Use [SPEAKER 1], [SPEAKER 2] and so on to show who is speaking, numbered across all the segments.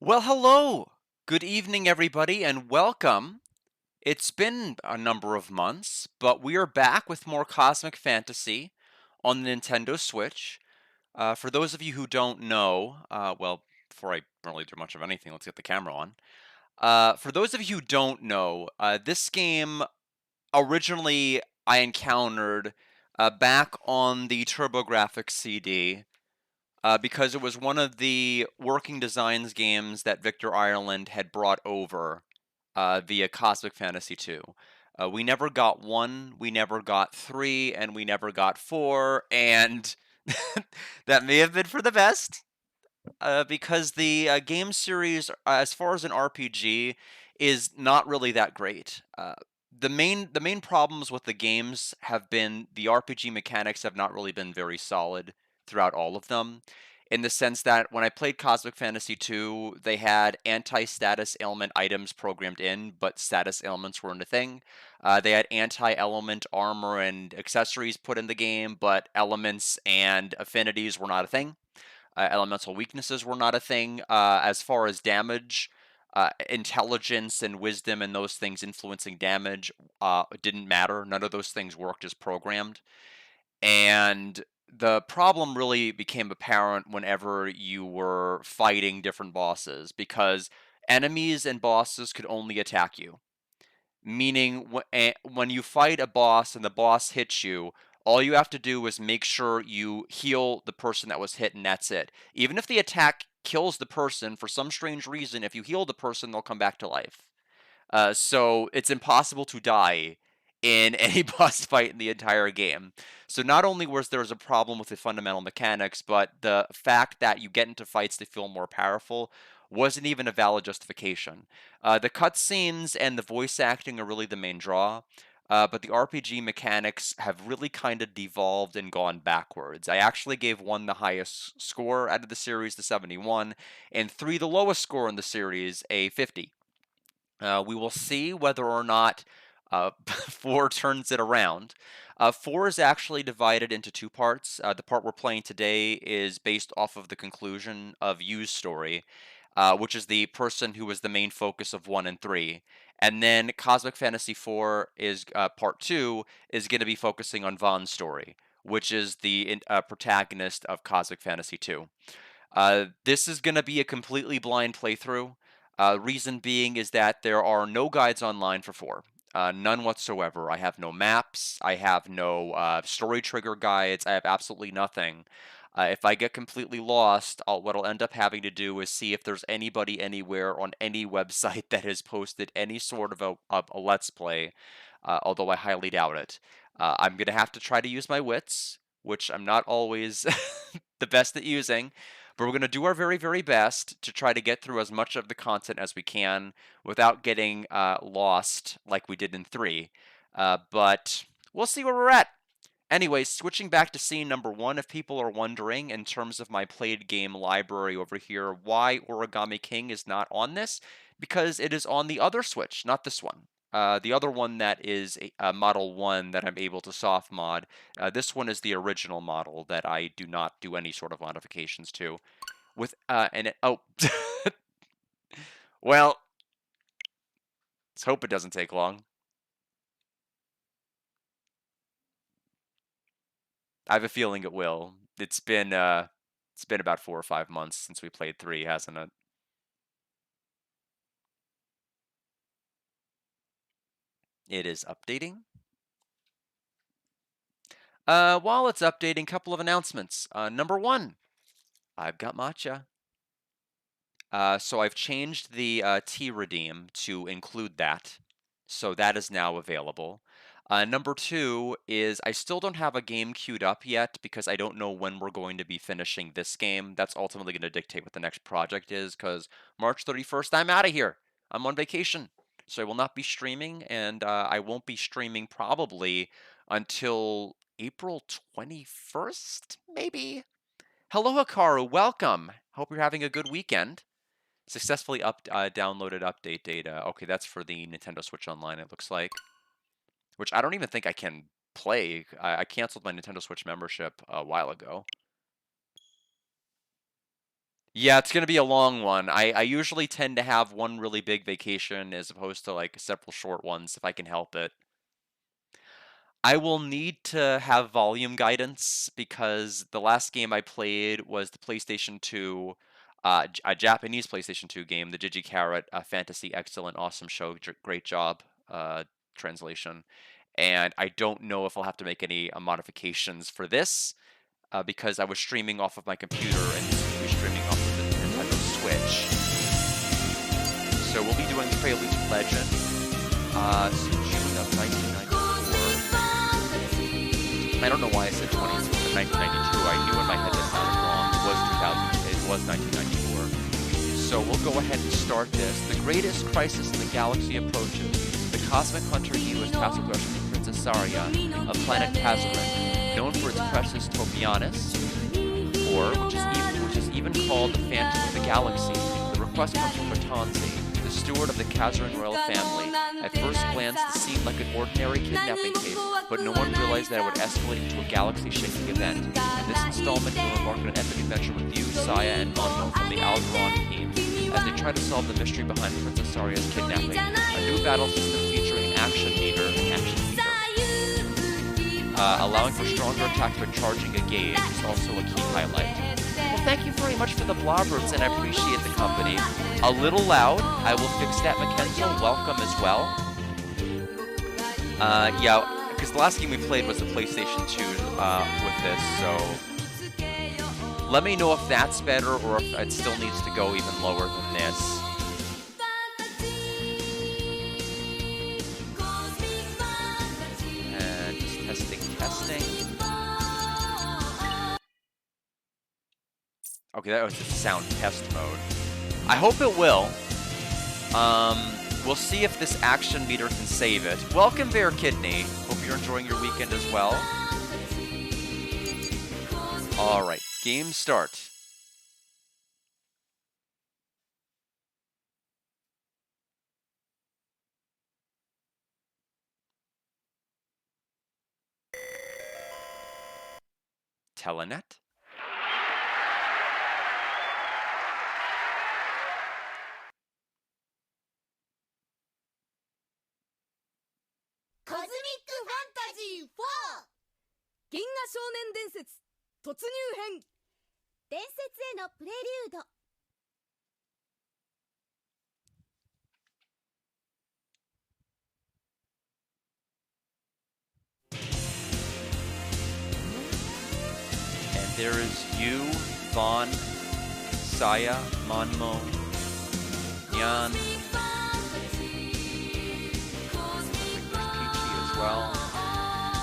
[SPEAKER 1] Well, hello. Good evening, everybody, and welcome. It's been a number of months, but we are back with more Cosmic Fantasy on the Nintendo Switch. For those of you who don't know, before I really do much of anything, let's get the camera on. For those of you who don't know, this game originally I encountered back on the TurboGrafx CD because it was one of the working designs games that Victor Ireland had brought over via Cosmic Fantasy 2. We never got 1, we never got 3, and we never got 4, and that may have been for the best because the game series, as far as an RPG, is not really that great. The main problems with the games have been the RPG mechanics have not really been very solid throughout all of them. In the sense that when I played Cosmic Fantasy 2, they had anti-status ailment items programmed in, but status ailments weren't a thing. They had anti-element armor and accessories put in the game, but elements and affinities were not a thing. Elemental weaknesses were not a thing. As far as damage, intelligence and wisdom and those things influencing damage didn't matter. None of those things worked as programmed. And the problem really became apparent whenever you were fighting different bosses because enemies and bosses could only attack you. Meaning, when you fight a boss and the boss hits you, all you have to do is make sure you heal the person that was hit, and that's it. Even if the attack kills the person, for some strange reason, if you heal the person, they'll come back to life. So it's impossible to die in any boss fight in the entire game. So not only was there a problem with the fundamental mechanics, but the fact that you get into fights to feel more powerful wasn't even a valid justification. The cutscenes and the voice acting are really the main draw. But the RPG mechanics have really kind of devolved and gone backwards. I actually gave 1 the highest score out of the series, the 71, and 3 the lowest score in the series, a 50. We will see whether or not 4 turns it around. 4 is actually divided into 2 parts. The part we're playing today is based off of the conclusion of Yu's story, which is the person who was the main focus of 1 and 3. And then Cosmic Fantasy 4 is part 2 is going to be focusing on Vaughn's story, which is the protagonist of Cosmic Fantasy 2. This is going to be a completely blind playthrough. Reason being is that there are no guides online for 4. None whatsoever. I have no maps. I have no story trigger guides. I have absolutely nothing. If I get completely lost, what I'll end up having to do is see if there's anybody anywhere on any website that has posted any sort of a Let's Play, although I highly doubt it. I'm going to have to try to use my wits, which I'm not always the best at using. But we're going to do our very, very best to try to get through as much of the content as we can without getting lost like we did in 3. But we'll see where we're at. Anyway, switching back to scene number 1, if people are wondering in terms of my played game library over here, why Origami King is not on this, because it is on the other Switch, not this one. The other one that is a Model 1 that I'm able to soft mod. This one is the original model that I do not do any sort of modifications to. Well, let's hope it doesn't take long. I have a feeling it will. It's been about 4 or 5 months since we played 3, hasn't it? It is updating. While it's updating, couple of announcements. Number 1, I've got matcha. So I've changed the tea redeem to include that. So that is now available. Number 2 is I still don't have a game queued up yet because I don't know when we're going to be finishing this game. That's ultimately going to dictate what the next project is because March 31st, I'm out of here. I'm on vacation. So I will not be streaming, and I won't be streaming probably until April 21st, maybe? Hello, Hikaru. Welcome. Hope you're having a good weekend. Successfully downloaded update data. Okay, that's for the Nintendo Switch Online, it looks like. Which I don't even think I can play. I canceled my Nintendo Switch membership a while ago. Yeah, it's gonna be a long one. I usually tend to have one really big vacation as opposed to like several short ones if I can help it. I will need to have volume guidance because the last game I played was the PlayStation 2, a Japanese PlayStation 2 game, the Digi Carrot Fantasy Excellent Awesome Show. Great job, translation. And I don't know if I'll have to make any modifications for this because I was streaming off of my computer and this will be streaming off of the Nintendo Switch. So we'll be doing Prelude to Legend, June of 1994. I don't know why I said 1992. I knew in my head that sounded wrong. It was 1994. So we'll go ahead and start this. The greatest crisis in the galaxy approaches. The cosmic hunter Yu is tasked with rescuing Princess Saria of planet Kazarin, known for its precious Topianis, or which is even called the Phantom of the Galaxy. The request comes from Matanzi, the steward of the Kazarin royal family. At first glance, it seemed like an ordinary kidnapping case, but no one realized that it would escalate into a galaxy-shaking event. In this installment, we'll embark on an epic adventure with you, Saya, and Mondo from the Alderon team as they try to solve the mystery behind Princess Saria's kidnapping. A new battle system featuring an action meter, allowing for stronger attacks by charging a gauge is also a key highlight. Well, thank you very much for the blobberts, and I appreciate the company. A little loud. I will fix that, Mackenzie. Welcome as well. Yeah, because the last game we played was the PlayStation 2 with this, so let me know if that's better or if it still needs to go even lower than this. And just testing. Okay, that was just sound test mode. I hope it will. We'll see if this action meter can save it. Welcome, Bear Kidney. Hope you're enjoying your weekend as well. Alright, game start. Telenet?
[SPEAKER 2] Cosmic Fantasy 4銀河少年伝説突入編伝説へのプレリュード
[SPEAKER 1] And there is you, Vaughn, Saya, Monmo, Yan. Well.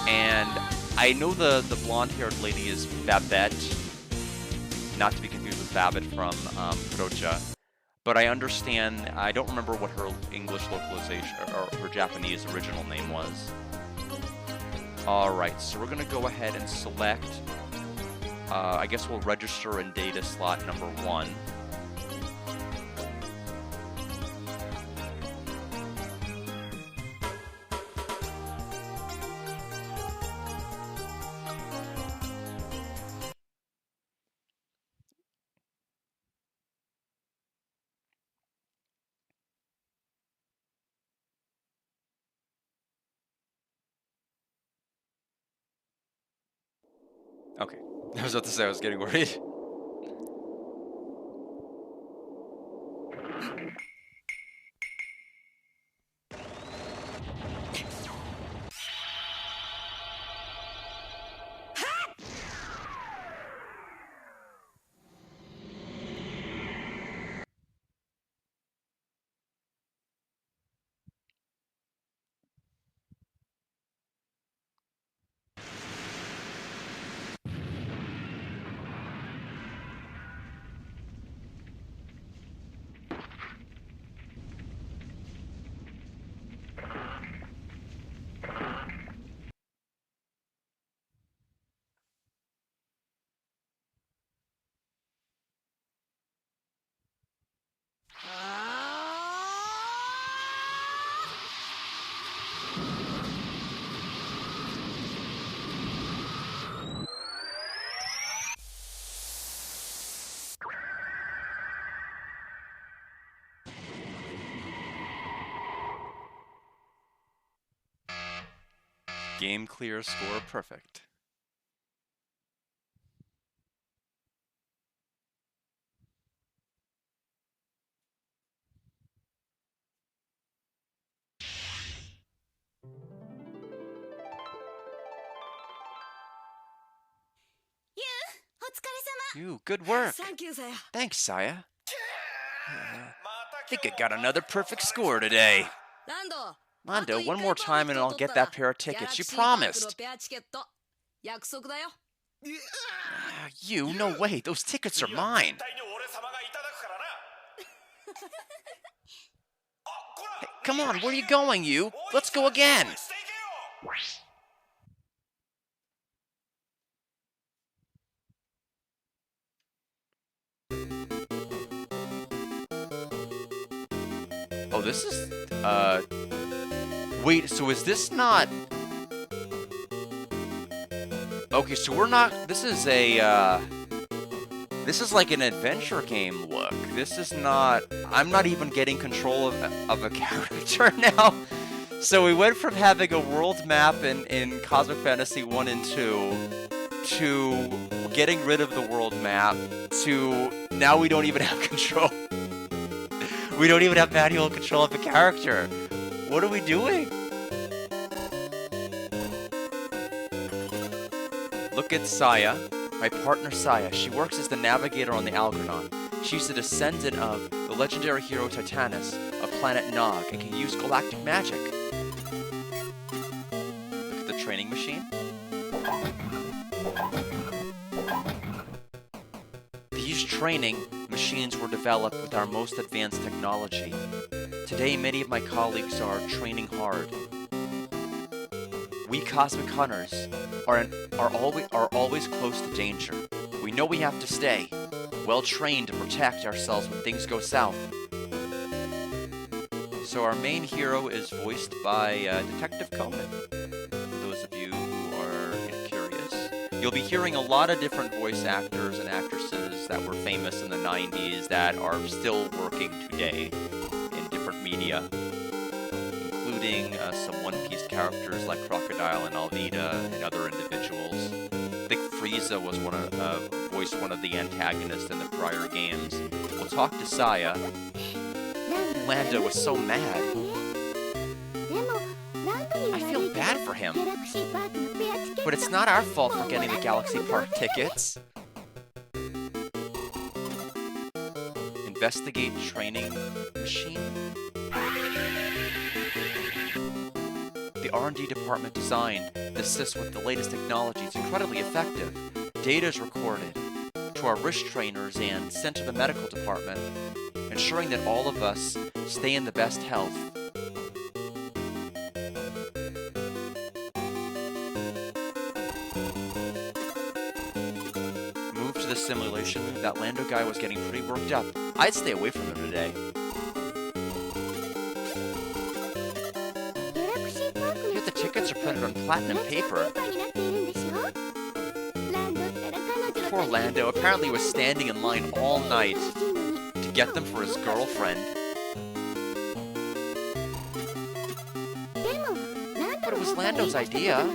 [SPEAKER 1] And I know the blonde-haired lady is Babette, not to be confused with Babbitt from Procha. But I understand, I don't remember what her English localization, or her Japanese original name was. Alright, so we're going to go ahead and select, I guess we'll register in data slot number 1. Okay, I was about to say I was getting worried. Game clear, score perfect. You, good work.
[SPEAKER 2] Thank you, Saya.
[SPEAKER 1] Thanks, Saya. I think I got another perfect score today. Lando, one more time and I'll get that pair of tickets. You promised. You, no way. Those tickets are mine. Hey, come on, where are you going, you? Let's go again. Oh, this is, wait, so is this not... Okay, so we're not... This is a, this is like an adventure game look. This is not... I'm not even getting control of a character now. So we went from having a world map in Cosmic Fantasy 1 and 2 to getting rid of the world map to now we don't even have control. We don't even have manual control of the character. What are we doing? Look at Saya, my partner Saya. She works as the navigator on the Algernon. She's a descendant of the legendary hero Titanus, a planet Nog, and can use galactic magic. Look at the training machine. These training machines were developed with our most advanced technology. Today, many of my colleagues are training hard. We cosmic hunters are always close to danger. We know we have to stay well trained to protect ourselves when things go south. So our main hero is voiced by Detective Conan. For those of you who are curious, you'll be hearing a lot of different voice actors and actresses that were famous in the 90s that are still working today in different media, including some One Piece characters like Crocodile and Alvida and other individuals. I think Frieza was voiced one of the antagonists in the prior games. We'll talk to Saya. Lando was so mad. I feel bad for him. But it's not our fault for getting the Galaxy Park tickets. Investigate training machine. The R&D department designed this system with the latest technology. It's incredibly effective. Data is recorded to our wrist trainers and sent to the medical department, ensuring that all of us stay in the best health. Move to the simulation. That Lando guy was getting pretty worked up. I'd stay away from him today. Yet the tickets are printed on platinum paper. Poor Lando apparently was standing in line all night to get them for his girlfriend. But it was Lando's idea.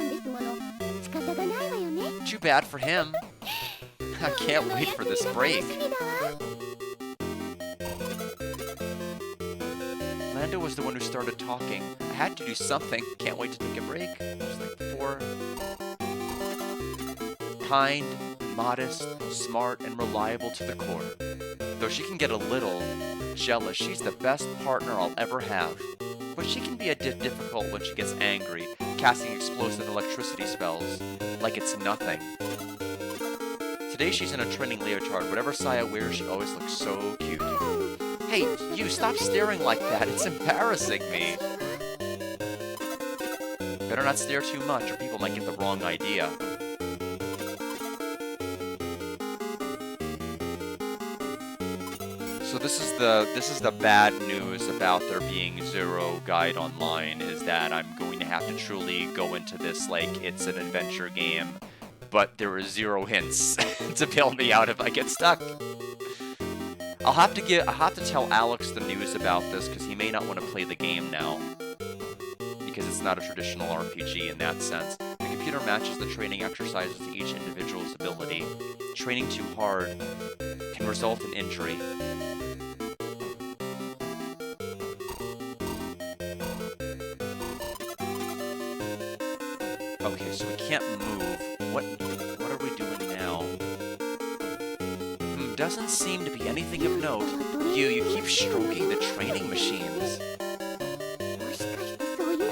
[SPEAKER 1] Too bad for him. I can't wait for this break. Lando was the one who started talking. I had to do something. Can't wait to take a break. Just like before. Kind, modest, smart, and reliable to the core. Though she can get a little jealous, she's the best partner I'll ever have. But she can be a bit difficult when she gets angry, casting explosive electricity spells like it's nothing. Today she's in a training leotard. Whatever Saya wears, she always looks so cute. Hey, you, stop staring like that. It's embarrassing me. Better not stare too much or people might get the wrong idea. So this is the bad news about there being zero guide online, is that I'm going to have to truly go into this like it's an adventure game, but there are zero hints to bail me out if I get stuck. I'll have to tell Alex the news about this because he may not want to play the game now. because it's not a traditional RPG in that sense. The computer matches the training exercises to each individual's ability. Training too hard can result in injury. Okay, so we can't move. What are we doing now? Doesn't seem to be anything of note. You keep stroking the training machines.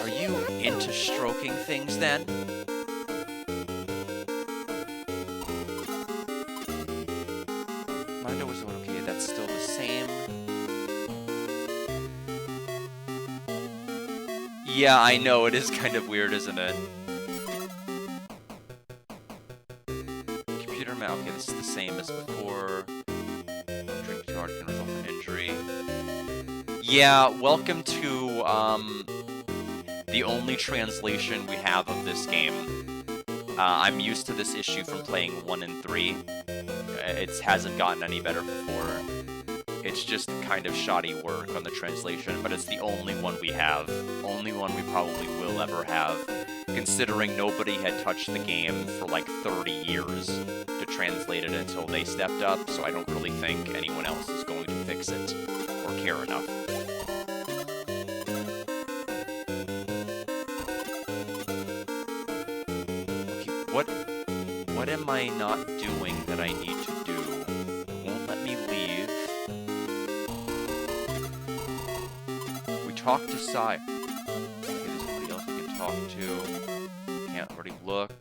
[SPEAKER 1] Are you into stroking things then? Mando was okay, that's still the same. Yeah, I know, it is kind of weird, isn't it? Computer mouse, okay, this is the same as before. Drink too hard can result in injury. Yeah, welcome to, the only translation we have of this game. I'm used to this issue from playing 1 and 3. It hasn't gotten any better before. It's just kind of shoddy work on the translation, but it's the only one we have. Only one we probably will ever have, considering nobody had touched the game for like 30 years to translate it until they stepped up, so I don't really think anyone else is going to fix it or care enough. Okay, what am I not doing that I need to do? It won't let me leave. We talked to Sai. Okay, there's somebody else we can talk to. Can't already looked.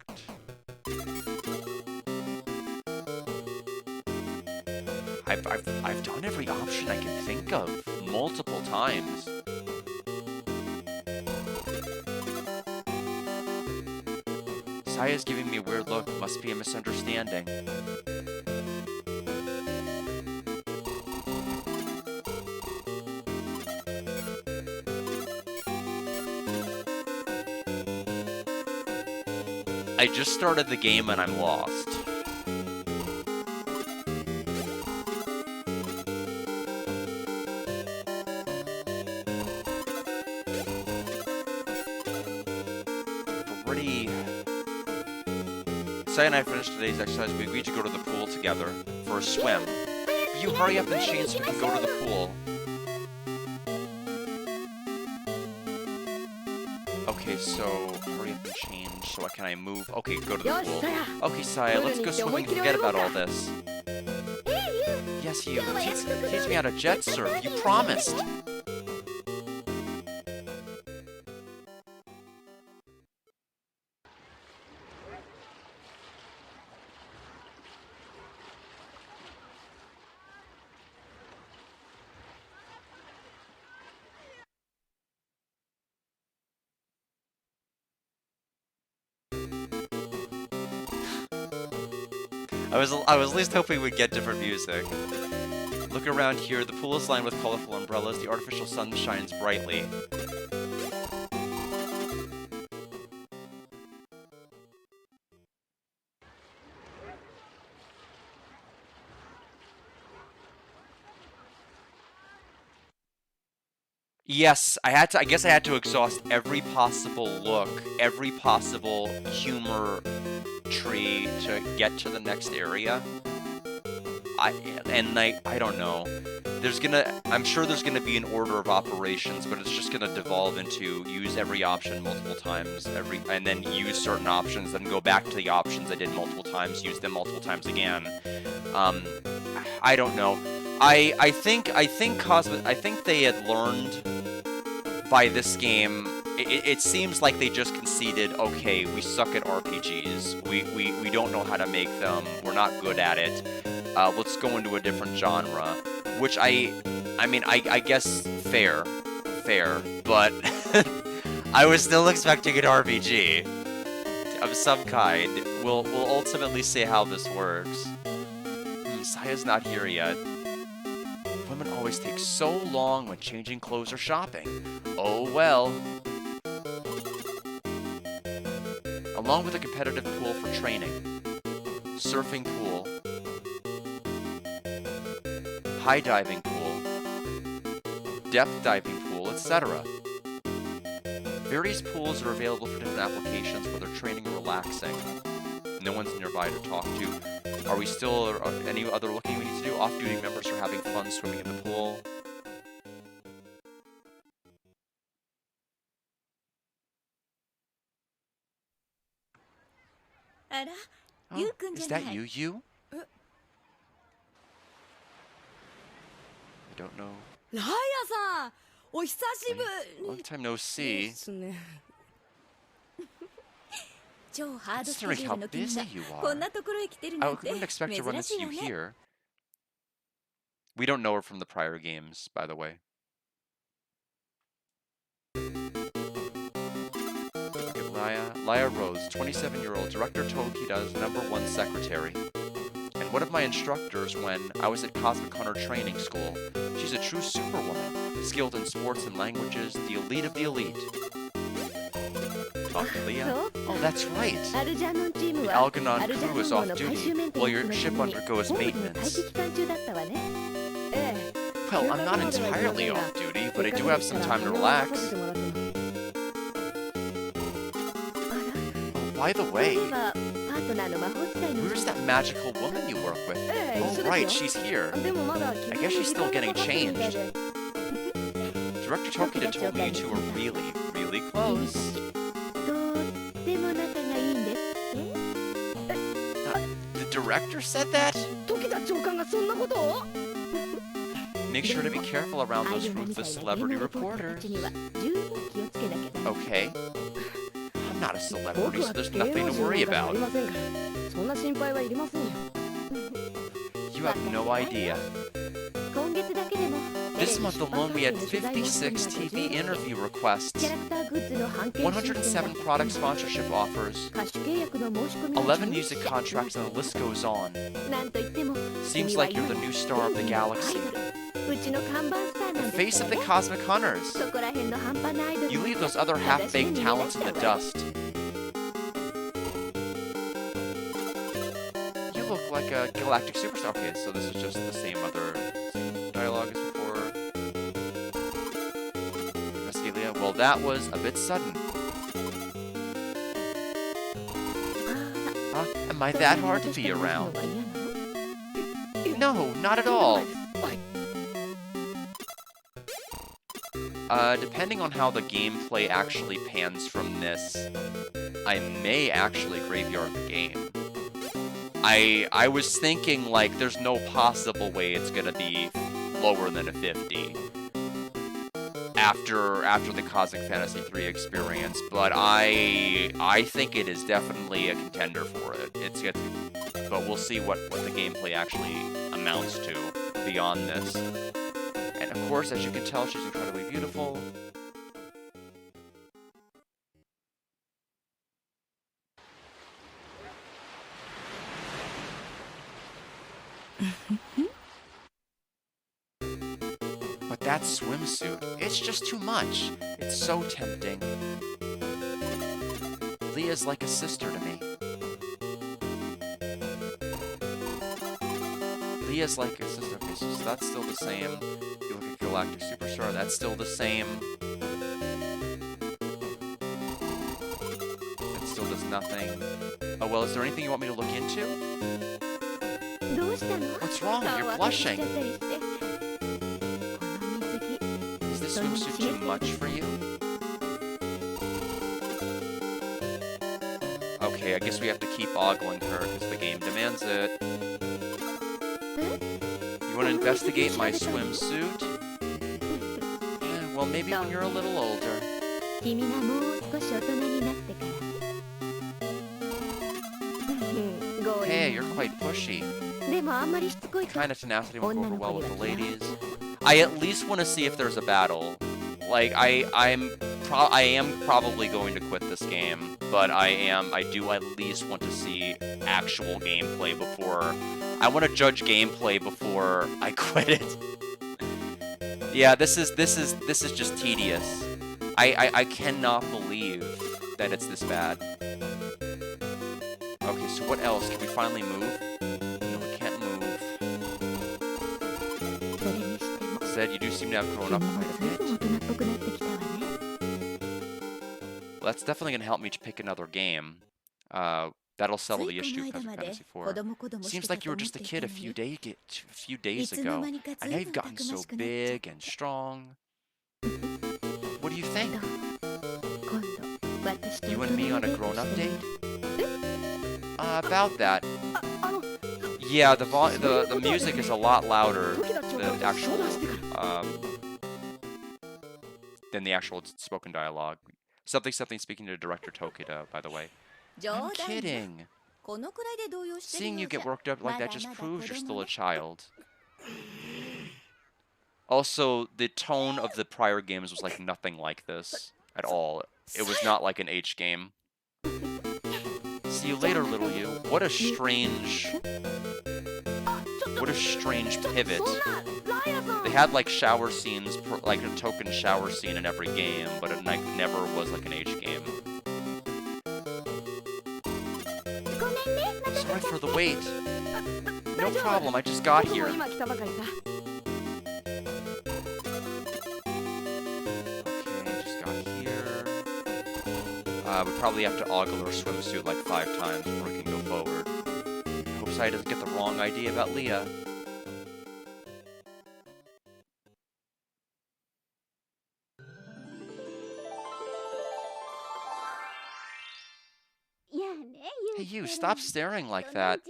[SPEAKER 1] I've done every option I can think of multiple times. Saya's giving me a weird look. Must be a misunderstanding. I just started the game and I'm lost. Sai and I finished today's exercise. We agreed to go to the pool together for a swim. You hurry up and change so we can go to the pool. Okay, so hurry up and change. So can I move? Okay, go to the pool. Okay, Sai, let's go swimming and forget about all this. Yes, you. Teach me how to jet surf. You promised. I was at least hoping we'd get different music. Look around here. The pool is lined with colorful umbrellas. The artificial sun shines brightly. Yes, I guess I had to exhaust every possible look, every possible humor tree to get to the next area. I don't know. I'm sure there's gonna be an order of operations, but it's just gonna devolve into use every option multiple times, and then use certain options, then go back to the options I did multiple times, use them multiple times again. I don't know. I think they had learned by this game. It seems like they just conceded, okay, we suck at RPGs. We don't know how to make them. We're not good at it. Let's go into a different genre. Which I mean, I guess fair, but I was still expecting an RPG of some kind. We'll ultimately see how this works. Saya's not here yet. Women always take so long when changing clothes or shopping. Oh well. Along with a competitive pool for training, surfing pool, high diving pool, depth diving pool, etc. Various pools are available for different applications, whether training or relaxing. No one's nearby to talk to. Are we still, or any other looking we need to do? Off-duty members are having fun swimming in the pool. Oh, is that you, you? I don't know.
[SPEAKER 2] ラヤさん、お久しぶり。
[SPEAKER 1] Long time no see.
[SPEAKER 2] ですね。超ハードスケ
[SPEAKER 1] Considering
[SPEAKER 2] ジュー
[SPEAKER 1] how
[SPEAKER 2] ルの君
[SPEAKER 1] busy
[SPEAKER 2] が
[SPEAKER 1] you
[SPEAKER 2] こ
[SPEAKER 1] are.
[SPEAKER 2] んなところへ来てる
[SPEAKER 1] I
[SPEAKER 2] なんて
[SPEAKER 1] wouldn't expect to run
[SPEAKER 2] 珍し
[SPEAKER 1] into
[SPEAKER 2] い
[SPEAKER 1] you
[SPEAKER 2] よね。
[SPEAKER 1] here. We don't know her from the prior games, by the way. Look at Laya. Laya Rose, 27-year-old, Director Tokida's #1 secretary. And one of my instructors when I was at Cosmic Hunter Training School. She's a true superwoman, skilled in sports and languages, the elite of the elite. Talk to Leah? Oh, that's right.
[SPEAKER 2] アルジャノンチーム
[SPEAKER 1] The
[SPEAKER 2] は
[SPEAKER 1] Algernon
[SPEAKER 2] アルジャ
[SPEAKER 1] crew
[SPEAKER 2] ノ
[SPEAKER 1] is
[SPEAKER 2] ン号
[SPEAKER 1] off
[SPEAKER 2] の回
[SPEAKER 1] duty
[SPEAKER 2] 収メンテ
[SPEAKER 1] while
[SPEAKER 2] ナン
[SPEAKER 1] your
[SPEAKER 2] ス
[SPEAKER 1] ship
[SPEAKER 2] のために
[SPEAKER 1] undergoes
[SPEAKER 2] 本部に待
[SPEAKER 1] maintenance.
[SPEAKER 2] 機期間中だったわね。ええ。
[SPEAKER 1] Well, I'm not entirely off duty, but I do have some time to relax. Oh, by the way,
[SPEAKER 2] そういえばパートナーの魔法使いの
[SPEAKER 1] where's that magical woman you work with?
[SPEAKER 2] ええ、
[SPEAKER 1] Oh,
[SPEAKER 2] 一緒ですよ。
[SPEAKER 1] right, she's here.
[SPEAKER 2] でもまだ
[SPEAKER 1] I guess she's still getting changed. Director Tokita told me you two are really, really close.
[SPEAKER 2] とっても仲がいいんですって。
[SPEAKER 1] The director said that?
[SPEAKER 2] 時田長官がそんなことを？
[SPEAKER 1] Make sure to be careful around
[SPEAKER 2] ああ
[SPEAKER 1] those
[SPEAKER 2] いうのみたい
[SPEAKER 1] ruthless
[SPEAKER 2] な
[SPEAKER 1] celebrity
[SPEAKER 2] 芸能レポーターた
[SPEAKER 1] reporters.
[SPEAKER 2] ちには十分気をつけなきゃだ。
[SPEAKER 1] Okay. I'm not a
[SPEAKER 2] 僕
[SPEAKER 1] celebrity,
[SPEAKER 2] は
[SPEAKER 1] so there's
[SPEAKER 2] 芸
[SPEAKER 1] nothing
[SPEAKER 2] 能
[SPEAKER 1] to
[SPEAKER 2] 人
[SPEAKER 1] worry
[SPEAKER 2] なんかじゃあ
[SPEAKER 1] about.
[SPEAKER 2] りませんから、そんな心配はいりませんよ。
[SPEAKER 1] You have no idea.
[SPEAKER 2] 今月だけでも
[SPEAKER 1] This month alone, we had 56 TV interview requests,
[SPEAKER 2] キャラクターグッズの版権申請が
[SPEAKER 1] 107 product sponsorship offers,
[SPEAKER 2] 歌手契約の申し込みが
[SPEAKER 1] 11
[SPEAKER 2] 11
[SPEAKER 1] music contracts, and the list goes on.
[SPEAKER 2] なんといっても
[SPEAKER 1] Seems like you're the new star of the galaxy,
[SPEAKER 2] うちの看板スターな
[SPEAKER 1] the
[SPEAKER 2] んです
[SPEAKER 1] face
[SPEAKER 2] か
[SPEAKER 1] of
[SPEAKER 2] ら
[SPEAKER 1] the
[SPEAKER 2] ね。
[SPEAKER 1] Cosmic Hunters.
[SPEAKER 2] そこら辺の半端なアイドル
[SPEAKER 1] You leave those other half-baked talents in the dust. You look like a galactic superstar. Okay, so this is just the same dialogue as before. Investigalia. Well, that was a bit sudden. Huh? Am I that hard to be around? No, not at all. Depending on how the gameplay actually pans from this, I may actually graveyard the game. I was thinking, like, there's no possible way it's gonna be lower than a 50 after the Cosmic Fantasy 3 experience, but I think it is definitely a contender for it. But we'll see what the gameplay actually amounts to beyond this. And of course, as you can tell, she's incredibly beautiful. But that swimsuit, it's just too much. It's so tempting. Leah's like a sister to me. Leah's like a sister. Okay, so that's still the same. You look at Galactic Superstar, that's still the same. It still does nothing. Oh well, is there anything you want me to look into?
[SPEAKER 2] どうしたの？
[SPEAKER 1] What's wrong?
[SPEAKER 2] 顔
[SPEAKER 1] You're
[SPEAKER 2] 赤くしちゃ
[SPEAKER 1] blushing.
[SPEAKER 2] ったりして。この水着
[SPEAKER 1] Is this swimsuit too much for you? Okay, I guess we have to keep ogling her because the game demands it. You want to investigate my swimsuit? Well, maybe when you're a little older.
[SPEAKER 2] 君がもう少し大人になってから。強
[SPEAKER 1] Hey,
[SPEAKER 2] 引
[SPEAKER 1] you're quite pushy.
[SPEAKER 2] でもあんまりしつこいと
[SPEAKER 1] Kind of tenacity won't go over well with the ladies. I at least want to see if there's a battle. Like, I am probably going to quit this game, but I do at least want to see actual gameplay before. I want to judge gameplay before I quit it. Yeah, this is just tedious. I cannot believe that it's this bad. Okay, so what else? Can we finally move? No, we can't move.
[SPEAKER 2] それにしても
[SPEAKER 1] Said you do seem to have grown up
[SPEAKER 2] 君も
[SPEAKER 1] quite a
[SPEAKER 2] 随分
[SPEAKER 1] bit.
[SPEAKER 2] 大人っぽくなってきたわね。
[SPEAKER 1] that's definitely going to help me to pick another game. That'll settle the issue of Cosmic Fantasy 4. Seems like you were just a kid a few days ago, and now you've gotten so big and strong. What do you think? You and me on a grown-up date? About that. Yeah, the music is a lot louder than the actual spoken dialogue. Something speaking to director Tokita, by the way. I'm kidding. Seeing you get worked up like that just proves you're still a child. Also, the tone of the prior games was like nothing like this at all. It was not like an H game. See you later, little you. What a strange pivot. They had like shower scenes, like a token shower scene in every game, but it like never was like an H game. Sorry for the wait. No problem, I just got here. Okay, just got here. We probably have to ogle her swimsuit like 5 times before we can go forward. Hope Sai doesn't get the wrong idea about Leah. Hey you, stop staring like that.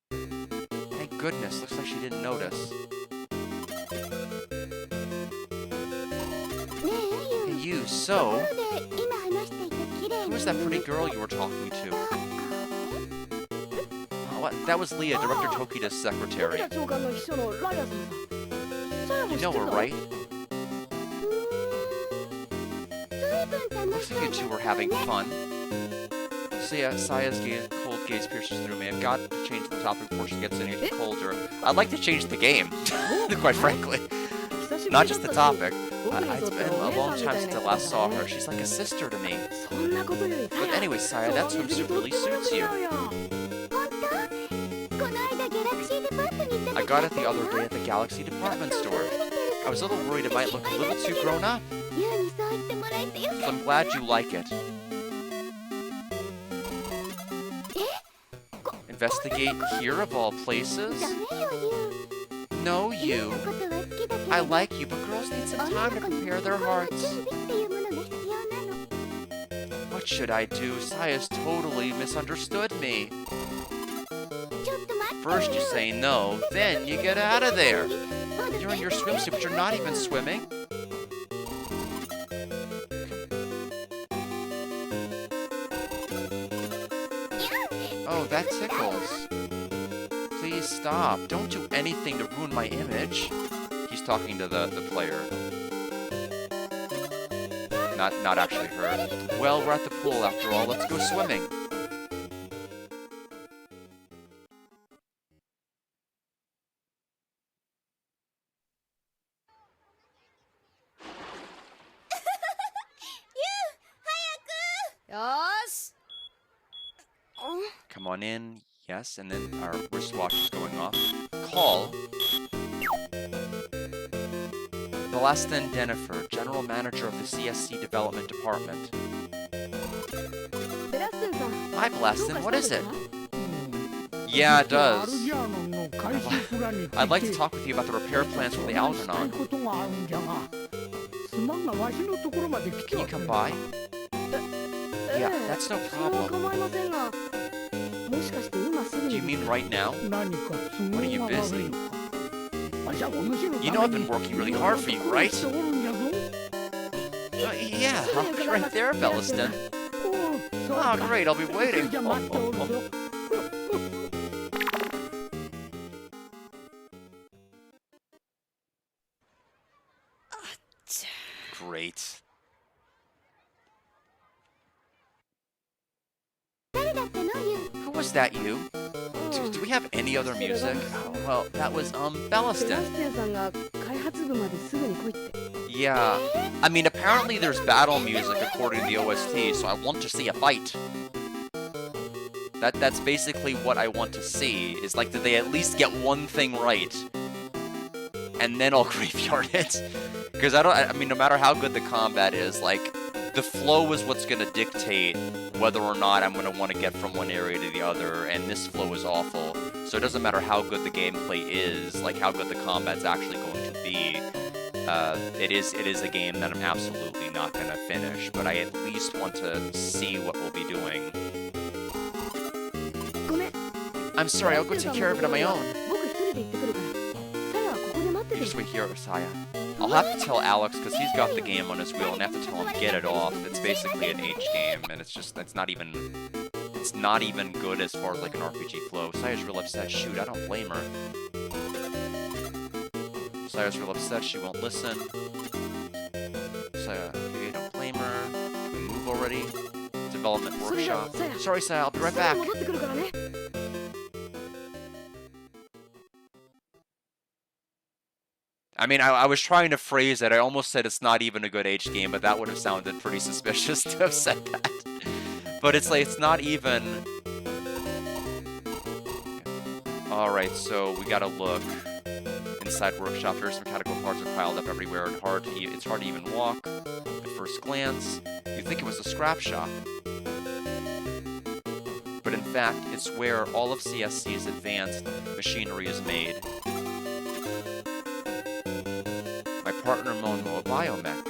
[SPEAKER 1] Thank goodness, looks like she didn't notice. Hey you, so... Who was that pretty girl you were talking to? Oh, what? That was Leah, Director Tokita's secretary. You know her, right? Looks like you two were having fun. So yeah, Saya's cold gaze pierces through me. I've got to change the topic before she gets any colder. I'd like to change the game, quite frankly. Not just the topic. It's been a long time since I last saw her. She's like a sister to me. But anyway, Saya, that swimsuit really suits you. I got it the other day at the Galaxy department store. I was a little worried it might look a little too grown up. So I'm glad you like it. Investigate here of all places? No, you. I like you, but girls need some time to prepare their hearts. What should I do? Saya's totally misunderstood me. First you say no, then you get out of there. You're in your swimsuit, but you're not even swimming. Oh, that tickles. Please stop. Don't do anything to ruin my image. He's talking to the player. Not actually her. Well, we're at the pool after all. Let's go swimming. Come on in. Yes, and then our wristwatch is going off. Call. Blaston Denifer, General Manager of the CSC Development Department. Hi, Blaston. What is it? Yeah, it does. I'd like to talk with you about the repair plans for the Algernon. Can you come by? Yeah, that's no problem. Do you mean right now? When are you busy? You know I've been working really hard for you, right? Yeah, I'll be right there, Belliston. Oh, great, I'll be waiting. Great. Who was that, you? Do we have any other music? Oh, well, that was, Belliston. Yeah. I mean, apparently there's battle music according to the OST, so I want to see a fight. That's basically what I want to see, is like, did they at least get one thing right? And then I'll graveyard it. Because I mean, no matter how good the combat is, like, the flow is what's going to dictate whether or not I'm going to want to get from one area to the other, and this flow is awful. So it doesn't matter how good the gameplay is, like how good the combat's actually going to be. It is a game that I'm absolutely not going to finish, but I at least want to see what we'll be doing. I'm sorry, I'll go take care of it on my own. You just wait here, Saya. I'll have to tell Alex, because he's got the game on his wheel, and I have to tell him get it off. It's basically an H game, and it's not even good as far as like an RPG flow. Saya's real upset. Shoot, I don't blame her. Saya's real upset. She won't listen. Saya, okay, don't blame her. Can we move already? Development workshop. Sorry, Saya, I'll be right back. I mean, I was trying to phrase it. I almost said it's not even a good H game, but that would have sounded pretty suspicious to have said that. But it's like, it's not even... Alright, so we gotta look. Inside workshop, various mechanical parts are piled up everywhere, and it's hard to even walk. At first glance, you'd think it was a scrap shop. But in fact, it's where all of CSC's advanced machinery is made. My partner Monmo, a biomech.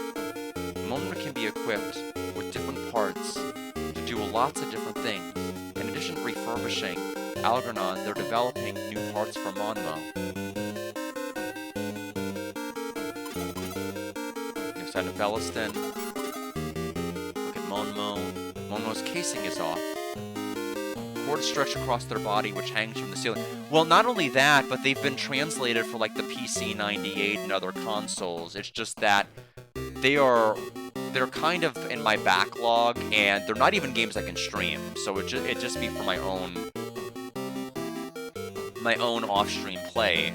[SPEAKER 1] Monmo can be equipped with different parts to do lots of different things. In addition to refurbishing Algernon, they're developing new parts for Monmo. Inside of Belliston, look at Monmo. Monmo's casing is off. Cords stretch across their body, which hangs from the ceiling. Well, not only that, but they've been translated for like the PC 98 and other consoles. It's just that they're kind of in my backlog, and they're not even games I can stream. So it'd just be for my own off-stream play.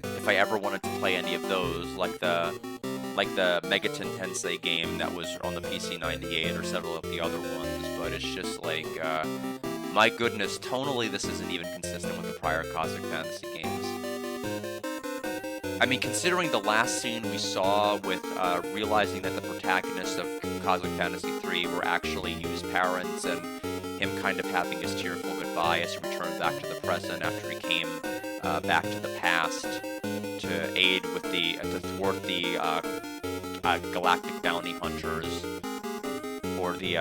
[SPEAKER 1] If I ever wanted to play any of those, like the Megaton Tensei game that was on the PC 98 or several of the other ones. But it's just like. My goodness, tonally this isn't even consistent with the prior Cosmic Fantasy games. I mean, considering the last scene we saw with realizing that the protagonists of Cosmic Fantasy 3 were actually Yu's parents, and him kind of having his tearful goodbye as he returned back to the present after he came back to the past to aid with to thwart the galactic bounty hunters, or the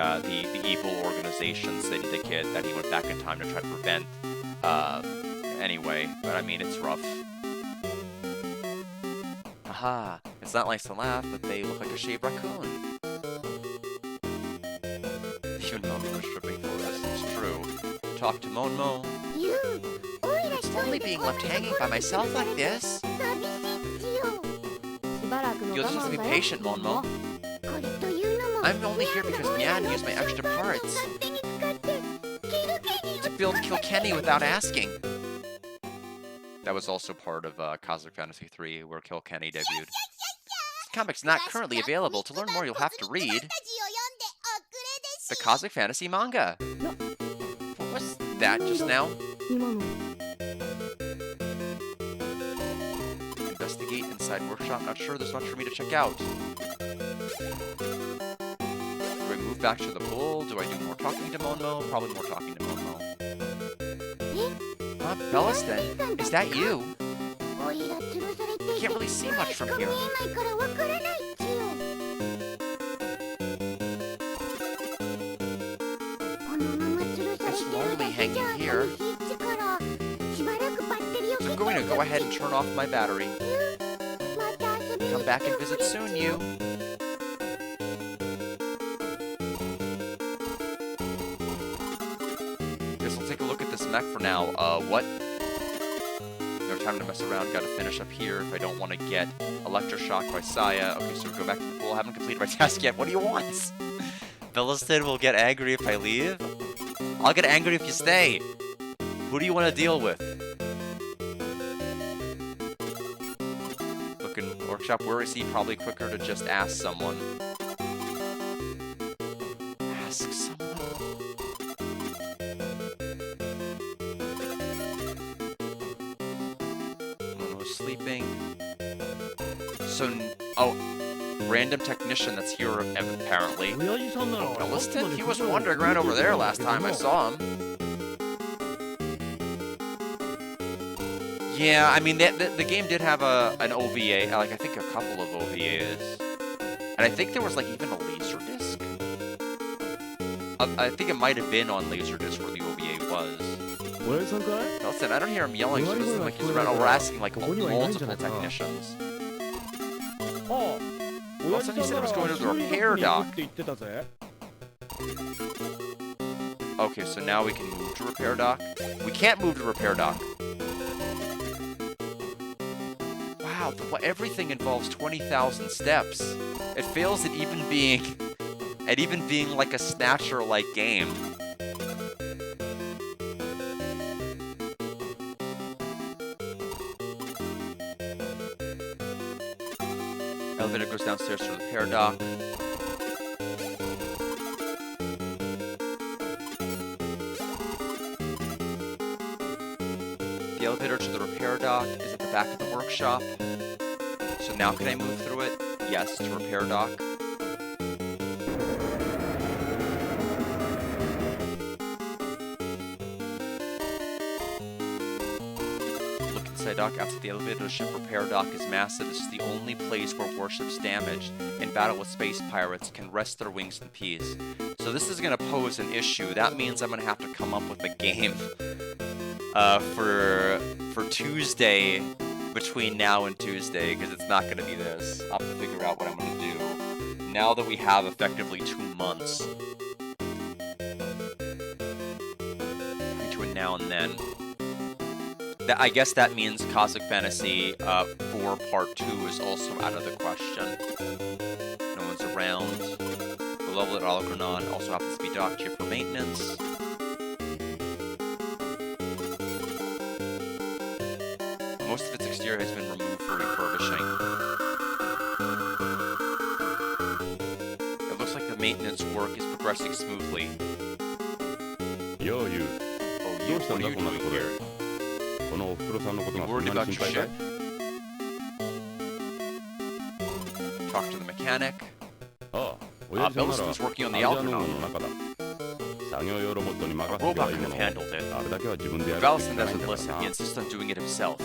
[SPEAKER 1] evil organizations that he went back in time to try to prevent. Anyway, but I mean, it's rough. Haha, it's not nice to laugh, but they look like a shaved raccoon. Even Monmo is stripping for us, it's true. Talk to Monmo. It's lonely being left hanging by myself like this. You'll just have to be patient, Monmo. I'm only here because Mian used my extra parts to build Kilkenny without asking. That was also part of Cosmic Fantasy 3, where Kilkenny debuted. This comic's not currently available. To learn more, you'll have to read the Cosmic Fantasy manga. What was that just now? Investigate inside workshop. Not sure there's much for me to check out. Do I move back to the pool? Do I do more talking to Monmo? Probably more talking to Monmo. Belliston, is that you? Can't really see much from here. It's lonely hanging here. So I'm going to go ahead and turn off my battery. Come back and visit soon, you. Guess we'll take a look at this mech for now. What? No time to mess around. Gotta finish up here if I don't want to get electroshocked by Saya. Okay, so go back to the pool. I haven't completed my task yet. What do you want? Belliston will get angry if I leave. I'll get angry if you stay. Who do you want to deal with? Look in workshop. Where is he? Probably quicker to just ask someone. Ask someone. Momo's sleeping. So, oh, random technician that's here apparently.
[SPEAKER 3] 親父さんなら
[SPEAKER 1] Belliston? He was wandering around over there last time I saw him. Yeah, I mean, the game did have an OVA, like I think a couple of OVAs. And I think there was like even a Laserdisc. I think it might have been on Laserdisc where the OVA was.
[SPEAKER 3] 親父さんかい
[SPEAKER 1] Listen, I don't hear him yelling, so it doesn't look like he's around. Oh, we're asking like multiple technicians.
[SPEAKER 3] ああ
[SPEAKER 1] Well, then he said he was going to the repair dock.
[SPEAKER 3] って言ってたぜ
[SPEAKER 1] Okay, so now we can move to repair dock. We can't move to repair dock. Wow, everything involves 20,000 steps. It fails at even being like a snatcher-like game. Elevator goes downstairs to the repair dock. The elevator to the repair dock is at the back of the workshop. So now can I move through it? Yes, to repair dock. Look inside dock. Outside the elevator, the ship repair dock is massive. This is the only place where warships damaged in battle with space pirates can rest their wings in peace. So this is going to pose an issue. That means I'm going to have to come up with a game for Tuesday, between now and Tuesday, because it's not going to be this. I'll have to figure out what I'm going to do now that we have effectively 2 months between now and then. I guess that means Cosmic Fantasy 4 Part 2 is also out of the question. No one's around. The level at Algernon also happens to be docked here for maintenance. Most of its exterior has been removed for refurbishing. It looks like the maintenance work is progressing smoothly.
[SPEAKER 3] Yo, you.
[SPEAKER 1] Oh, you, what are you doing here? You worried about your ship? Talk to the mechanic. Belliston was working on the Algernon. A robot could have handled it. Belliston doesn't listen. He insists on doing it himself.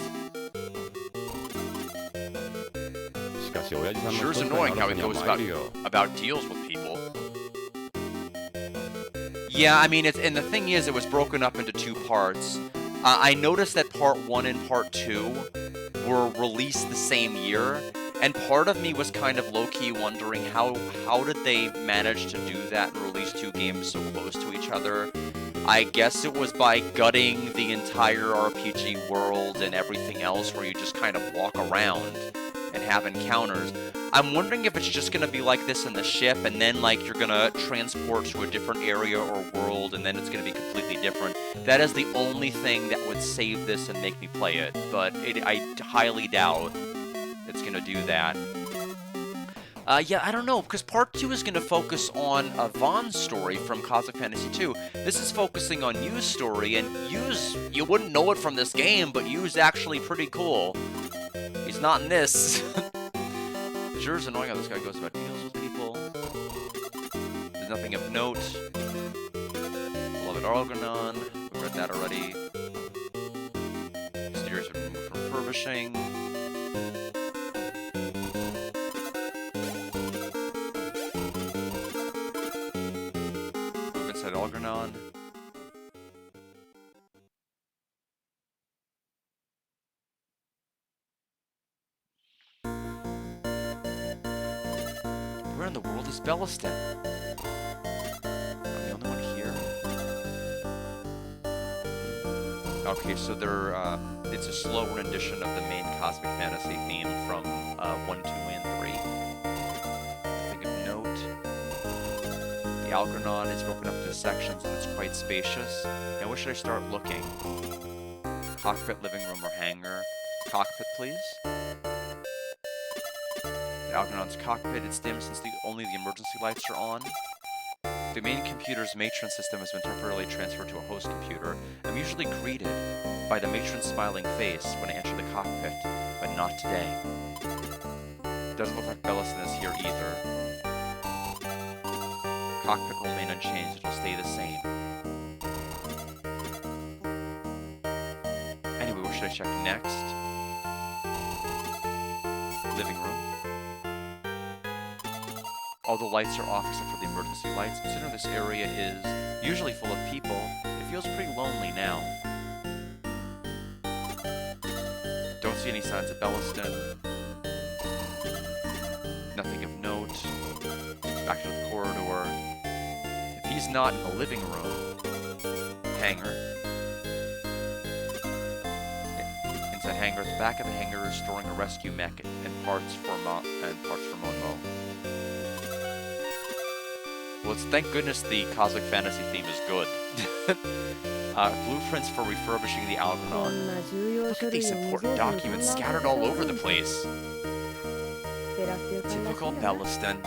[SPEAKER 1] Sure is annoying how he goes about deals with people. Yeah, I mean, and the thing is, it was broken up into 2 parts. I noticed that Part 1 and Part 2 were released the same year, and part of me was kind of low-key wondering how did they manage to do that and release 2 games so close to each other. I guess it was by gutting the entire RPG world and everything else where you just kind of walk around and have encounters. I'm wondering if it's just going to be like this in the ship, and then like you're going to transport to a different area or world, and then it's going to be completely different. That is the only thing that would save this and make me play it, but I highly doubt it's going to do that. Yeah, I don't know, because Part 2 is going to focus on Vaughn's story from Cosmic Fantasy 2. This is focusing on Yu's story, and you wouldn't know it from this game, but Yu's actually pretty cool. He's not in this. Sure is annoying how this guy goes about deals with people. There's nothing of note. Beloved Algernon. We read that already. Exteriors are removed from refurbishing. Move inside Algernon. Where in the world is Belliston? I'm the only one here? Okay, so it's a slow rendition of the main Cosmic Fantasy theme from 1, 2, and 3. Thing of note, the Algernon is broken up into sections and it's quite spacious. Now where should I start looking? Cockpit, living room, or hangar? Cockpit, please. The Algernon's cockpit is dim since only the emergency lights are on. The main computer's matron system has been temporarily transferred to a host computer. I'm usually greeted by the matron's smiling face when I enter the cockpit, but not today. Doesn't look like Belliston is here either. Cockpit will remain unchanged. It'll stay the same. Anyway, where should I check next? Living room. All the lights are off except for the emergency lights. Considering this area is usually full of people, it feels pretty lonely now. Don't see any signs of Belliston. Nothing of note. Back to the corridor. If he's not in the living room, hangar. Inside hangar, at the back of the hangar is storing a rescue mech and parts for Monmo. Well, thank goodness the Cosmic Fantasy theme is good. Blueprints for refurbishing the Algernon. Look at these important documents scattered all over the place. Typical Belliston.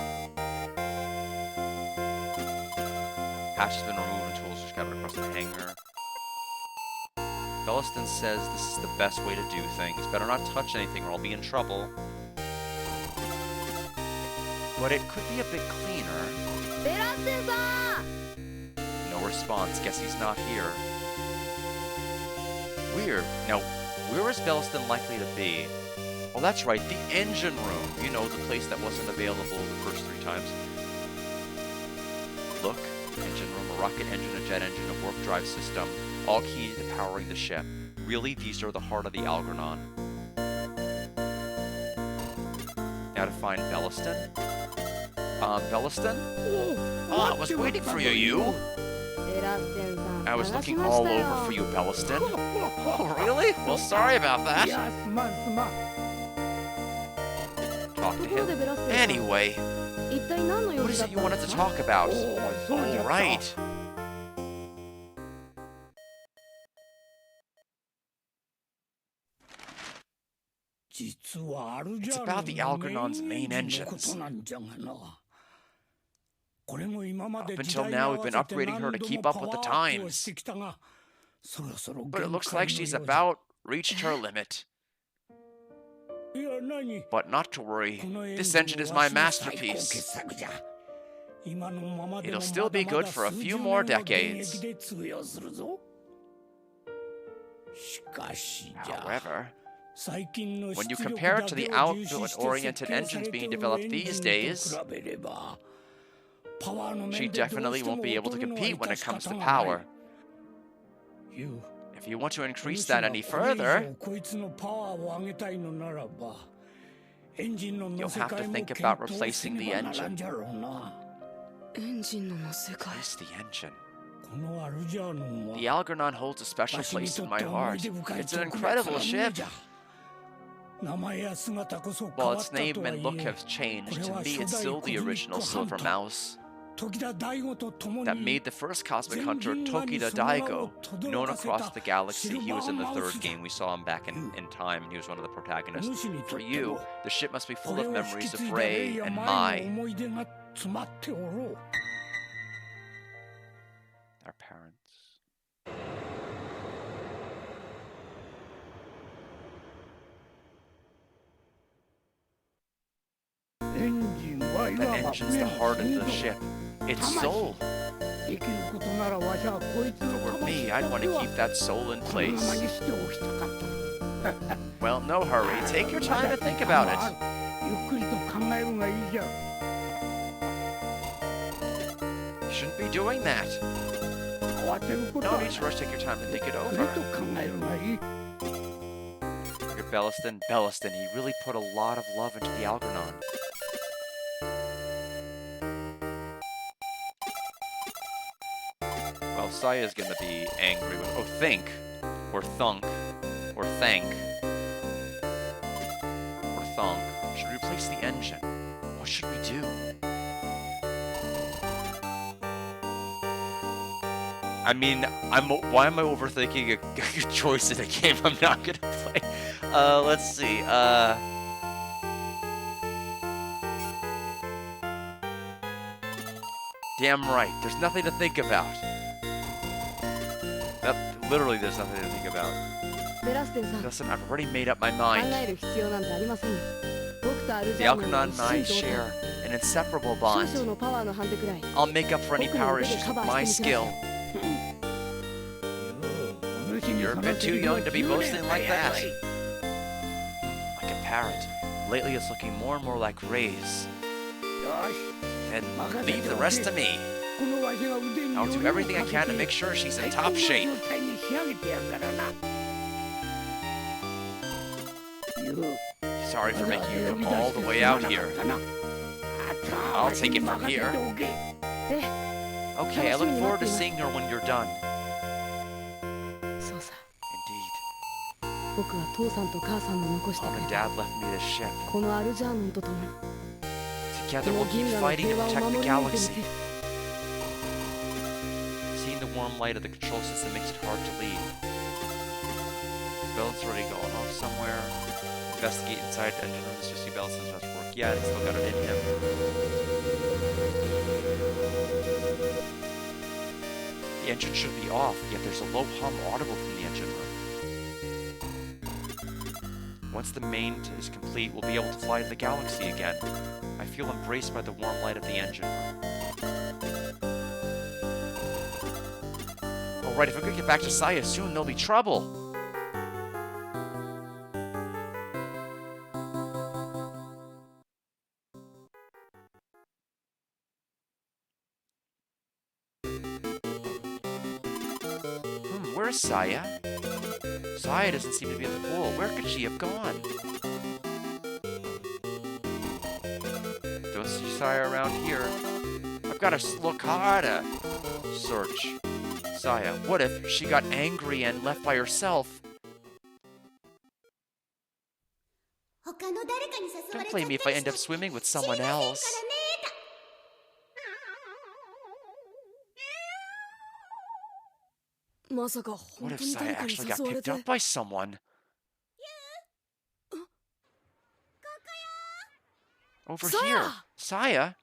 [SPEAKER 1] Hatch has been removed and tools are scattered across the hangar. Belliston says this is the best way to do things. Better not touch anything or I'll be in trouble. But it could be a bit cleaner. No response. Guess he's not here. Weird. Now, where is Belliston likely to be? Oh, that's right. The engine room. You know, the place that wasn't available the first 3 times. Look. Engine room. A rocket engine, a jet engine, a warp drive system. All key to powering the ship. Really, these are the heart of the Algernon. Now to find Belliston. Belliston? Oh, I was waiting for you. I was looking all over for you, Belliston. Oh, really? Well, sorry about that. Talk to him. Anyway, what is it you wanted to talk about? All right. It's about the Algernon's main engines. Up until now, we've been upgrading her to keep up with the times. But it looks like she's about reached her limit. But not to worry, this engine is my masterpiece. It'll still be good for a few more decades. However, when you compare it to the output-oriented engines being developed these days, she definitely won't be able to compete when it comes to power. If you want to increase that any further, you'll have to think about replacing the engine. Replace the engine. The Algernon holds a special place in my heart. It's an incredible ship. While its name and look have changed, to me it's still the original Silver Mouse that made the first Cosmic Hunter, Tokida Daigo, known across the galaxy. He was in the 3rd game. We saw him back in time, and he was one of the protagonists. For you, the ship must be full of memories of Rei and Mai. Our parents. That engine's the heart of the ship. Its soul. If it were me, I'd want to keep that soul in place. Well, no hurry. Take your time to think about it. You shouldn't be doing that. No need to rush. Take your time to think it over. Your Belliston, he really put a lot of love into the Algernon. Well, Saya's gonna be angry with, or think, or thunk, or thank, or thunk. Should we replace the engine? What should we do? I mean, why am I overthinking a choice in a game I'm not gonna play? Let's see, damn right, there's nothing to think about. Literally, there's nothing to think about. Listen, I've already made up my mind. The Algernon and I share an inseparable bond. I'll make up for any power issues with my skill. You're a bit too young to be boasting like that. Like a parrot. Lately it's looking more and more like Ray's. And leave the rest to me. I'll do everything I can to make sure she's in top shape. Sorry for making you come all the way out here. I'll take it from here. Okay, I look forward to seeing her when you're done. Indeed. Mom and Dad left me this ship. Together we'll keep fighting to protect the galaxy. Seeing the warm light of the control system makes it hard to leave. Bellet's already going off somewhere. Investigate inside the engine room to see Bellet's best work. Yeah, it's still got it in him. The engine should be off, yet there's a low hum audible from the engine room. Once the main is complete, we'll be able to fly to the galaxy again. I feel embraced by the warm light of the engine room. Alright, if we could get back to Saya soon, there'll be trouble. Where's Saya? Saya doesn't seem to be in the pool. Where could she have gone? Don't see Saya around here. I've got to look harder. Search. Saya, what if she got angry and left by herself? Don't blame me if I end up swimming with someone else. What if Saya actually got picked up by someone? Over here. Saya?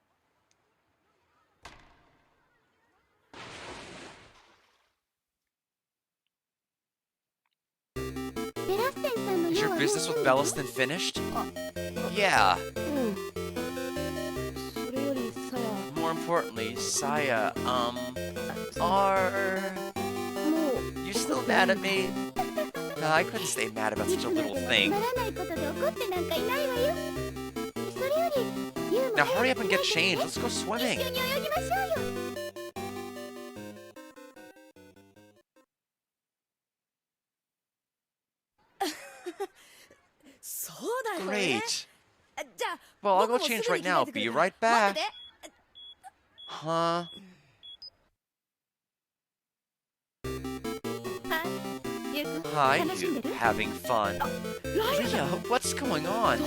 [SPEAKER 1] Is your business with Belliston finished? Yeah. More importantly, Saya, are you still mad at me? No, I couldn't stay mad about such a little thing. Now hurry up and get changed. Let's go swimming. Great. Well, I'll go change right now. Be right back. Huh? Hi, you. Having fun. Leah, what's going on?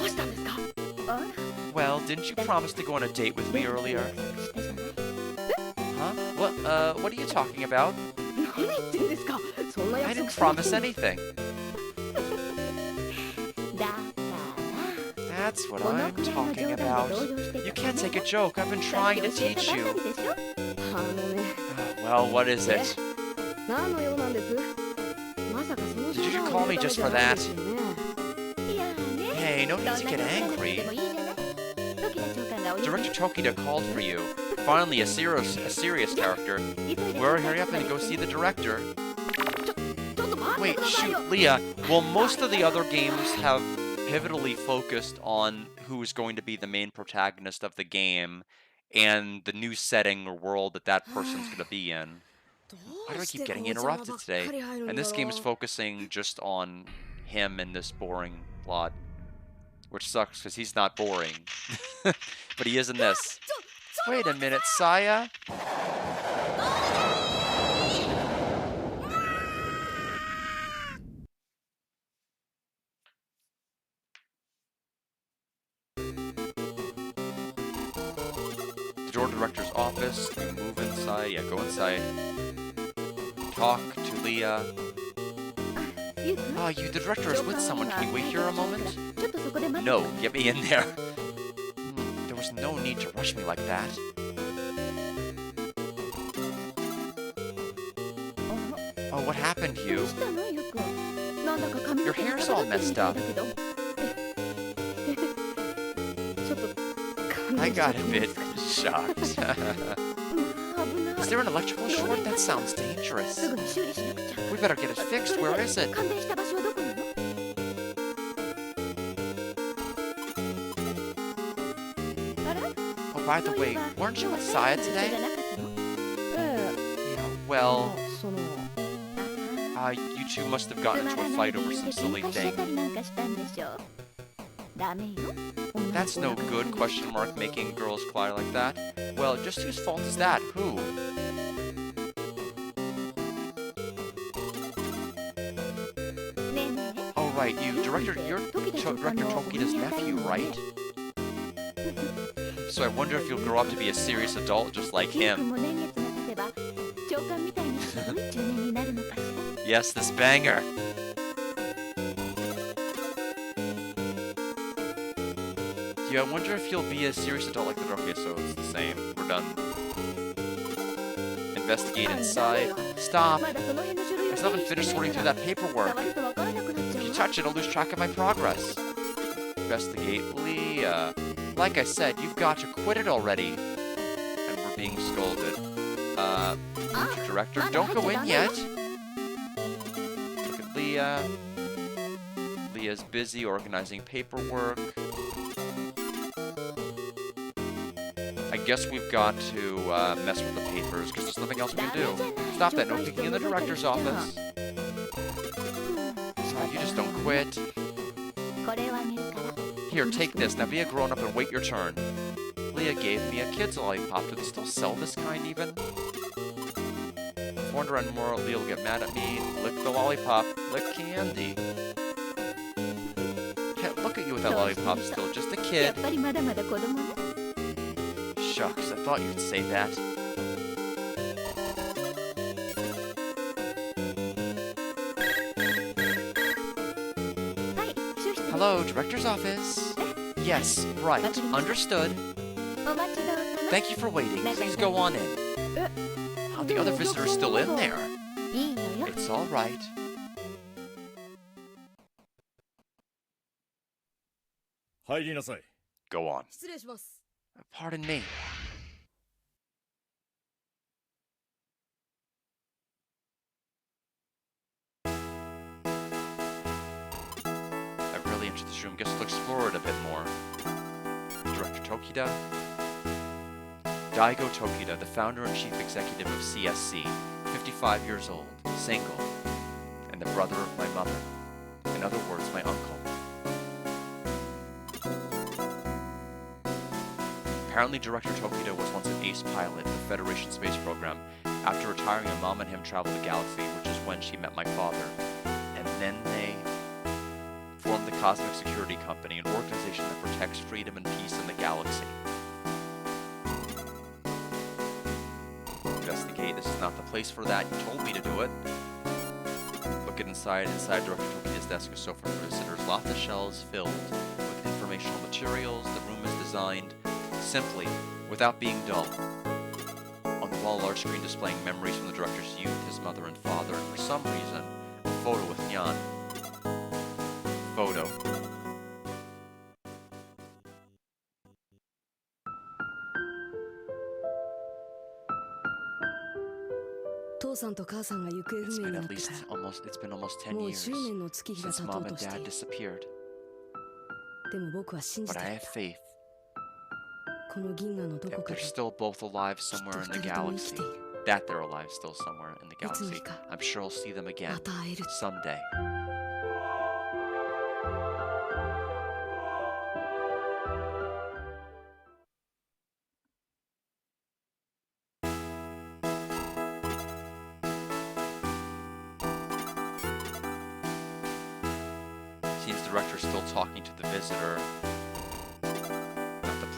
[SPEAKER 1] Well, didn't you promise to go on a date with me earlier? Huh? What are you talking about? I didn't promise anything. That's what I'm talking about. You can't take a joke. I've been trying to teach you. Well, what is it? Did you call me just for that? Hey, no need to get angry. Director Tokita called for you. Finally, a serious character. Well, hurry up and go see the director. Wait, shoot, Leah. Well, most of the other games have pivotally focused on who's going to be the main protagonist of the game and the new setting or world that person's going to be in. Why do I keep getting interrupted today? And this game is focusing just on him and this boring plot. Which sucks, because he's not boring. But he is in this. Wait a minute, Saya? The door director's office. Can we move inside? Yeah, go inside. Talk to Leah. You, the director is with someone. Can you wait here a moment? No, get me in there. There was no need to rush me like that. Oh, what happened, you? Your hair's all messed up. I got a bit shocked. Is there an electrical short? That sounds dangerous. We better get it fixed. Where is it? Oh, by the way, weren't you with Saya today? Yeah, well, you two must have gotten into a fight over some silly thing. That's no good, question mark, making girls cry like that. Well, just whose fault is that? Who? Oh, right, you're Director Tokida's nephew, right? So I wonder if you'll grow up to be a serious adult just like him. Yes, this banger. Yeah, I wonder if you'll be a serious adult like the Okay, so it's the same. We're done. Investigate inside. Stop! I still haven't finished sorting through that paperwork. If you touch it, I'll lose track of my progress. Investigate. Leah. Like I said, you've got to quit it already. And we're being scolded. Mr. Director, don't go in yet. Look at Leah. Leah's busy organizing paperwork. I guess we've got to mess with the papers, because there's nothing else we can do. Stop that, no peeking in the director's office. You just don't quit. Here, take this. Now be a grown-up and wait your turn. Leah gave me a kid's lollipop. Do they still sell this kind, even? If I wonder more, Leah will get mad at me. Lick the lollipop. Lick candy. Can't look at you with that lollipop still. Just a kid. Shucks, I thought you'd say that. Hello, Director's office. Yes, right. Understood. Thank you for waiting. Please go on in. Oh, the other visitor's still in there. It's all right. Go on. Pardon me. I've really entered this room. Guess to explore it a bit more. Director Tokida. Daigo Tokida, the founder and chief executive of CSC, 55 years old, single, and the brother of my mother. In other words, my uncle. Apparently, Director Tokida was once an ace pilot in the Federation space program. After retiring, my mom and him traveled the galaxy, which is when she met my father. And then they formed the Cosmic Security Company, an organization that protects freedom and peace in the galaxy. Investigate. This is not the place for that. You told me to do it. Look at inside. Inside Director Tokida's desk is so for visitors. Lots of shelves filled with informational materials. The room is designed simply, without being dull. On the wall, a large screen displaying memories from the director's youth, his mother and father, and for some reason, a photo with Nyan. Photo. It's been almost 10 years since Mom and Dad disappeared. But I have faith. That they're still both alive somewhere in the galaxy. That they're alive still somewhere in the galaxy. I'm sure I'll see them again someday. Seems the director's still talking to the visitor.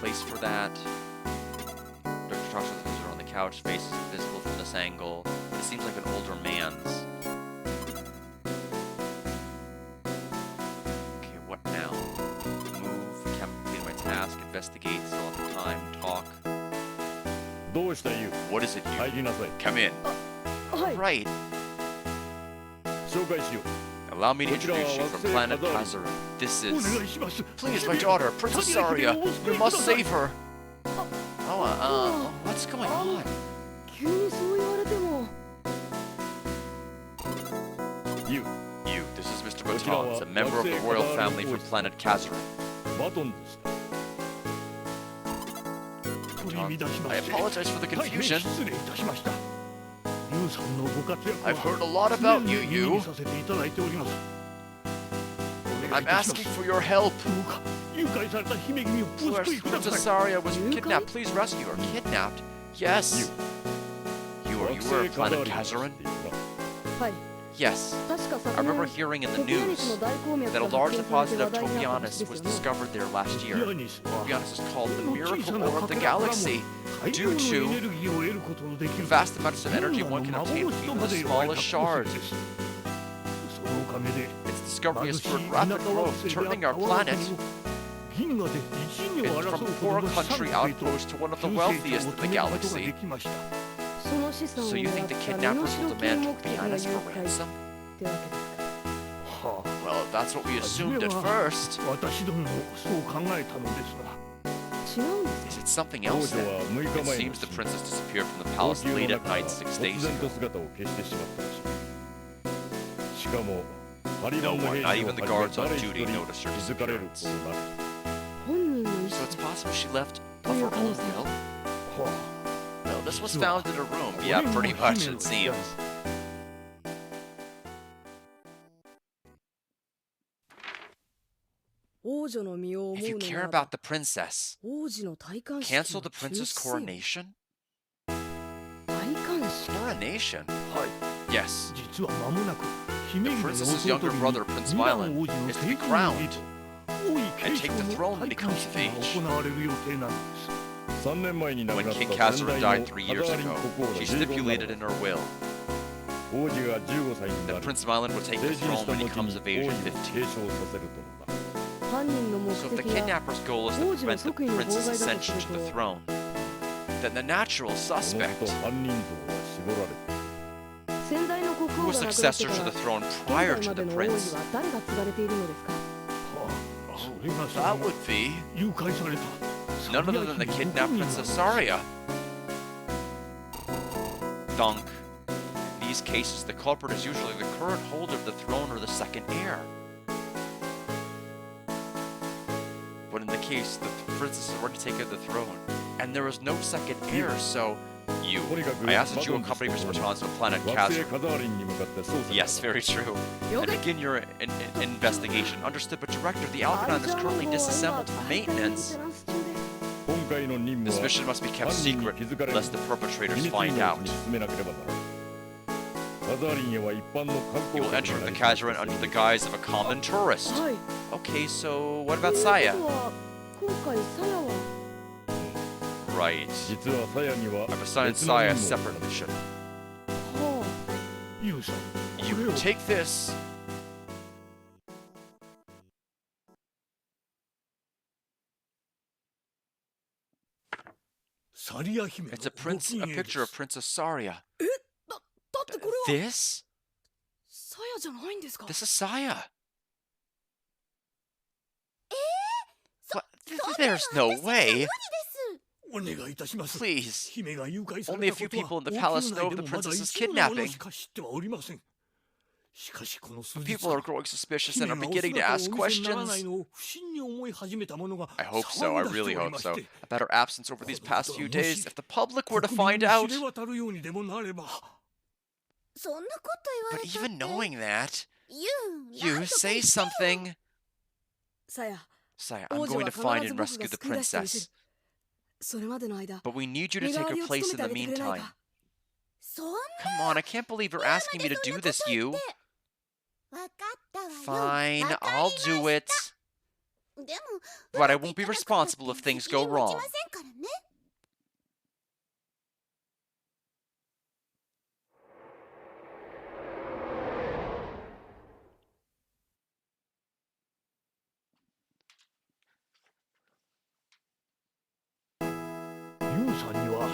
[SPEAKER 1] Place for that. Director talks with the visitor on the couch. Face is invisible from this angle. It seems like an older man's. Okay, what now? Move. Haven't completed my task. Investigate. Still have time. Talk. What is it, you? Come in. Right. Allow me to introduce you from planet Kazura. This is... Please, my daughter, Princess Saria. You must save her. what's going on?
[SPEAKER 2] 急にそう言われても。
[SPEAKER 3] ユウ
[SPEAKER 1] You, this is Mr.
[SPEAKER 3] こちらは
[SPEAKER 1] Baton, a member of the
[SPEAKER 3] 惑星
[SPEAKER 1] royal
[SPEAKER 3] カザール
[SPEAKER 1] family
[SPEAKER 3] の
[SPEAKER 1] from
[SPEAKER 3] 王子
[SPEAKER 1] planet Kazarin.
[SPEAKER 3] バトンでした取り乱しま
[SPEAKER 1] I
[SPEAKER 3] して
[SPEAKER 1] apologize for the
[SPEAKER 3] 大変
[SPEAKER 1] confusion.
[SPEAKER 3] 失礼いたしましたユウさんのご活躍
[SPEAKER 1] I've
[SPEAKER 3] は
[SPEAKER 1] heard a lot about
[SPEAKER 3] 常
[SPEAKER 1] you,
[SPEAKER 3] に耳
[SPEAKER 1] you.
[SPEAKER 3] にさせていただいておりますお願い
[SPEAKER 1] I'm
[SPEAKER 3] いたしま
[SPEAKER 1] asking
[SPEAKER 3] す
[SPEAKER 1] for your help.
[SPEAKER 3] どうか誘拐された姫君をお救いくだ
[SPEAKER 1] Princess
[SPEAKER 3] さい
[SPEAKER 1] Saria was kidnapped. Please rescue her. Kidnapped? Yes. You
[SPEAKER 3] 惑
[SPEAKER 1] were
[SPEAKER 3] 星カザ
[SPEAKER 1] planet
[SPEAKER 3] ールに
[SPEAKER 1] Kazarin?
[SPEAKER 3] 知っているな
[SPEAKER 2] はい。
[SPEAKER 1] Yes.
[SPEAKER 2] 確か
[SPEAKER 1] I
[SPEAKER 2] 昨
[SPEAKER 1] remember
[SPEAKER 2] 年
[SPEAKER 1] hearing in the
[SPEAKER 2] トピアニ
[SPEAKER 1] news
[SPEAKER 2] スの大鉱脈
[SPEAKER 1] that a
[SPEAKER 2] が
[SPEAKER 1] large
[SPEAKER 2] 発見され
[SPEAKER 1] deposit
[SPEAKER 2] て
[SPEAKER 1] of
[SPEAKER 2] 話題になった話
[SPEAKER 1] Topianis
[SPEAKER 2] です
[SPEAKER 1] was
[SPEAKER 2] よね。
[SPEAKER 1] discovered there last
[SPEAKER 3] ト
[SPEAKER 1] year.
[SPEAKER 3] ピアニスは
[SPEAKER 1] Topianis is called the
[SPEAKER 3] この小
[SPEAKER 1] miracle
[SPEAKER 3] さな
[SPEAKER 1] ore of
[SPEAKER 3] か
[SPEAKER 1] the
[SPEAKER 3] けらからも
[SPEAKER 1] galaxy
[SPEAKER 3] 大
[SPEAKER 1] due
[SPEAKER 3] 量のエ
[SPEAKER 1] to
[SPEAKER 3] ネルギーを得ることのできる
[SPEAKER 1] vast amounts of energy
[SPEAKER 3] 銀河
[SPEAKER 1] one
[SPEAKER 3] の
[SPEAKER 1] can obtain
[SPEAKER 3] 幻
[SPEAKER 1] from
[SPEAKER 3] と
[SPEAKER 1] even
[SPEAKER 3] ま
[SPEAKER 1] the
[SPEAKER 3] で言われ
[SPEAKER 1] smallest
[SPEAKER 3] た鉱石
[SPEAKER 1] shards.
[SPEAKER 3] ですそのおかげで
[SPEAKER 1] Its discovery
[SPEAKER 3] 貧
[SPEAKER 1] has
[SPEAKER 3] しい
[SPEAKER 1] spurred
[SPEAKER 3] 田
[SPEAKER 1] rapid
[SPEAKER 3] 舎惑
[SPEAKER 1] growth,
[SPEAKER 3] 星であ
[SPEAKER 1] turning
[SPEAKER 3] った
[SPEAKER 1] our
[SPEAKER 3] 我が
[SPEAKER 1] planet
[SPEAKER 3] 国を銀河で一二を
[SPEAKER 1] from
[SPEAKER 3] 争う
[SPEAKER 1] a
[SPEAKER 3] ほ
[SPEAKER 1] poor
[SPEAKER 3] どの
[SPEAKER 1] country
[SPEAKER 3] 産地へと
[SPEAKER 1] outpost to one of the
[SPEAKER 3] 急成
[SPEAKER 1] wealthiest
[SPEAKER 3] 長を
[SPEAKER 1] in the
[SPEAKER 3] 遂げることが
[SPEAKER 1] galaxy.
[SPEAKER 3] できました
[SPEAKER 2] その資産を
[SPEAKER 1] So you
[SPEAKER 2] 狙
[SPEAKER 1] think
[SPEAKER 2] っ
[SPEAKER 1] the
[SPEAKER 2] た身
[SPEAKER 1] kidnappers
[SPEAKER 2] 代
[SPEAKER 1] will
[SPEAKER 2] 金
[SPEAKER 1] demand
[SPEAKER 2] 目的が誘
[SPEAKER 1] Topianis for
[SPEAKER 2] 拐
[SPEAKER 1] ransom?
[SPEAKER 2] ってわけですか。
[SPEAKER 3] はあ
[SPEAKER 1] Well, that's what we
[SPEAKER 3] 初め
[SPEAKER 1] assumed at
[SPEAKER 3] は
[SPEAKER 1] first.
[SPEAKER 3] 私どももそう考えたのですが
[SPEAKER 2] 違うんです
[SPEAKER 1] Is it something
[SPEAKER 3] 王
[SPEAKER 1] else
[SPEAKER 3] 女
[SPEAKER 1] then?
[SPEAKER 3] は6日
[SPEAKER 1] It
[SPEAKER 3] 前
[SPEAKER 1] seems the
[SPEAKER 3] の
[SPEAKER 1] princess disappeared from the
[SPEAKER 3] 王
[SPEAKER 1] palace
[SPEAKER 3] 宮
[SPEAKER 1] late
[SPEAKER 3] の
[SPEAKER 1] at
[SPEAKER 3] 中が
[SPEAKER 1] night 6 days
[SPEAKER 3] 突然
[SPEAKER 1] ago.
[SPEAKER 3] と姿を消してしまったらしいしかもハリバ
[SPEAKER 1] No
[SPEAKER 3] ンの
[SPEAKER 1] one,
[SPEAKER 3] 兵
[SPEAKER 1] not
[SPEAKER 3] 士を
[SPEAKER 1] even the
[SPEAKER 3] は
[SPEAKER 1] guards
[SPEAKER 3] じめ
[SPEAKER 1] on
[SPEAKER 3] 誰一
[SPEAKER 1] duty
[SPEAKER 3] 人
[SPEAKER 1] noticed her
[SPEAKER 3] 気づかれるこ
[SPEAKER 1] disappearance.
[SPEAKER 3] となく
[SPEAKER 2] 本人の意
[SPEAKER 1] So
[SPEAKER 2] 思
[SPEAKER 1] it's possible she left
[SPEAKER 2] と
[SPEAKER 1] of
[SPEAKER 2] い
[SPEAKER 1] her
[SPEAKER 2] う可
[SPEAKER 1] own
[SPEAKER 2] 能性
[SPEAKER 1] will?
[SPEAKER 3] は
[SPEAKER 1] No, this was
[SPEAKER 3] 実は
[SPEAKER 1] found in a room.
[SPEAKER 3] こ
[SPEAKER 1] Yeah,
[SPEAKER 3] れも
[SPEAKER 1] pretty
[SPEAKER 3] 姫
[SPEAKER 1] much
[SPEAKER 3] の
[SPEAKER 1] it
[SPEAKER 3] 部屋
[SPEAKER 1] seems. If you care about the princess,
[SPEAKER 2] 王子の戴冠式
[SPEAKER 1] cancel
[SPEAKER 2] を
[SPEAKER 1] the
[SPEAKER 2] 中
[SPEAKER 1] princess
[SPEAKER 2] 止せよ。
[SPEAKER 1] coronation?
[SPEAKER 2] 戴冠式
[SPEAKER 1] Coronation?
[SPEAKER 3] はい
[SPEAKER 1] Yes.
[SPEAKER 3] 実は間もなく姫
[SPEAKER 1] The
[SPEAKER 3] 君の
[SPEAKER 1] princess's
[SPEAKER 3] 弟
[SPEAKER 1] younger
[SPEAKER 3] に
[SPEAKER 1] brother, Prince
[SPEAKER 3] ミラン
[SPEAKER 1] Milan,
[SPEAKER 3] 王子の
[SPEAKER 1] is to
[SPEAKER 3] 帝
[SPEAKER 1] be
[SPEAKER 3] 君に
[SPEAKER 1] crowned
[SPEAKER 3] 王位
[SPEAKER 1] and
[SPEAKER 3] 継
[SPEAKER 1] take
[SPEAKER 3] 承
[SPEAKER 1] the
[SPEAKER 3] の
[SPEAKER 1] throne when
[SPEAKER 3] 戴
[SPEAKER 1] he
[SPEAKER 3] 冠
[SPEAKER 1] comes
[SPEAKER 3] 式
[SPEAKER 1] of
[SPEAKER 3] が
[SPEAKER 1] age.
[SPEAKER 3] 行われる予定なのです3年前に亡く
[SPEAKER 1] When
[SPEAKER 3] なった
[SPEAKER 1] King
[SPEAKER 3] 先
[SPEAKER 1] Kazarin
[SPEAKER 3] 代
[SPEAKER 1] died
[SPEAKER 3] の
[SPEAKER 1] 3
[SPEAKER 3] カ
[SPEAKER 1] years
[SPEAKER 3] ザーリン
[SPEAKER 1] ago,
[SPEAKER 3] 国王の
[SPEAKER 1] she
[SPEAKER 3] 遺言な
[SPEAKER 1] stipulated
[SPEAKER 3] ど
[SPEAKER 1] in her will
[SPEAKER 3] 王子が15歳にな
[SPEAKER 1] that
[SPEAKER 3] り
[SPEAKER 1] Prince Milan would take
[SPEAKER 3] 成
[SPEAKER 1] the
[SPEAKER 3] 人
[SPEAKER 1] throne
[SPEAKER 3] した
[SPEAKER 1] when he
[SPEAKER 3] 後
[SPEAKER 1] comes
[SPEAKER 3] に
[SPEAKER 1] of
[SPEAKER 3] 王
[SPEAKER 1] age
[SPEAKER 3] 位を
[SPEAKER 1] of
[SPEAKER 3] 継
[SPEAKER 1] 15.
[SPEAKER 3] 承させるとのだ
[SPEAKER 2] 犯人の目
[SPEAKER 1] So if the
[SPEAKER 2] 的が
[SPEAKER 1] kidnapper's goal is to
[SPEAKER 2] 王子の
[SPEAKER 1] prevent the
[SPEAKER 2] 即位の妨
[SPEAKER 1] prince's
[SPEAKER 2] 害だとす
[SPEAKER 1] ascension
[SPEAKER 2] る
[SPEAKER 1] to the
[SPEAKER 2] と
[SPEAKER 1] throne, then the natural
[SPEAKER 3] この
[SPEAKER 1] suspect
[SPEAKER 3] こと犯人像は絞られて
[SPEAKER 2] 先代の国
[SPEAKER 1] who
[SPEAKER 2] 王
[SPEAKER 1] was
[SPEAKER 2] が亡くなって
[SPEAKER 1] successor
[SPEAKER 2] か
[SPEAKER 1] to
[SPEAKER 2] ら
[SPEAKER 1] the throne
[SPEAKER 2] 現
[SPEAKER 1] prior
[SPEAKER 2] 在
[SPEAKER 1] to
[SPEAKER 2] ま
[SPEAKER 1] the
[SPEAKER 2] での王位
[SPEAKER 1] prince.
[SPEAKER 2] は誰が継がれているのですか。
[SPEAKER 3] はあそれがそ
[SPEAKER 1] That
[SPEAKER 3] の
[SPEAKER 1] would be
[SPEAKER 3] 誘拐された
[SPEAKER 1] none other than the kidnapped Princess Saria. Dunk. In these cases, the culprit is usually the current holder of the throne or the second heir. But in the case, the princess has already taken the throne, and there is no second heir, so you.
[SPEAKER 3] とにかく
[SPEAKER 1] I asked that you
[SPEAKER 3] バトン
[SPEAKER 1] accompany
[SPEAKER 3] です
[SPEAKER 1] Mr. Baton to the planet
[SPEAKER 3] 惑星
[SPEAKER 1] Kazra.
[SPEAKER 3] カザーリンに向かって捜査
[SPEAKER 1] Yes, very true.
[SPEAKER 2] 了
[SPEAKER 1] And
[SPEAKER 2] 解。
[SPEAKER 1] begin your investigation. Understood, but Director, the Algernon is currently disassembled for maintenance.
[SPEAKER 3] 今回の任務
[SPEAKER 1] This
[SPEAKER 3] は
[SPEAKER 1] mission must be kept
[SPEAKER 3] 犯人に
[SPEAKER 1] secret
[SPEAKER 3] 気づかれる
[SPEAKER 1] lest the
[SPEAKER 3] 秘
[SPEAKER 1] perpetrators
[SPEAKER 3] 密
[SPEAKER 1] find
[SPEAKER 3] の
[SPEAKER 1] out.
[SPEAKER 3] に進めなければならないカザーリンへは一般の観
[SPEAKER 1] You
[SPEAKER 3] 光
[SPEAKER 1] will
[SPEAKER 3] 客
[SPEAKER 1] enter
[SPEAKER 3] にな
[SPEAKER 1] the
[SPEAKER 3] り
[SPEAKER 1] Kazaran under the guise of a common tourist.
[SPEAKER 2] はい。
[SPEAKER 1] Okay, so what about
[SPEAKER 2] という
[SPEAKER 1] Saya?
[SPEAKER 2] ことは今回サヤは
[SPEAKER 1] Right.
[SPEAKER 3] 実はサヤには
[SPEAKER 1] I've assigned
[SPEAKER 3] 別の
[SPEAKER 1] Saya a
[SPEAKER 3] 任務を
[SPEAKER 1] separate mission.
[SPEAKER 2] は
[SPEAKER 3] ユウさん
[SPEAKER 1] You
[SPEAKER 3] これを
[SPEAKER 1] take this.
[SPEAKER 3] サリア姫の
[SPEAKER 1] It's a
[SPEAKER 3] ご
[SPEAKER 1] prince,
[SPEAKER 3] 機
[SPEAKER 1] a
[SPEAKER 3] 嫌で
[SPEAKER 1] picture
[SPEAKER 3] す
[SPEAKER 1] of Princess Saria.
[SPEAKER 2] だってこれは
[SPEAKER 1] This?
[SPEAKER 2] サヤじゃないんですか。
[SPEAKER 1] This is Saya.
[SPEAKER 2] そ
[SPEAKER 1] What? There's no way.
[SPEAKER 3] お願いいたします
[SPEAKER 1] Please.
[SPEAKER 3] 姫が誘拐さ
[SPEAKER 1] Only
[SPEAKER 3] れ
[SPEAKER 1] a
[SPEAKER 3] た
[SPEAKER 1] few
[SPEAKER 3] ことは
[SPEAKER 1] people in the
[SPEAKER 3] 王
[SPEAKER 1] palace
[SPEAKER 3] 宮
[SPEAKER 1] know
[SPEAKER 3] 内
[SPEAKER 1] of
[SPEAKER 3] で
[SPEAKER 1] the
[SPEAKER 3] もまだ
[SPEAKER 1] princess's
[SPEAKER 3] 一部の者
[SPEAKER 1] kidnapping.
[SPEAKER 3] しか知ってはおりませんしかしこの数日
[SPEAKER 1] People are growing suspicious
[SPEAKER 3] 姫
[SPEAKER 1] and are
[SPEAKER 3] がお
[SPEAKER 1] beginning to
[SPEAKER 3] 姿を
[SPEAKER 1] ask
[SPEAKER 3] お見せにならない
[SPEAKER 1] questions.
[SPEAKER 3] のを不審に思い始めた者が
[SPEAKER 1] I hope so. I
[SPEAKER 3] 騒ぎ出して
[SPEAKER 1] really
[SPEAKER 3] おり
[SPEAKER 1] hope
[SPEAKER 3] ま
[SPEAKER 1] so.
[SPEAKER 3] して
[SPEAKER 1] About her absence over these
[SPEAKER 3] この
[SPEAKER 1] past
[SPEAKER 3] ことが
[SPEAKER 1] few
[SPEAKER 3] も
[SPEAKER 1] days,
[SPEAKER 3] し
[SPEAKER 1] if the public were to
[SPEAKER 3] 国民
[SPEAKER 1] find
[SPEAKER 3] に
[SPEAKER 1] out.
[SPEAKER 3] 知れ渡るようにでもなれば
[SPEAKER 2] そんなこと言わ
[SPEAKER 1] But
[SPEAKER 2] れた
[SPEAKER 1] even
[SPEAKER 2] って
[SPEAKER 1] knowing that,
[SPEAKER 2] ユ
[SPEAKER 1] you
[SPEAKER 2] ン
[SPEAKER 1] say something.
[SPEAKER 2] サヤ
[SPEAKER 1] Say,
[SPEAKER 2] 王
[SPEAKER 1] I'm
[SPEAKER 2] 女
[SPEAKER 1] going
[SPEAKER 2] は
[SPEAKER 1] to
[SPEAKER 2] 必
[SPEAKER 1] find
[SPEAKER 2] ず
[SPEAKER 1] and
[SPEAKER 2] 僕が
[SPEAKER 1] rescue the
[SPEAKER 2] 救い出してみせる
[SPEAKER 1] princess.
[SPEAKER 2] それまでの間
[SPEAKER 1] But we need you to
[SPEAKER 2] 身代
[SPEAKER 1] take
[SPEAKER 2] わり
[SPEAKER 1] her
[SPEAKER 2] を
[SPEAKER 1] place
[SPEAKER 2] 務め
[SPEAKER 1] in
[SPEAKER 2] て
[SPEAKER 1] the
[SPEAKER 2] あげてくれない
[SPEAKER 1] meantime.
[SPEAKER 2] か。そんな
[SPEAKER 1] Come on, I can't believe you're asking me to do this, you.
[SPEAKER 2] わかったわよ。
[SPEAKER 1] Fine,
[SPEAKER 2] わかり
[SPEAKER 1] I'll
[SPEAKER 2] ました
[SPEAKER 1] do it.
[SPEAKER 2] でも
[SPEAKER 1] But I won't be responsible if things go
[SPEAKER 2] 責任持ち
[SPEAKER 1] wrong.
[SPEAKER 2] ませんからね。
[SPEAKER 3] ユウさんには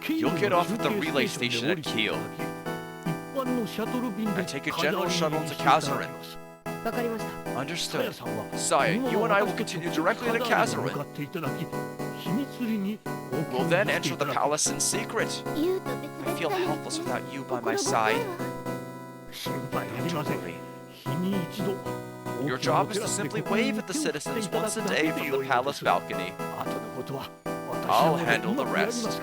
[SPEAKER 1] You, you'll get off at the relay station at Kiel.
[SPEAKER 3] 一般のシャトル便で
[SPEAKER 1] I take a
[SPEAKER 3] カザーリン
[SPEAKER 1] general
[SPEAKER 3] に
[SPEAKER 1] shuttle
[SPEAKER 3] 来
[SPEAKER 1] to
[SPEAKER 3] ていただき
[SPEAKER 1] Kazarin.
[SPEAKER 3] ます
[SPEAKER 2] わかりました。
[SPEAKER 3] サヤ
[SPEAKER 1] Understood.
[SPEAKER 3] さんは
[SPEAKER 1] Saya,
[SPEAKER 3] この
[SPEAKER 1] you
[SPEAKER 3] ま
[SPEAKER 1] and I
[SPEAKER 3] ま
[SPEAKER 1] will
[SPEAKER 3] 私と
[SPEAKER 1] continue
[SPEAKER 3] 直接
[SPEAKER 1] directly to
[SPEAKER 3] カザーリンに向
[SPEAKER 1] Kazarin.
[SPEAKER 3] かっていただき
[SPEAKER 1] We'll then enter the palace in secret. I feel helpless without you by my side. Don't worry. Your job is to simply wave at the citizens once a day from the palace balcony. I'll handle the rest.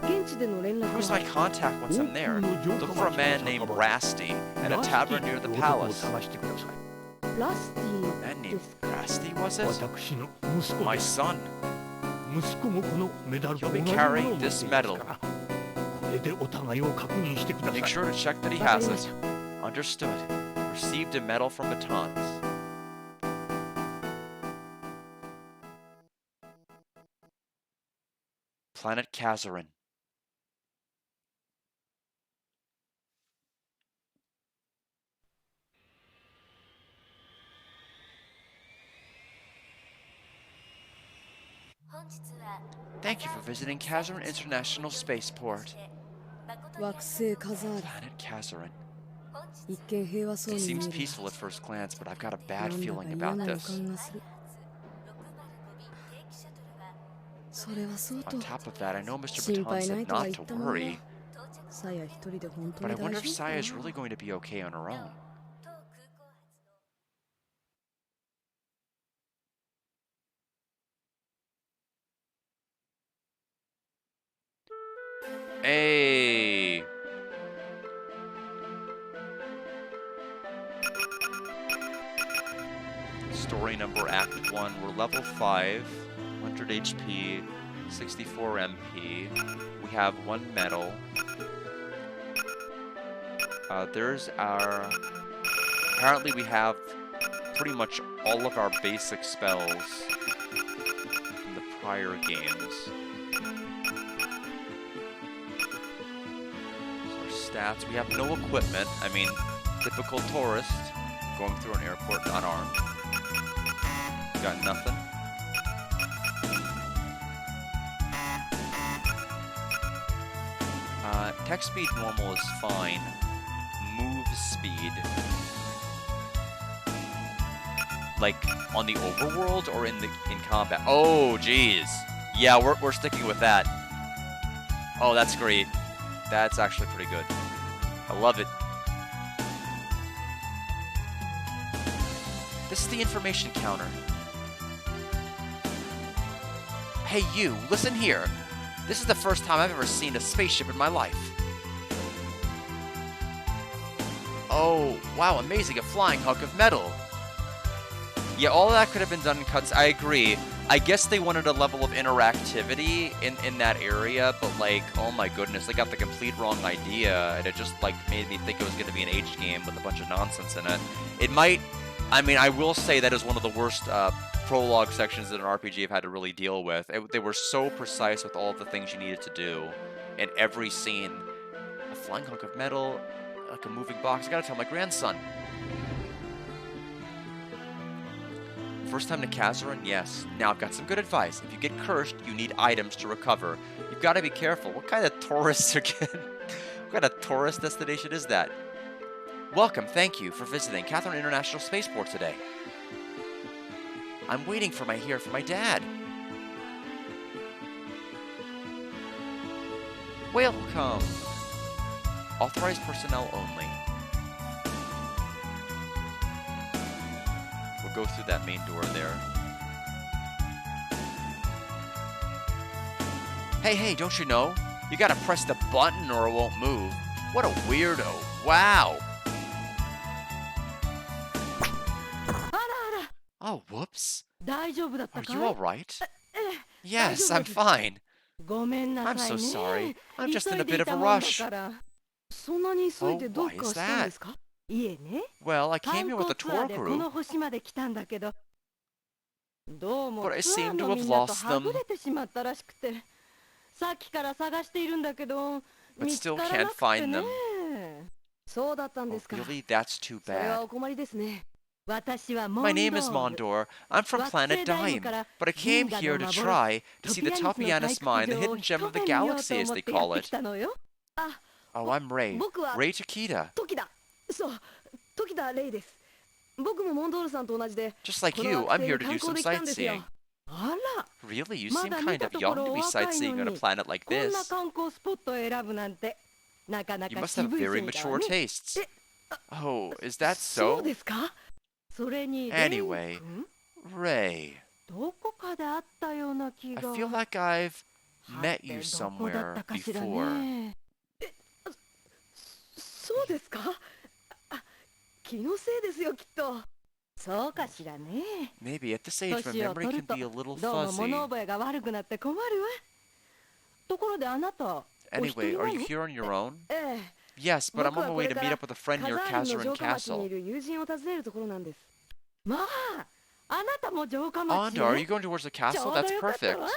[SPEAKER 1] Who's my contact once I'm there? Look for a man named Rasty at a tavern near the palace. A man named Rasty, was it? My son. He'll be carrying this medal. Make sure to check that he has it. Understood. Received a medal from Batons. Planet Kazarin. Thank you for visiting Kazarin International Spaceport. Planet Kazarin. It seems peaceful at first glance, but I've got a bad feeling about this. On top of that, I know Mr. Baton said not to worry, but I wonder if Saya is really going to be okay on her own. Hey! Story number Act 1. We're level 5, 100 HP, 64 MP. We have 1 medal. There's our... Apparently we have pretty much all of our basic spells from the prior games. Stats. We have no equipment. I mean, typical tourist going through an airport unarmed. Got nothing. Text speed normal is fine. Move speed. Like on the overworld or in combat? Oh, geez. Yeah, we're sticking with that. Oh, that's great. That's actually pretty good. I love it. This is the information counter. Hey you, listen here. This is the first time I've ever seen a spaceship in my life. Oh, wow, amazing, a flying hunk of metal. Yeah, all that could have been done in cuts. I agree. I guess they wanted a level of interactivity in that area, but like, oh my goodness, they got the complete wrong idea, and it just like made me think it was going to be an aged game with a bunch of nonsense in it. It might, I mean, I will say that is one of the worst prologue sections in an RPG I've had to really deal with. They were so precise with all of the things you needed to do in every scene. A flying hunk of metal, like a moving box. I gotta tell my grandson. First time to Kazarin? Yes. Now, I've got some good advice. If you get cursed, you need items to recover. You've got to be careful. What kind of tourists are getting... What kind of tourist destination is that? Welcome, thank you for visiting Kazarin International Spaceport today. I'm waiting for my dad. Welcome. Authorized personnel only. Go through that main door there. Hey, don't you know? You gotta press the button or it won't move. What a weirdo. Wow. Oh, whoops. Are you alright? Yes, I'm fine. I'm so sorry. I'm just in a bit of a rush. Oh, why is that? Well, I came here with a tour group, but I seem to have lost them. But still can't find them. Oh, really? That's too bad. My name is Mondor. I'm from Planet Dime, but I came here to try to see the Topianus Mine, the hidden gem of the galaxy, as they call it. Oh, I'm Ray. Ray Takeda. Just like you, I'm here to do some sightseeing. Really? You
[SPEAKER 2] ま
[SPEAKER 1] seem
[SPEAKER 2] だ
[SPEAKER 1] kind
[SPEAKER 2] 見た
[SPEAKER 1] of
[SPEAKER 2] とこ
[SPEAKER 1] young
[SPEAKER 2] ろ
[SPEAKER 1] to
[SPEAKER 2] お
[SPEAKER 1] be
[SPEAKER 2] 若い
[SPEAKER 1] sightseeing
[SPEAKER 2] の
[SPEAKER 1] on a
[SPEAKER 2] に
[SPEAKER 1] planet like
[SPEAKER 2] こんな
[SPEAKER 1] this.
[SPEAKER 2] 観光スポットを選ぶなんてなかな
[SPEAKER 1] You
[SPEAKER 2] か
[SPEAKER 1] must have
[SPEAKER 2] 渋い
[SPEAKER 1] very
[SPEAKER 2] 趣味だわ
[SPEAKER 1] mature
[SPEAKER 2] ね。
[SPEAKER 1] tastes.
[SPEAKER 2] え、
[SPEAKER 1] Oh, is that
[SPEAKER 2] そうで
[SPEAKER 1] so?
[SPEAKER 2] すか。それにレイ
[SPEAKER 1] Anyway,
[SPEAKER 2] 君
[SPEAKER 1] Ray,
[SPEAKER 2] どこかで会ったような気
[SPEAKER 1] I
[SPEAKER 2] が。
[SPEAKER 1] feel like I've
[SPEAKER 2] は
[SPEAKER 1] met
[SPEAKER 2] て
[SPEAKER 1] you
[SPEAKER 2] どこだっ
[SPEAKER 1] somewhere
[SPEAKER 2] たかしら
[SPEAKER 1] before.
[SPEAKER 2] ね。そうですか。あ、気のせいですよきっと。そうかしらね。
[SPEAKER 1] Maybe at this age, my
[SPEAKER 2] 年を
[SPEAKER 1] memory
[SPEAKER 2] 取
[SPEAKER 1] can
[SPEAKER 2] ると
[SPEAKER 1] be a little
[SPEAKER 2] どうも
[SPEAKER 1] fuzzy.
[SPEAKER 2] 物覚えが悪くなって困るわ。ところであなたお一
[SPEAKER 1] Anyway,
[SPEAKER 2] 人
[SPEAKER 1] are
[SPEAKER 2] な
[SPEAKER 1] you
[SPEAKER 2] の？
[SPEAKER 1] here on your own?
[SPEAKER 2] ええ、
[SPEAKER 1] Yes, but I'm
[SPEAKER 2] 僕
[SPEAKER 1] on
[SPEAKER 2] は
[SPEAKER 1] my
[SPEAKER 2] こ
[SPEAKER 1] way
[SPEAKER 2] れ
[SPEAKER 1] to
[SPEAKER 2] か
[SPEAKER 1] meet
[SPEAKER 2] ら
[SPEAKER 1] up with a friend
[SPEAKER 2] カ
[SPEAKER 1] near
[SPEAKER 2] ザールの
[SPEAKER 1] Kazarin
[SPEAKER 2] 城下町にい
[SPEAKER 1] Castle.
[SPEAKER 2] る友人を訪ねるところなんです。まあ、あなたも城下町
[SPEAKER 1] Anda, are
[SPEAKER 2] へ。
[SPEAKER 1] you going towards the
[SPEAKER 2] ち
[SPEAKER 1] castle?
[SPEAKER 2] ょうど
[SPEAKER 1] That's
[SPEAKER 2] よかった
[SPEAKER 1] perfect.
[SPEAKER 2] わ。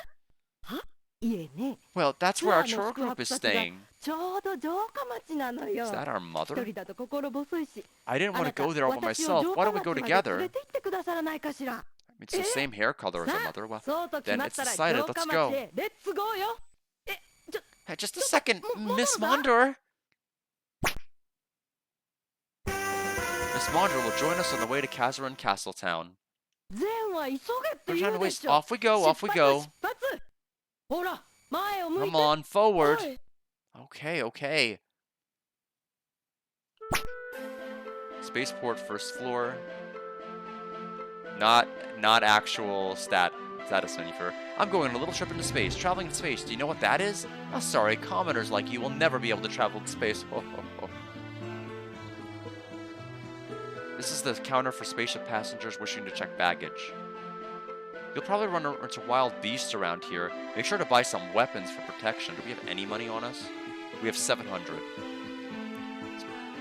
[SPEAKER 2] は？いえね。
[SPEAKER 1] Well, that's
[SPEAKER 2] ツ
[SPEAKER 1] where
[SPEAKER 2] ア
[SPEAKER 1] our
[SPEAKER 2] ーの
[SPEAKER 1] tour
[SPEAKER 2] 宿
[SPEAKER 1] group
[SPEAKER 2] 泊
[SPEAKER 1] is
[SPEAKER 2] 先が
[SPEAKER 1] staying.
[SPEAKER 2] ちょうど城下町なの
[SPEAKER 1] Is
[SPEAKER 2] よ。
[SPEAKER 1] that our
[SPEAKER 2] 一
[SPEAKER 1] mother?
[SPEAKER 2] 人だと心細いし。
[SPEAKER 1] I didn't
[SPEAKER 2] あ
[SPEAKER 1] want
[SPEAKER 2] な
[SPEAKER 1] to
[SPEAKER 2] た
[SPEAKER 1] go there all by
[SPEAKER 2] 私を
[SPEAKER 1] myself.
[SPEAKER 2] 城
[SPEAKER 1] Why
[SPEAKER 2] 下
[SPEAKER 1] don't we go
[SPEAKER 2] 町まで連
[SPEAKER 1] together?
[SPEAKER 2] れて行ってくださらないかしら。
[SPEAKER 1] It's the same hair color as
[SPEAKER 2] さ
[SPEAKER 1] our
[SPEAKER 2] あ、
[SPEAKER 1] mother. Well,
[SPEAKER 2] そうと決
[SPEAKER 1] then
[SPEAKER 2] まっ
[SPEAKER 1] it's
[SPEAKER 2] たら
[SPEAKER 1] decided.
[SPEAKER 2] 城
[SPEAKER 1] Let's
[SPEAKER 2] 下町
[SPEAKER 1] go.
[SPEAKER 2] へレッツゴーよ。え、
[SPEAKER 1] Hey, just a second, Miss
[SPEAKER 2] Monoda?
[SPEAKER 1] Monder. Miss Monder will join us on the way to Kazarin Castletown.
[SPEAKER 2] 善は急げって
[SPEAKER 1] No
[SPEAKER 2] 言
[SPEAKER 1] time
[SPEAKER 2] う
[SPEAKER 1] to
[SPEAKER 2] で
[SPEAKER 1] waste.
[SPEAKER 2] しょ。
[SPEAKER 1] Off we go, off we
[SPEAKER 2] 出
[SPEAKER 1] go.
[SPEAKER 2] 発出発。ほら、前を向い
[SPEAKER 1] Come
[SPEAKER 2] て。
[SPEAKER 1] on, forward.
[SPEAKER 2] おい。
[SPEAKER 1] Okay, okay. Spaceport first floor. Not actual status menu for. I'm going on a little trip into space. Traveling in space. Do you know what that is? Oh, sorry, commoners like you will never be able to travel in space. Ho, ho, ho. This is the counter for spaceship passengers wishing to check baggage. You'll probably run into wild beasts around here. Make sure to buy some weapons for protection. Do we have any money on us? We have 700.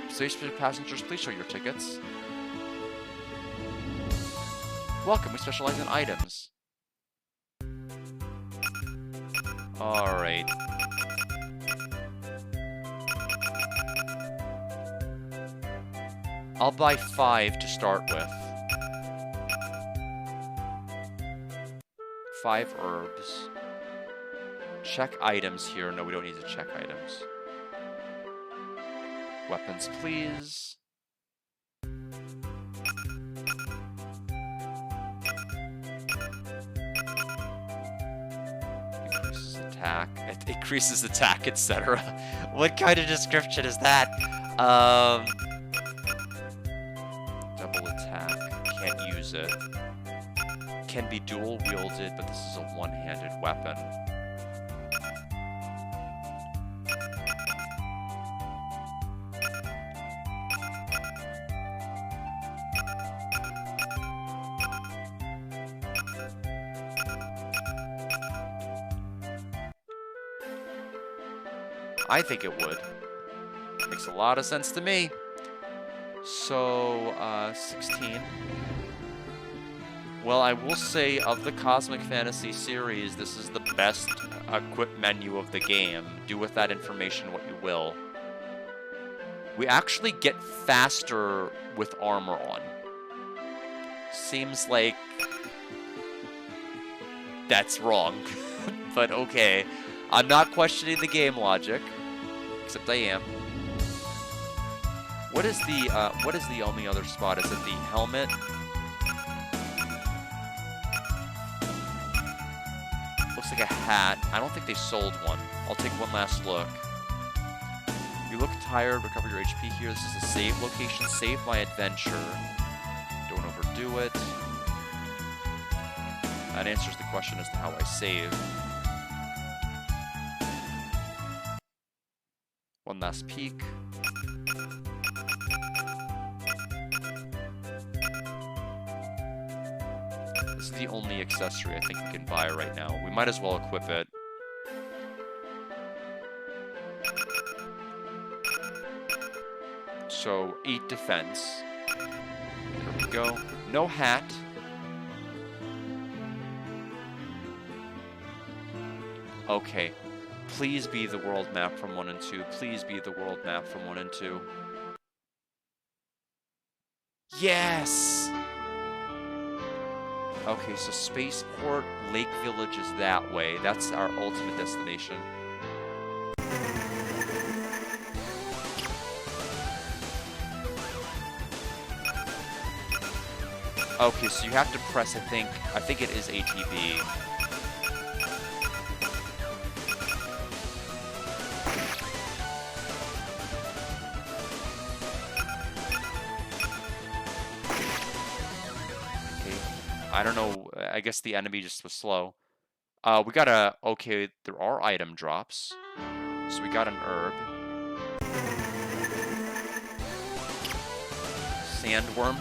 [SPEAKER 1] Spaceship passengers, please show your tickets. Welcome, we specialize in items. Alright. I'll buy 5 to start with. 5 herbs. Check items here. No, we don't need to check items. Weapons, please. Increases attack. It increases attack, etc. What kind of description is that? Double attack. Can't use it. Can be dual wielded, but this is a one-handed weapon. I think it would. Makes a lot of sense to me. So, 16. Well, I will say, of the Cosmic Fantasy series, this is the best equip menu of the game. Do with that information what you will. We actually get faster with armor on. Seems like that's wrong, but okay. I'm not questioning the game logic, except I am. What is the only other spot? Is it the helmet? Looks like a hat. I don't think they sold one. I'll take one last look. You look tired. Recover your HP here. This is a save location. Save my adventure. Don't overdo it. That answers the question as to how I save. One last peek. This is the only accessory I think we can buy right now. We might as well equip it. So, 8 defense. There we go. No hat. Okay. Please be the world map from 1 and 2. Please be the world map from 1 and 2. Yes! Okay, so Spaceport, Lake Village is that way. That's our ultimate destination. Okay, so you have to press, I think it is ATB. I don't know. I guess the enemy just was slow. We got okay, there are item drops. So we got an herb. Sandworm.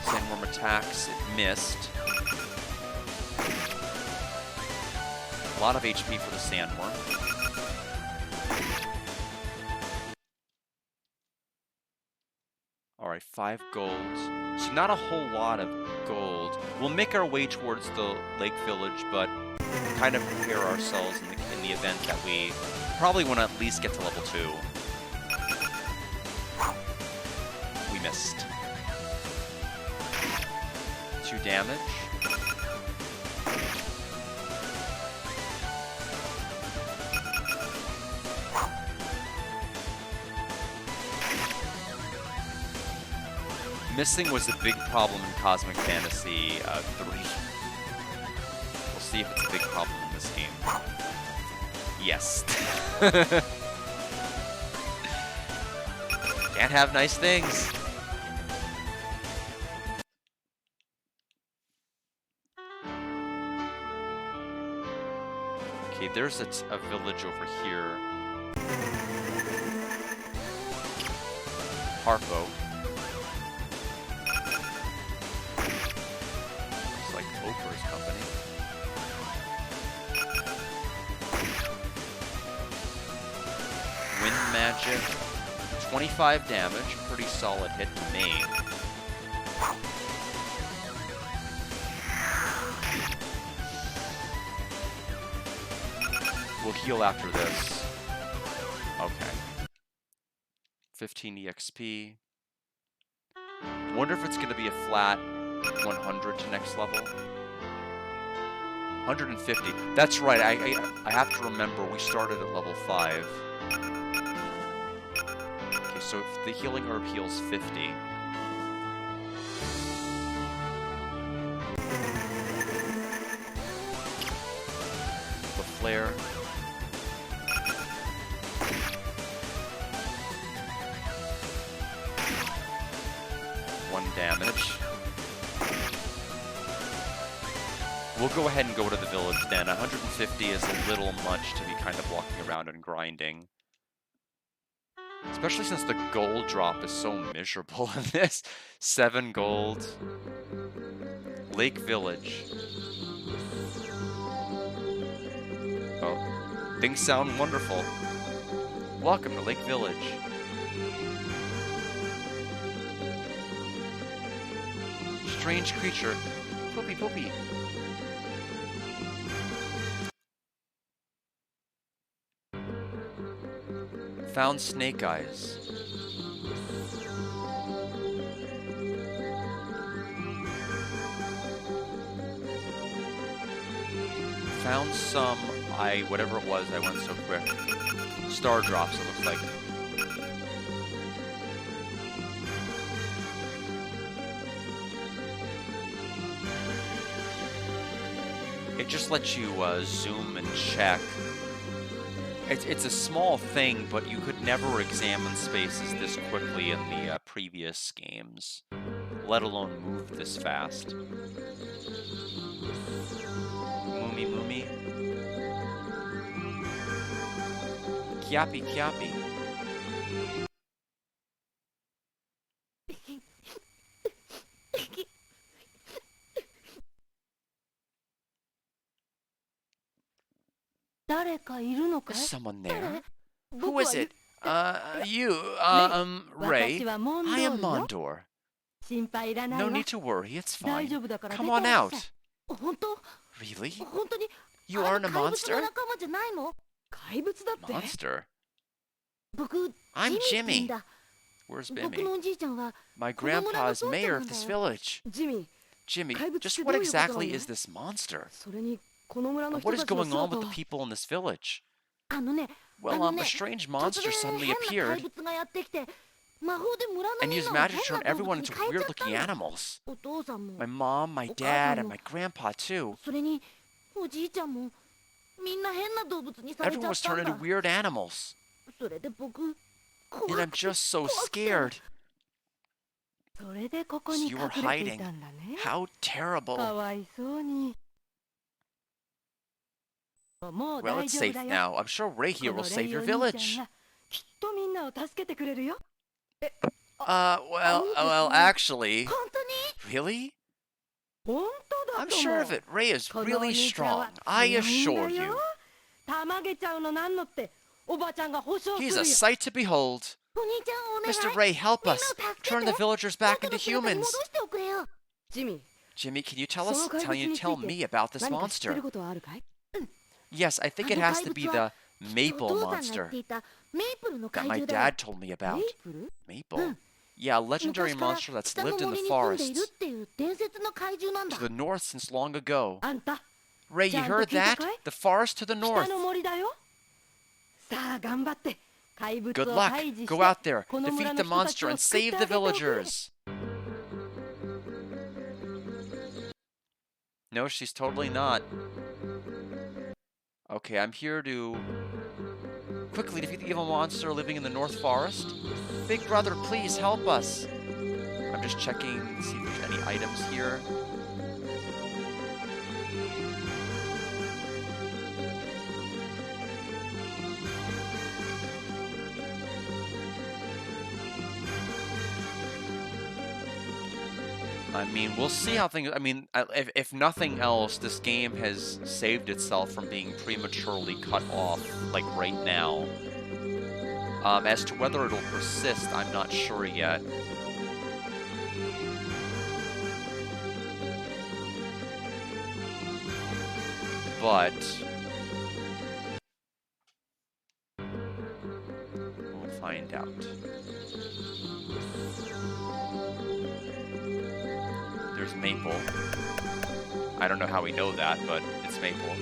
[SPEAKER 1] Sandworm attacks. It missed. A lot of HP for the sandworm. Alright, 5 gold. So not a whole lot of gold. We'll make our way towards the Lake Village, but kind of prepare ourselves in the event that we probably want to at least get to level 2. We missed. 2 damage. Missing was a big problem in Cosmic Fantasy 3. We'll see if it's a big problem in this game. Yes. Can't have nice things. Okay, there's a village over here. Harpo. Looks like Oprah's company. Wind magic. 25 damage. Pretty solid hit to me. We'll heal after this. Okay. 15 EXP. Wonder if it's going to be a flat 100 to next level. 150. That's right. I have to remember we started at level 5. Okay, so if the healing herb heals 50. The flare. 1 damage. We'll go ahead and go to the village then. 150 is a little much to be kind of walking around and grinding. Especially since the gold drop is so miserable in this. 7 gold. Lake Village. Oh, things sound wonderful. Welcome to Lake Village. Strange creature. Poopy poopy. Found snake eyes. Found some, whatever it was, I went so quick. Star drops, it looks like. It just lets you zoom and check. It's a small thing, but you could never examine spaces this quickly in the previous games, let alone move this fast. Moomy moomy. Kyappy kyappy. Is someone there? Who is it? You, Ray. I am Mondor. No need to worry, it's fine. Come on out. Really? You aren't a monster? Monster? I'm Jimmy. Where's Bimmy? My grandpa is mayor of this village. Jimmy, just what exactly is this monster? And what is going on with the people in this village? Well, a strange monster suddenly appeared and used magic to turn everyone into weird-looking animals. My mom, my dad, and my grandpa, too. Everyone was turned into weird animals. And I'm just so scared.
[SPEAKER 2] それでここ
[SPEAKER 1] So
[SPEAKER 2] に
[SPEAKER 1] you
[SPEAKER 2] 隠
[SPEAKER 1] were
[SPEAKER 2] れてい
[SPEAKER 1] hiding.
[SPEAKER 2] たんだね。
[SPEAKER 1] How
[SPEAKER 2] か
[SPEAKER 1] terrible.
[SPEAKER 2] わいそうに。もう
[SPEAKER 1] Well,
[SPEAKER 2] 大
[SPEAKER 1] it's
[SPEAKER 2] 丈夫
[SPEAKER 1] safe
[SPEAKER 2] だよ。
[SPEAKER 1] now. I'm sure Ray
[SPEAKER 2] こ
[SPEAKER 1] here will
[SPEAKER 2] の
[SPEAKER 1] save
[SPEAKER 2] レイ
[SPEAKER 1] your
[SPEAKER 2] お兄ちゃん
[SPEAKER 1] village.
[SPEAKER 2] がきっとみんなを助けてくれるよ。
[SPEAKER 1] Well, actually...
[SPEAKER 2] 本当に
[SPEAKER 1] Really?
[SPEAKER 2] 本当だ
[SPEAKER 1] I'm
[SPEAKER 2] と
[SPEAKER 1] sure
[SPEAKER 2] も
[SPEAKER 1] of it. Ray is
[SPEAKER 2] このお
[SPEAKER 1] really
[SPEAKER 2] 兄ちゃん
[SPEAKER 1] strong.
[SPEAKER 2] は
[SPEAKER 1] I
[SPEAKER 2] 強いん
[SPEAKER 1] assure
[SPEAKER 2] だ
[SPEAKER 1] you.
[SPEAKER 2] よ。たまげちゃうのなんのっておばちゃんが保証する
[SPEAKER 1] He's
[SPEAKER 2] よ。
[SPEAKER 1] a sight to behold.
[SPEAKER 2] お兄ちゃんお願い。
[SPEAKER 1] Mr. Ray, help
[SPEAKER 2] みんなを
[SPEAKER 1] us.
[SPEAKER 2] 助け
[SPEAKER 1] Turn
[SPEAKER 2] て。
[SPEAKER 1] the villagers
[SPEAKER 2] 元
[SPEAKER 1] back
[SPEAKER 2] の
[SPEAKER 1] into
[SPEAKER 2] 姿に
[SPEAKER 1] humans.
[SPEAKER 2] 戻しておくれよ。ジミー、
[SPEAKER 1] Jimmy, can you tell
[SPEAKER 2] そ
[SPEAKER 1] us?
[SPEAKER 2] の怪
[SPEAKER 1] Tell
[SPEAKER 2] 物
[SPEAKER 1] you
[SPEAKER 2] につ
[SPEAKER 1] tell
[SPEAKER 2] いて
[SPEAKER 1] me about this
[SPEAKER 2] 何か知ってる
[SPEAKER 1] monster.
[SPEAKER 2] ことはあるかい？
[SPEAKER 1] Yes, I think
[SPEAKER 2] あ
[SPEAKER 1] it
[SPEAKER 2] の
[SPEAKER 1] has
[SPEAKER 2] 怪
[SPEAKER 1] to be
[SPEAKER 2] 物は
[SPEAKER 1] the
[SPEAKER 2] きっとお
[SPEAKER 1] maple
[SPEAKER 2] 父さんが言っ
[SPEAKER 1] monster
[SPEAKER 2] ていたメイプルの
[SPEAKER 1] that
[SPEAKER 2] 怪
[SPEAKER 1] my
[SPEAKER 2] 獣だよ。
[SPEAKER 1] dad told me
[SPEAKER 2] メ
[SPEAKER 1] about.
[SPEAKER 2] イプル？
[SPEAKER 1] Maple? Yeah, a legendary
[SPEAKER 2] 昔から
[SPEAKER 1] monster that's
[SPEAKER 2] 北の
[SPEAKER 1] lived in
[SPEAKER 2] 森
[SPEAKER 1] the
[SPEAKER 2] に住んでいる
[SPEAKER 1] forest
[SPEAKER 2] っていう伝説の怪獣なんだ。
[SPEAKER 1] to the north since long ago.
[SPEAKER 2] あんた、
[SPEAKER 1] Ray, you
[SPEAKER 2] ちゃんと
[SPEAKER 1] heard
[SPEAKER 2] 聞いた
[SPEAKER 1] that?
[SPEAKER 2] かい？
[SPEAKER 1] The forest to the
[SPEAKER 2] 北
[SPEAKER 1] north.
[SPEAKER 2] の森だよ。さあ頑張って怪物
[SPEAKER 1] Good
[SPEAKER 2] を
[SPEAKER 1] luck.
[SPEAKER 2] 退治して
[SPEAKER 1] Go out there,
[SPEAKER 2] この村
[SPEAKER 1] defeat
[SPEAKER 2] の
[SPEAKER 1] the
[SPEAKER 2] 人たち
[SPEAKER 1] monster,
[SPEAKER 2] を
[SPEAKER 1] and
[SPEAKER 2] 救っ
[SPEAKER 1] save
[SPEAKER 2] てあ
[SPEAKER 1] the
[SPEAKER 2] げておくれ。
[SPEAKER 1] villagers. No, she's totally not. Okay, I'm here to quickly defeat the evil monster living in the North Forest. Big brother, please help us. I'm just checking to see if there's any items here. I mean, we'll see how things... I mean, if nothing else, this game has saved itself from being prematurely cut off, like right now. As to whether it'll persist, I'm not sure yet. But... we'll find out. There's Maple. I don't know how we know that, but it's Maple.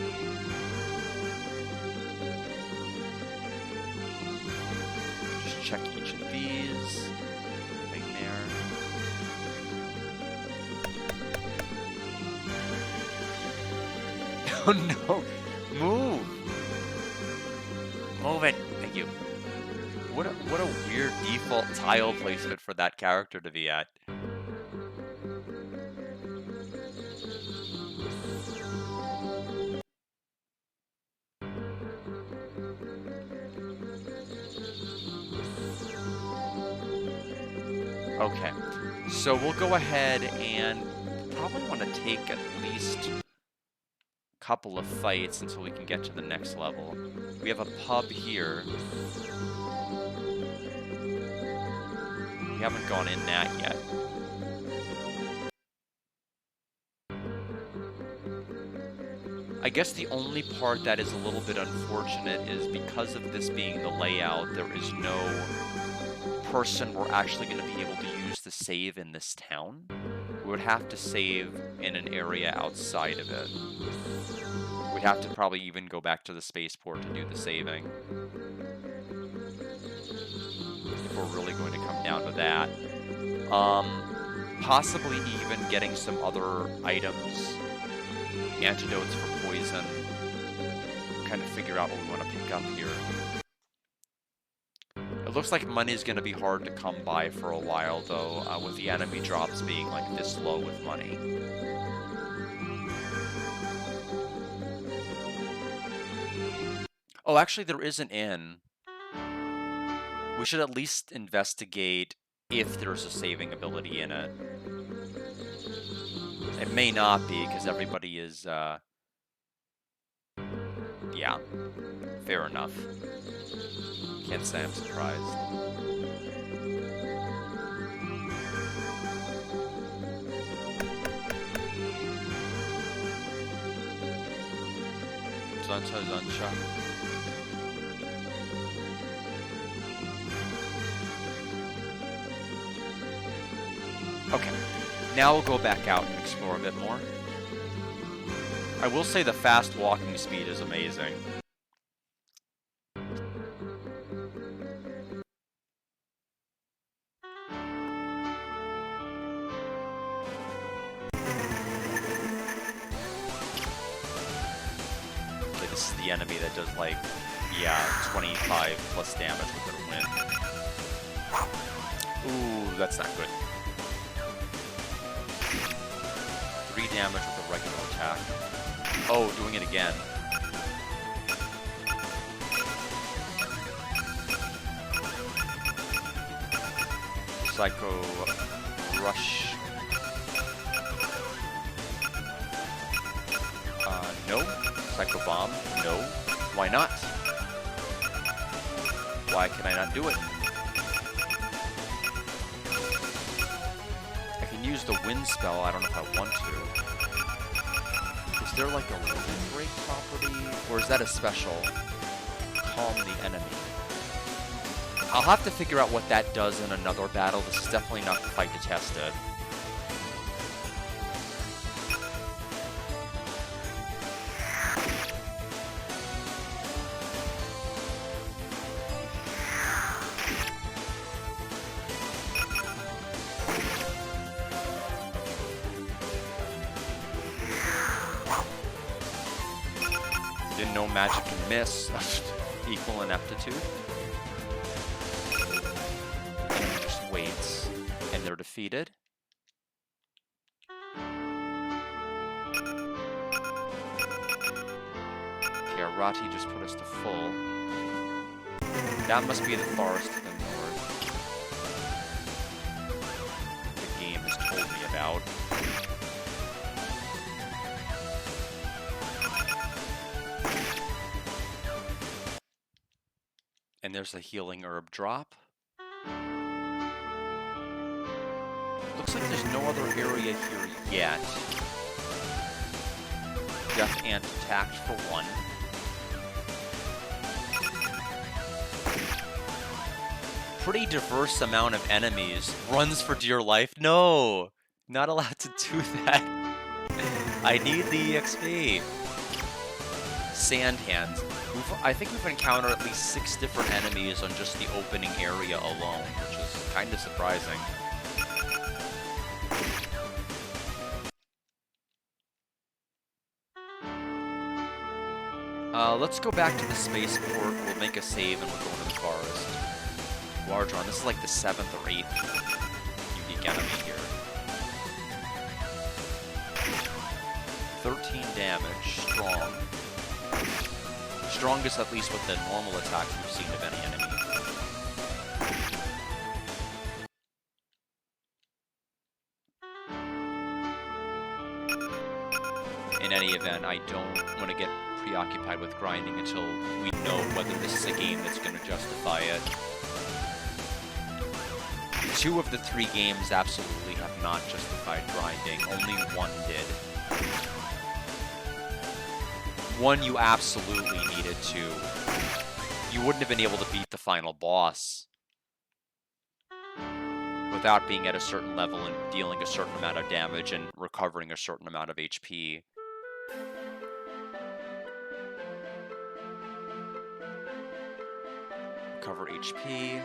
[SPEAKER 1] Just check each of these. Nothing there. Oh no! Move! Move it! Thank you. What a weird default tile placement for that character to be at. Okay, so we'll go ahead and probably want to take at least a couple of fights until we can get to the next level. We have a pub here. We haven't gone in that yet. I guess the only part that is a little bit unfortunate is because of this being the layout, there is no person we're actually going to be able to use to save in this town. We would have to save in an area outside of it. We'd have to probably even go back to the spaceport to do the saving. If we're really going to come down to that. Possibly even getting some other items, antidotes for poison, kind of figure out what we want to pick up here. It looks like money is going to be hard to come by for a while, though, with the enemy drops being like this low with money. Oh, actually, there is an inn. We should at least investigate if there's a saving ability in it. It may not be, because everybody is, yeah, fair enough. Can't say I'm surprised. Zancha, Zancha. Okay, now we'll go back out and explore a bit more. I will say the fast walking speed is amazing. Okay, this is the enemy that does like, yeah, 25 plus damage with her wind. Ooh, that's not good. 3 damage with a regular attack. Oh, doing it again. Psycho Rush. No. Psycho Bomb. No. Why not? Why can I not do it? I can use the wind spell. I don't know if I want to. Is there like a wind break property? Or is that a special? Calm the enemy. I'll have to figure out what that does in another battle. This is definitely not the fight to test it. Didn't know magic can miss. Equal ineptitude. And just waits. And they're defeated. Okay, Arati just put us to full. That must be the forest to the north. The game has told me about. And there's a healing herb drop. Looks like there's no other area here yet. Death Ant attacked for 1. Pretty diverse amount of enemies. Runs for dear life. No! Not allowed to do that. I need the EXP. Sand Hands. I think we've encountered at least 6 different enemies on just the opening area alone, which is kind of surprising. Let's go back to the spaceport. We'll make a save and we'll go into the forest. Guardron, this is like the 7th or 8th unique enemy here. 13 damage, strong. Strongest at least with the normal attacks we've seen of any enemy. In any event, I don't want to get preoccupied with grinding until we know whether this is a game that's going to justify it. 2 of the 3 games absolutely have not justified grinding. Only 1 did. 1 you absolutely needed to. You wouldn't have been able to beat the final boss without being at a certain level and dealing a certain amount of damage and recovering a certain amount of HP. Recover HP.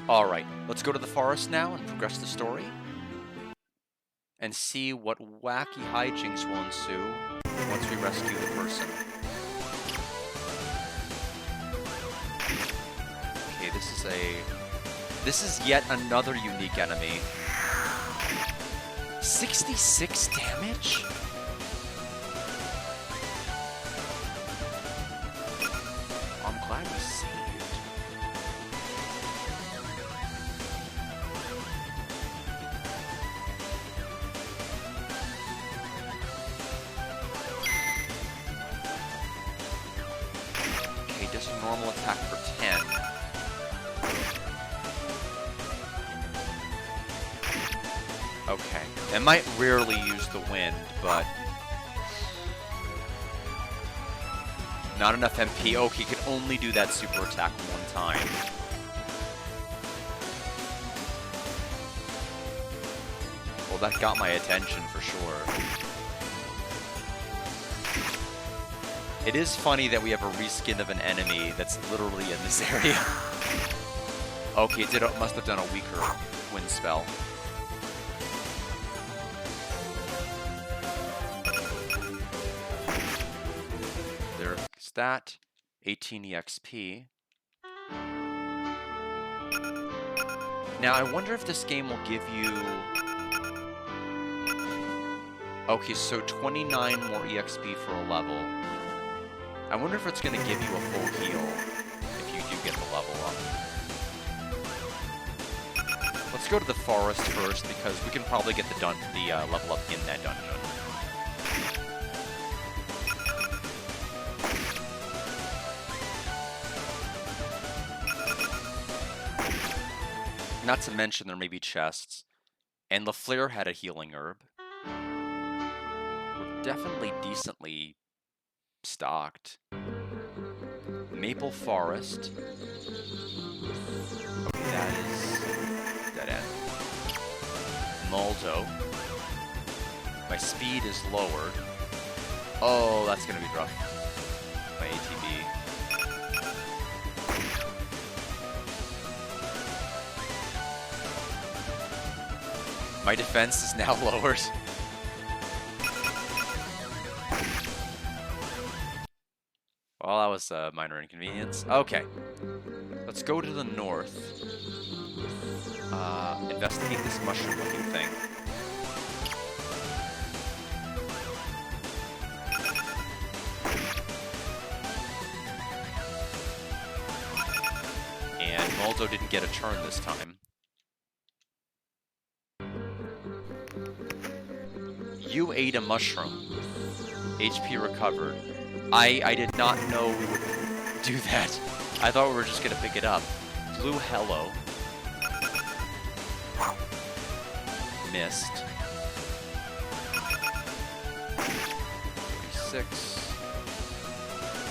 [SPEAKER 1] Alright, let's go to the forest now and progress the story. And see what wacky hijinks will ensue once we rescue the person. Okay, this is yet another unique enemy. 66 damage? I'm glad we saved. Okay, just a normal attack for 10. Okay, it might rarely use the wind, but not enough MP. Oh, he can only do that super attack 1 time. Well, that got my attention for sure. It is funny that we have a reskin of an enemy that's literally in this area. Okay, it must have done a weaker wind spell. There's that. 18 EXP. Now, I wonder if this game will give you... Okay, so 29 more EXP for a level. I wonder if it's going to give you a full heal if you do get the level up. Let's go to the forest first, because we can probably get the level up in that dungeon. Not to mention there may be chests. And LaFleur had a healing herb. We're definitely decently stocked. Maple Forest. Okay, that is dead end. Moldo. My speed is lowered. Oh, that's gonna be rough. My ATB. My defense is now lowered. Well, that was a minor inconvenience. Okay. Let's go to the north. Investigate this mushroom-looking thing. And Moldo didn't get a turn this time. You ate a mushroom. HP recovered. I did not know we would do that. I thought we were just gonna pick it up. Blue Hello. Missed. 36.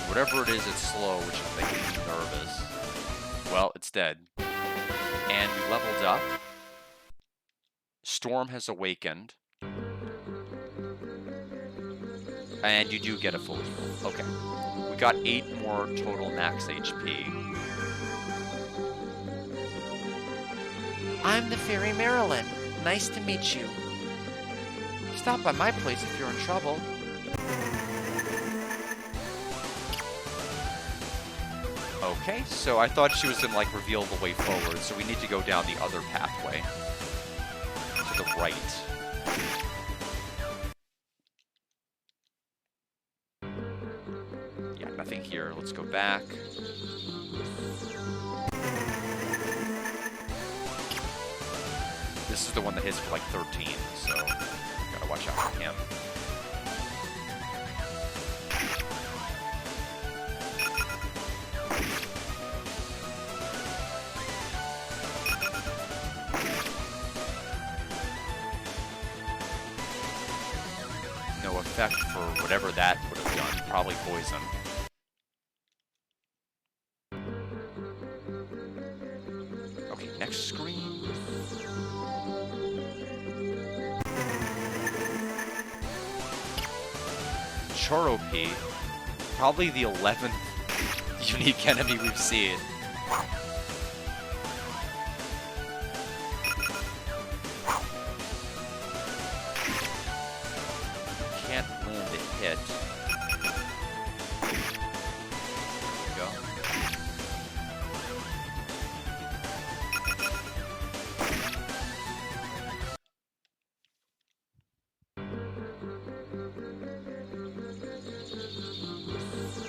[SPEAKER 1] Whatever it is, it's slow, which is making me nervous. Well, it's dead. And we leveled up. Storm has awakened. And you do get a full heal. Okay. We got 8 more total max HP. I'm the Fairy Marilyn. Nice to meet you. Stop by my place if you're in trouble. Okay, so I thought she was gonna, like, reveal the way forward, so we need to go down the other pathway. To the right. Nothing here. Let's go back. This is the one that hits for like 13, so gotta watch out for him. No effect for whatever that would have done. Probably poison. Next screen. Choropy, probably the 11th unique enemy we've seen. Can't land a hit. There we go.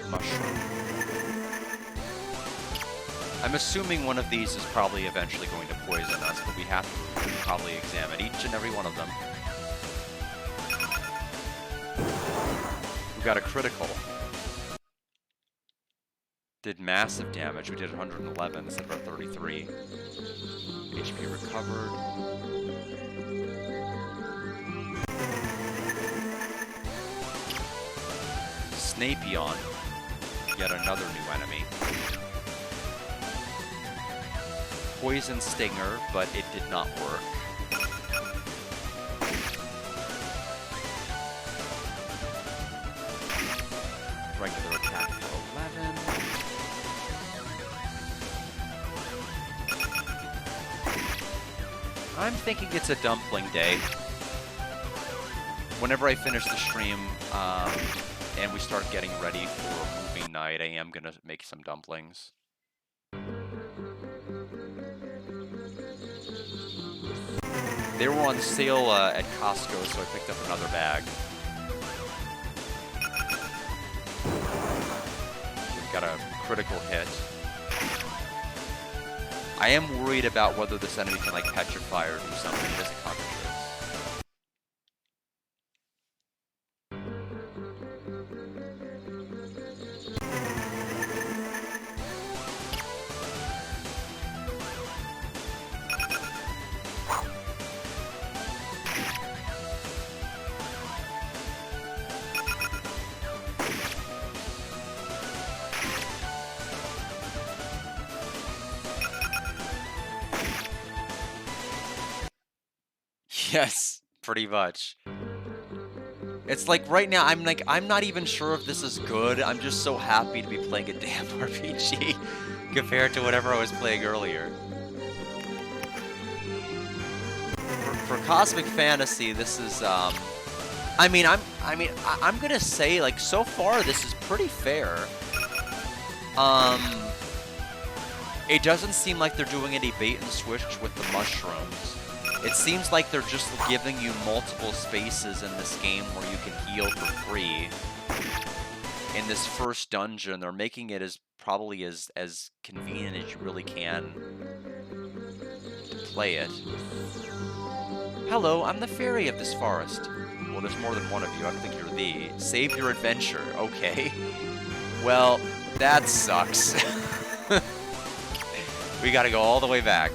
[SPEAKER 1] Mushroom. I'm assuming one of these is probably eventually going to poison us, but we have to probably examine each and every one of them. We got a critical. Did massive damage. We did 111 instead of 33. HP recovered. Snapeon. Yet another new enemy. Poison Stinger, but it did not work. Regular attack for 11. I'm thinking it's a dumpling day. Whenever I finish the stream, and we start getting ready for movie night, I am gonna make some dumplings. They were on sale at Costco, so I picked up another bag. We've got a critical hit. I am worried about whether this enemy can, like, petrify or do something. It doesn't concentrate. Yes, pretty much. It's like right now, I'm not even sure if this is good. I'm just so happy to be playing a damn RPG compared to whatever I was playing earlier. For Cosmic Fantasy, this is I'm gonna say, like, so far this is pretty fair. It doesn't seem like they're doing any bait and switch with the mushrooms. It seems like they're just giving you multiple spaces in this game where you can heal for free. In this first dungeon, they're making it probably as convenient as you really can to play it. Hello, I'm the fairy of this forest. Well, there's more than one of you. I don't think you're the. Save your adventure. Okay. Well, that sucks. We gotta go all the way back.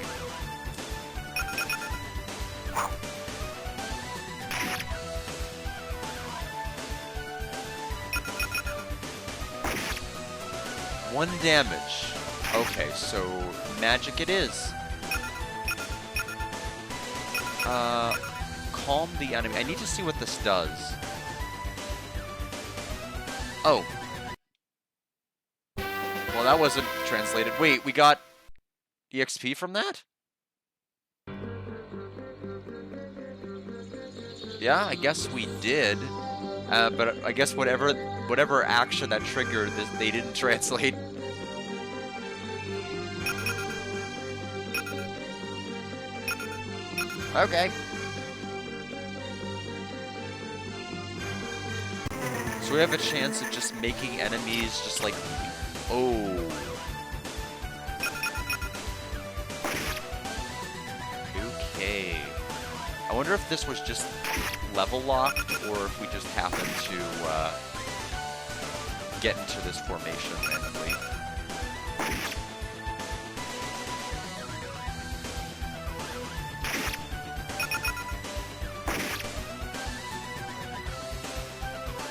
[SPEAKER 1] One damage. Okay, so magic it is. Calm the enemy. I need to see what this does. Oh. Well, that wasn't translated. Wait, we got EXP from that? Yeah, I guess we did. But I guess whatever action that triggered this, they didn't translate. Okay. So we have a chance of just making enemies just like... Oh. Okay. I wonder if this was just level locked, or if we just happened to get into this formation randomly.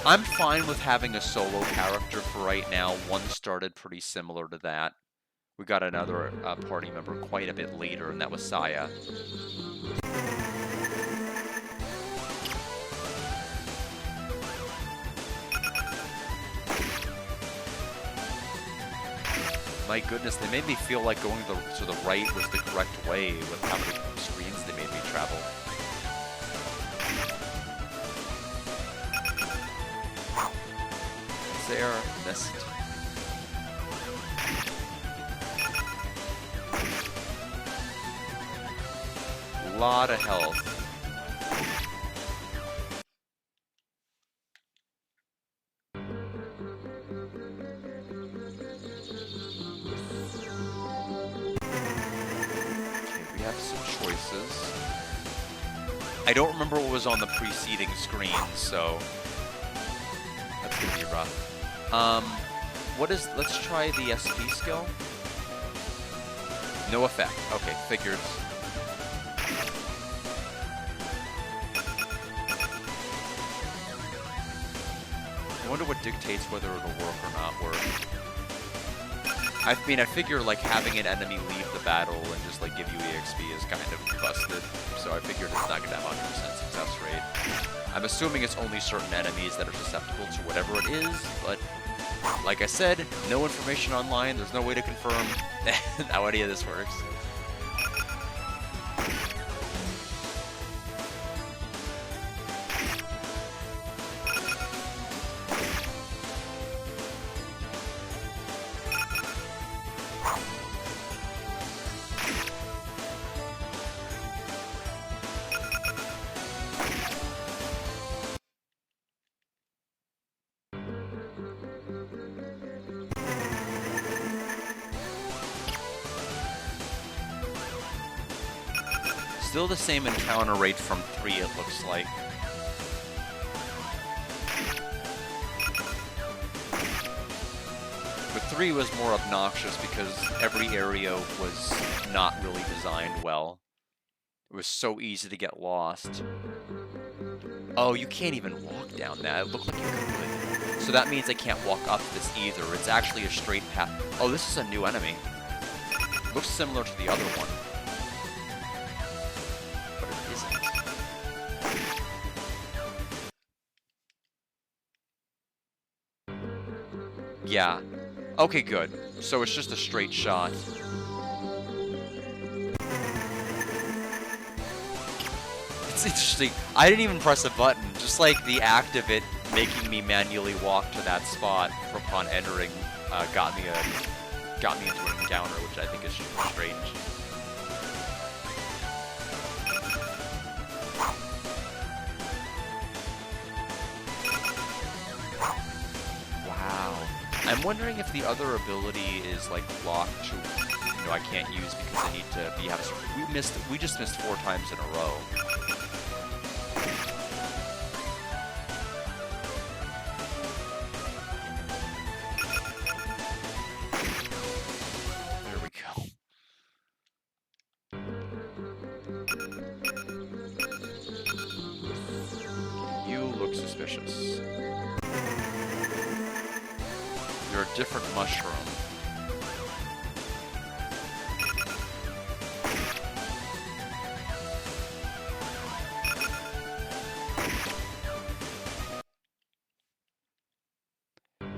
[SPEAKER 1] I'm fine with having a solo character for right now. One started pretty similar to that. We got another party member quite a bit later, and that was Saya. My goodness, they made me feel like going to the right was the correct way with how many screens they made me travel. There, missed. Lot of health. Okay, we have some choices. I don't remember what was on the preceding screen, so that's gonna be rough. Let's try the SP skill. No effect. Okay, figures. I wonder what dictates whether it'll work or not work. I mean, I figure, like, having an enemy leave the battle and just, like, give you EXP is kind of busted. So I figured it's not gonna have 100% success rate. I'm assuming it's only certain enemies that are susceptible to whatever it is, but like I said, no information online. There's no way to confirm how any of this works. Still the same encounter rate from 3, it looks like. But 3 was more obnoxious because every area was not really designed well. It was so easy to get lost. Oh, you can't even walk down that. It looked like you could. So that means I can't walk up this either. It's actually a straight path. Oh, this is a new enemy. Looks similar to the other one. But it isn't. Yeah. Okay, good. So it's just a straight shot. It's interesting. I didn't even press a button. Just like the act of it making me manually walk to that spot upon entering got me into an encounter, which I think is strange. Wow. I'm wondering if the other ability is like locked to, I can't use because I need to be we just missed 4 times in a row. There we go. You look suspicious. You're a different mushroom.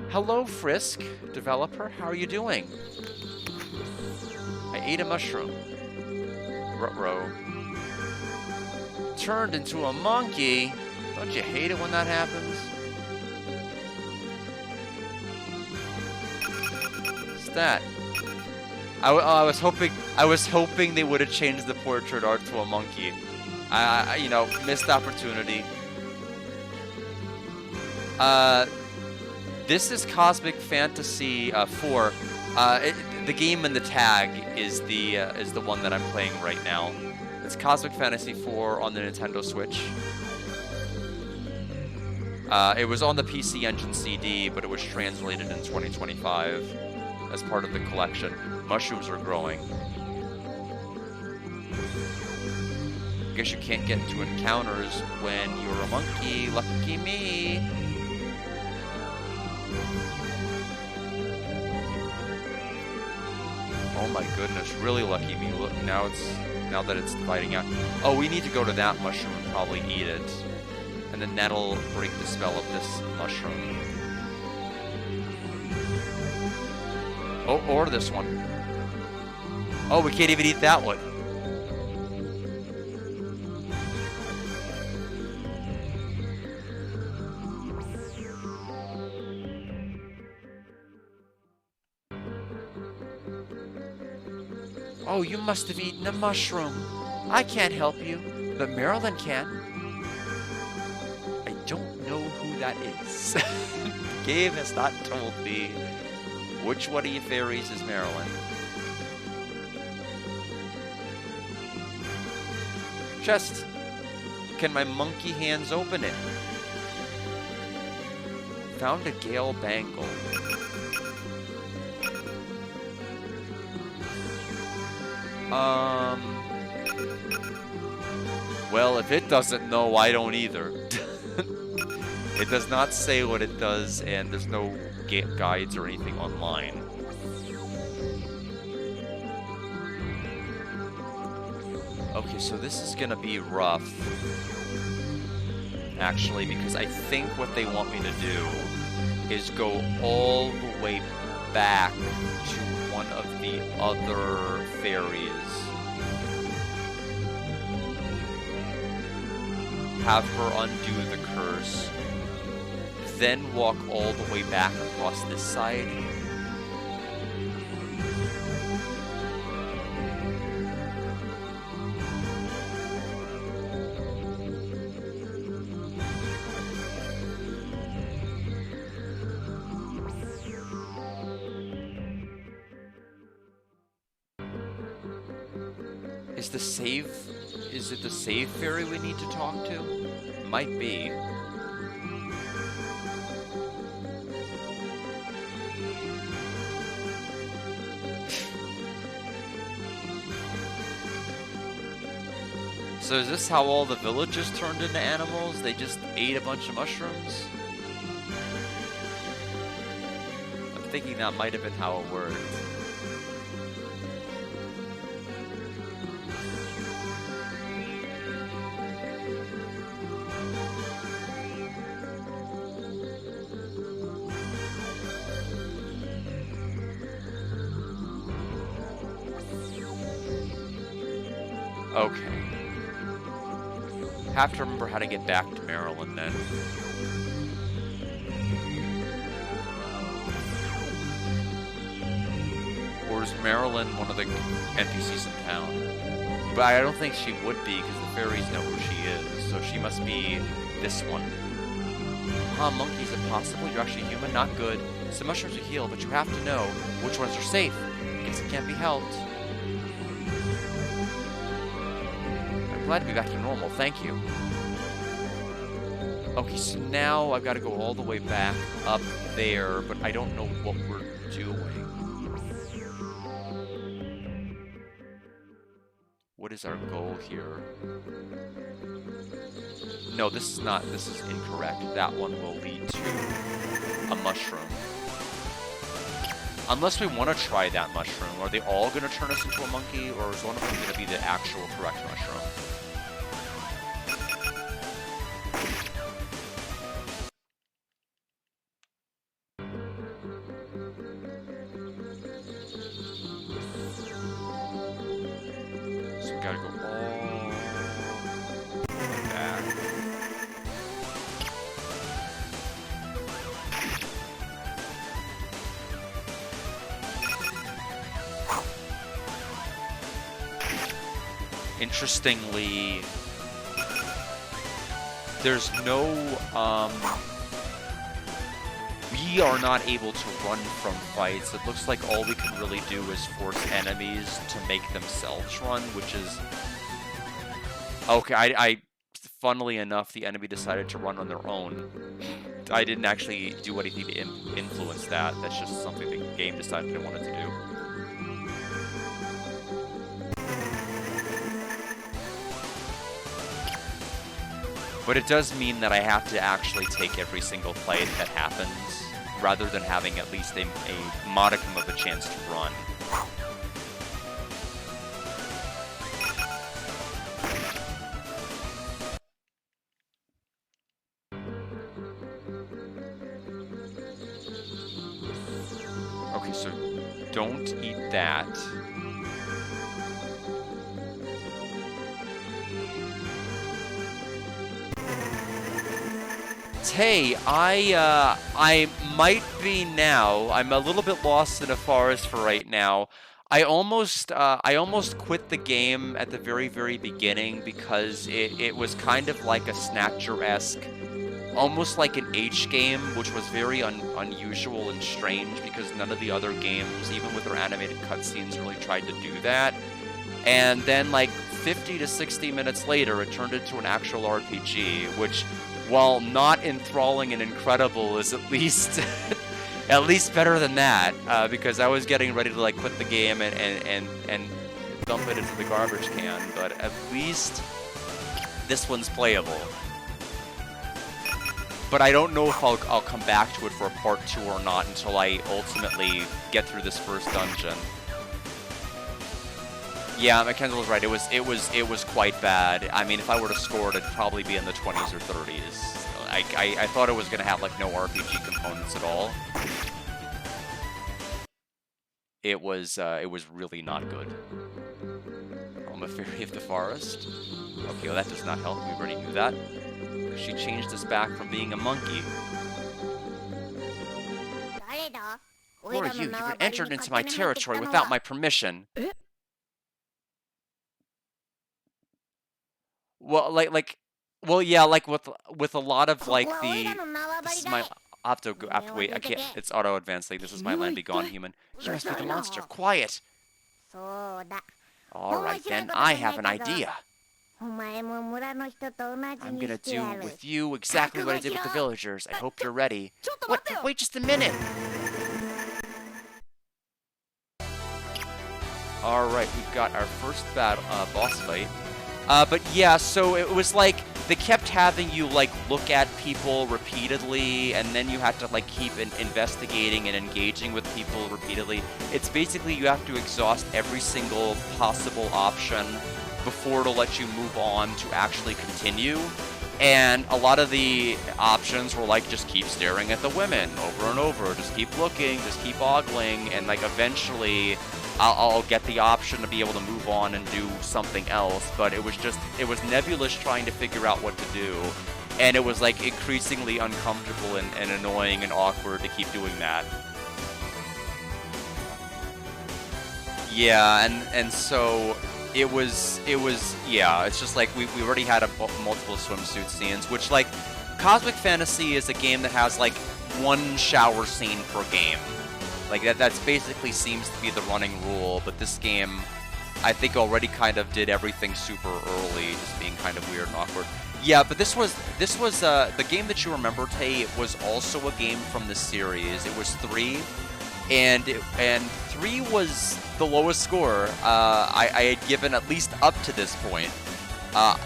[SPEAKER 1] Hello, Frisk, developer. How are you doing? I ate a mushroom. Ruh-roh. Turned into a monkey. Don't you hate it when that happens? What's that? I was hoping they would have changed the portrait art to a monkey. You know, missed opportunity. This is Cosmic Fantasy 4. The game in the tag is the one that I'm playing right now. It's Cosmic Fantasy 4 on the Nintendo Switch. It was on the PC Engine CD, but it was translated in 2025 as part of the collection. Mushrooms are growing. Guess you can't get into encounters when you're a monkey. Lucky me. Oh my goodness, really lucky me. Look, now that it's dividing out. Oh, we need to go to that mushroom and probably eat it. And then that'll break the spell of this mushroom. Oh, or this one. Oh, we can't even eat that one. Oh, you must have eaten a mushroom. I can't help you, but Marilyn can. I don't know who that is. The game has not told me which one of you fairies is Marilyn. Chest. Can my monkey hands open it? Found a Gale Bangle. Well, if it doesn't know, I don't either. It does not say what it does, and there's no guides or anything online. Okay, so this is gonna be rough, actually, because I think what they want me to do is go all the way back to one of the other fairies. Have her undo the curse, then walk all the way back across this side. Is the save Is it the save fairy we need to talk to? It might be. So is this how all the villagers turned into animals? They just ate a bunch of mushrooms? I'm thinking that might have been how it worked. Okay. Have to remember how to get back to Maryland then. Or is Maryland one of the NPCs in town? But I don't think she would be because the fairies know who she is, so she must be this one. Huh, monkey, is it possible you're actually human? Not good. Some mushrooms will heal, but you have to know which ones are safe. Guess it can't be helped. Glad to be back to normal, thank you. Okay, so now I've got to go all the way back up there, but I don't know what we're doing. What is our goal here? No, this is not, this is incorrect. That one will lead to a mushroom. Unless we want to try that mushroom. Are they all going to turn us into a monkey, or is one of them going to be the actual correct mushroom? So we gotta go all the way back. Interestingly, there's no, we are not able to run from fights. It looks like all we can really do is force enemies to make themselves run, which is... Okay, funnily enough, the enemy decided to run on their own. I didn't actually do anything to influence that. That's just something the game decided it wanted to do. But it does mean that I have to actually take every single fight that happens, rather than having at least a modicum of a chance to run. Okay, so don't eat that. Hey, I might be now. I'm a little bit lost in the forest for right now. I almost quit the game at the very, very beginning because it was kind of like a Snatcher-esque, almost like an H game, which was very unusual and strange because none of the other games, even with their animated cutscenes, really tried to do that. And then like 50 to 60 minutes later, it turned into an actual RPG, which, while not enthralling and incredible, is at least at least better than that, because I was getting ready to like quit the game and dump it into the garbage can, but at least this one's playable. But I don't know if I'll come back to it for a part 2 or not until I ultimately get through this first dungeon. Yeah, McKendall's right. It was quite bad. I mean, if I were to score it, it'd probably be in the 20s or 30s. I thought it was gonna have like no RPG components at all. It was really not good. I'm a fairy of the forest. Okay, well that does not help. We already knew that. She changed us back from being a monkey. Who are you? You've entered into my territory without my permission. Well, well, yeah, like with a lot of like this is my. I'll have to go. Have to wait. I can't. It's auto advanced. Like, this is my land. Be gone, human. You must be the monster. Quiet. All right, then. I have an idea.
[SPEAKER 2] I'm
[SPEAKER 1] gonna do
[SPEAKER 2] やる
[SPEAKER 1] with you exactly what I did with the villagers. I hope you're ready. What? Wait just a minute! Alright, we've got our first boss fight. But yeah, so it was like, they kept having you, like, look at people repeatedly, and then you had to, like, keep investigating and engaging with people repeatedly. It's basically you have to exhaust every single possible option before to let you move on to actually continue. And a lot of the options were like, just keep staring at the women over and over, just keep looking, just keep ogling, and like eventually I'll get the option to be able to move on and do something else. But it was nebulous trying to figure out what to do. And it was like increasingly uncomfortable and annoying and awkward to keep doing that. Yeah, and so it was yeah, it's just like we already had multiple swimsuit scenes, which like Cosmic Fantasy is a game that has like one shower scene per game. Like that's basically seems to be the running rule, but this game I think already kind of did everything super early, just being kind of weird and awkward. Yeah, but this was the game that you remember, Tay. It was also a game from the series. It was 3. And 3 was the lowest score I had given at least up to this point.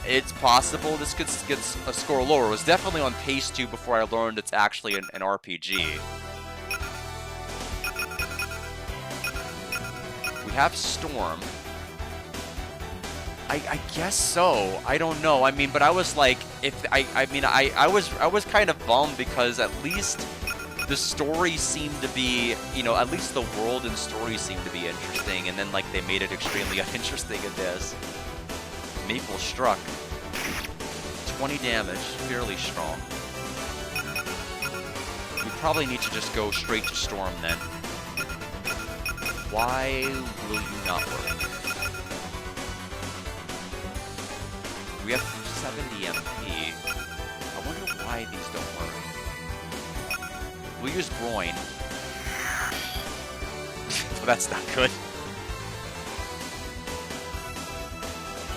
[SPEAKER 1] It's possible this could get a score lower. It was definitely on pace 2 before I learned it's actually an RPG. We have Storm. I guess so. I don't know. I mean, but I was like, I was kind of bummed because at least the story seemed to be, you know, at least the world and story seemed to be interesting, and then like they made it extremely uninteresting in this. Maple struck. 20 damage, fairly strong. We probably need to just go straight to Storm then. Why will you not work? We have 70 MP. I wonder why these don't work. We'll use Groin. Well, that's not good.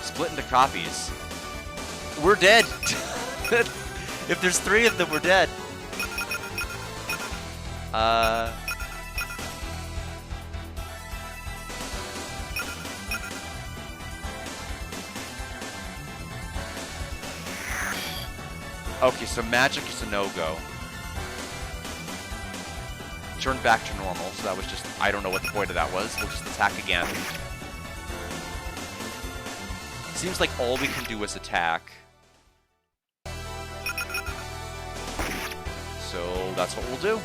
[SPEAKER 1] Split into copies. We're dead! If there's 3 of them, we're dead. Okay, so magic is a no-go. Turn back to normal, so that was just... I don't know what the point of that was. We'll just attack again. Seems like all we can do is attack. So that's what we'll do.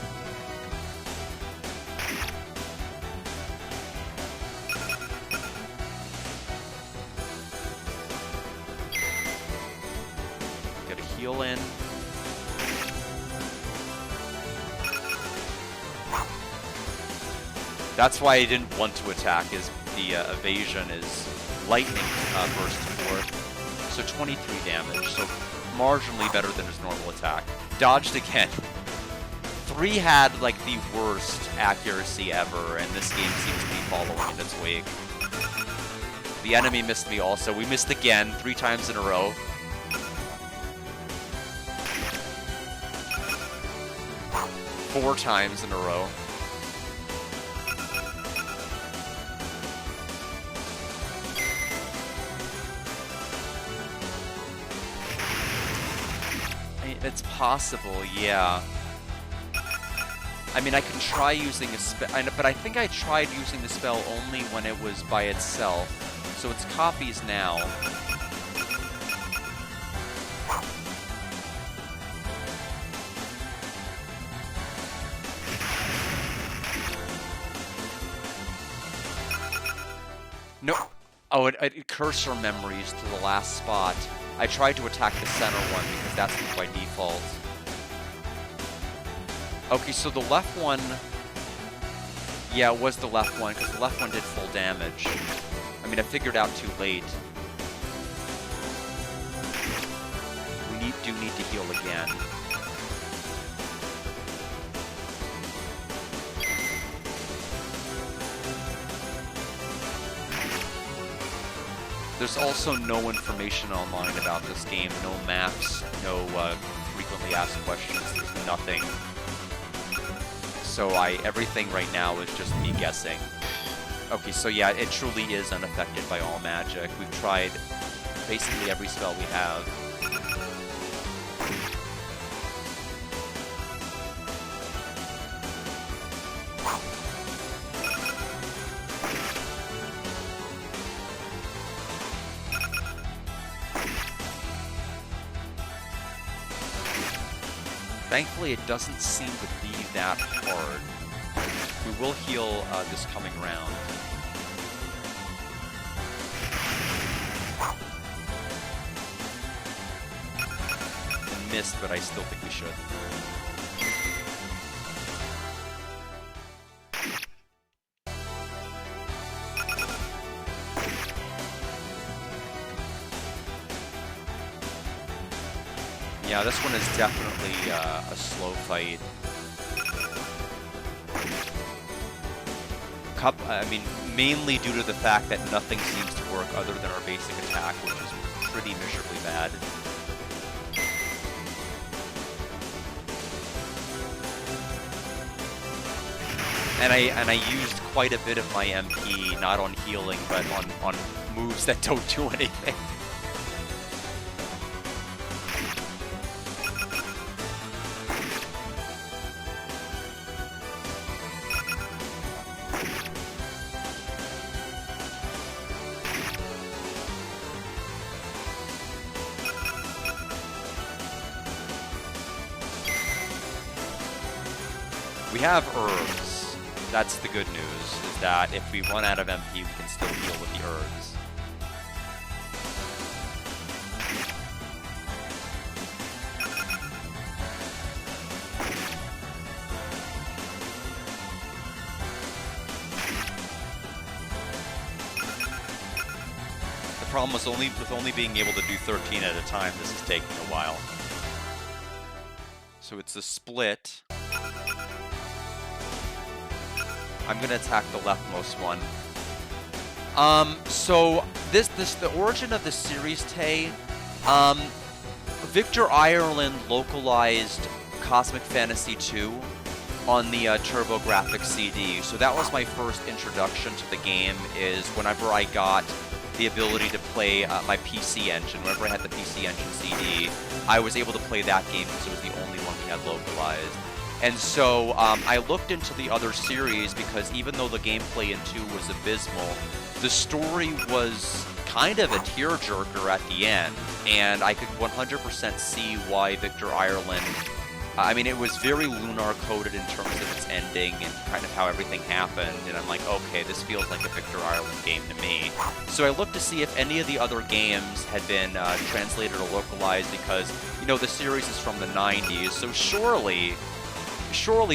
[SPEAKER 1] Get a heal in. That's why I didn't want to attack, is the evasion is lightning burst forth. So 23 damage, so marginally better than his normal attack. Dodged again. 3 had like the worst accuracy ever, and this game seems to be following in its wake. The enemy missed me also. We missed again, 3 times in a row. Four times in a row. It's possible, yeah. I mean, I can try using a spell, but I think I tried using the spell only when it was by itself. So it's copies now. No. Oh, it cursor memories to the last spot. I tried to attack the center one because that's by default. Okay, so the left one... Yeah, it was the left one, because the left one did full damage. I mean, I figured out too late. We do need to heal again. There's also no information online about this game, no maps, no frequently asked questions, there's nothing. So everything right now is just me guessing. Okay, so yeah, it truly is unaffected by all magic. We've tried basically every spell we have. Thankfully, it doesn't seem to be that hard. We will heal this coming round. I missed, but I still think we should. Yeah, this one is definitely a slow fight. I mean, mainly due to the fact that nothing seems to work other than our basic attack, which is pretty miserably bad. And I used quite a bit of my MP, not on healing, but on moves that don't do anything. We have herbs. That's the good news, is that if we run out of MP, we can still heal with the herbs. The problem was with only being able to do 13 at a time, this is taking a while. So it's a split. I'm gonna attack the leftmost one. So the origin of the series, Tay. Victor Ireland localized Cosmic Fantasy 2 on the TurboGrafx CD. So that was my first introduction to the game. Is whenever I got the ability to play my PC Engine, whenever I had the PC Engine CD, I was able to play that game because it was the only one we had localized. And so I looked into the other series because even though the gameplay in 2 was abysmal, the story was kind of a tearjerker at the end, and I could 100% see why Victor Ireland, I mean, it was very Lunar-coded in terms of its ending and kind of how everything happened, and I'm like, okay, this feels like a Victor Ireland game to me. So I looked to see if any of the other games had been translated or localized because, you know, the series is from the 90s, so surely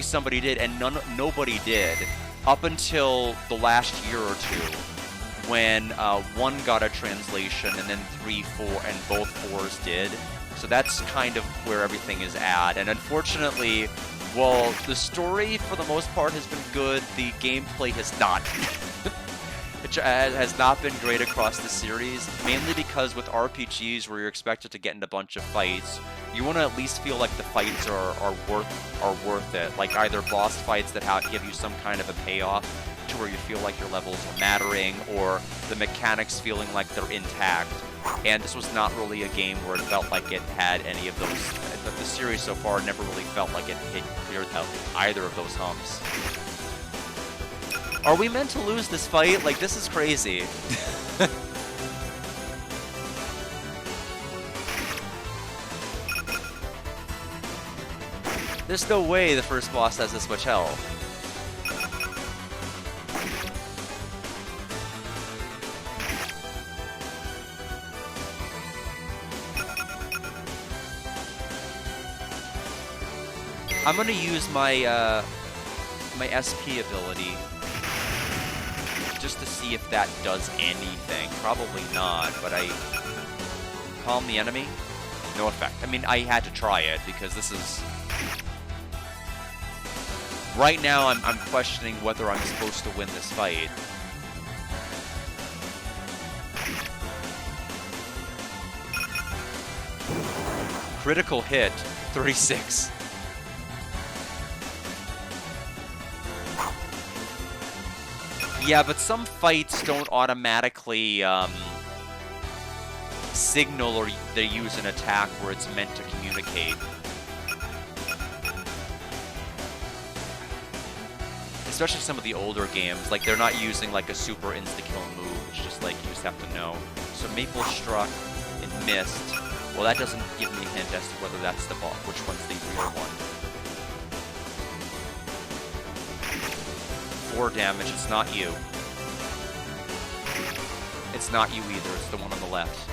[SPEAKER 1] somebody did, and nobody did, up until the last year or two, when 1 got a translation, and then 3, 4, and both 4s did. So that's kind of where everything is at, and unfortunately, well, the story for the most part has been good, the gameplay has not. It has not been great across the series, mainly because with RPGs where you're expected to get in a bunch of fights, you want to at least feel like the fights are worth it. Like either boss fights that give you some kind of a payoff to where you feel like your levels are mattering, or the mechanics feeling like they're intact. And this was not really a game where it felt like it had any of those. The series so far never really felt like it cleared out either of those humps. Are we meant to lose this fight? Like, this is crazy. There's no way the first boss has this much health. I'm gonna use my my SP ability just to see if that does anything. Probably not, but calm the enemy. No effect. I mean, I had to try it because this is. Right now, I'm questioning whether I'm supposed to win this fight. Critical hit, 36. Yeah, but some fights don't automatically signal or they use an attack where it's meant to communicate. Especially some of the older games, like they're not using like a super insta-kill move, it's just like you just have to know. So Maple struck and missed. Well, that doesn't give me a hint as to whether that's the ball, which one's the real one. 4 damage, it's not you. It's not you either, it's the one on the left.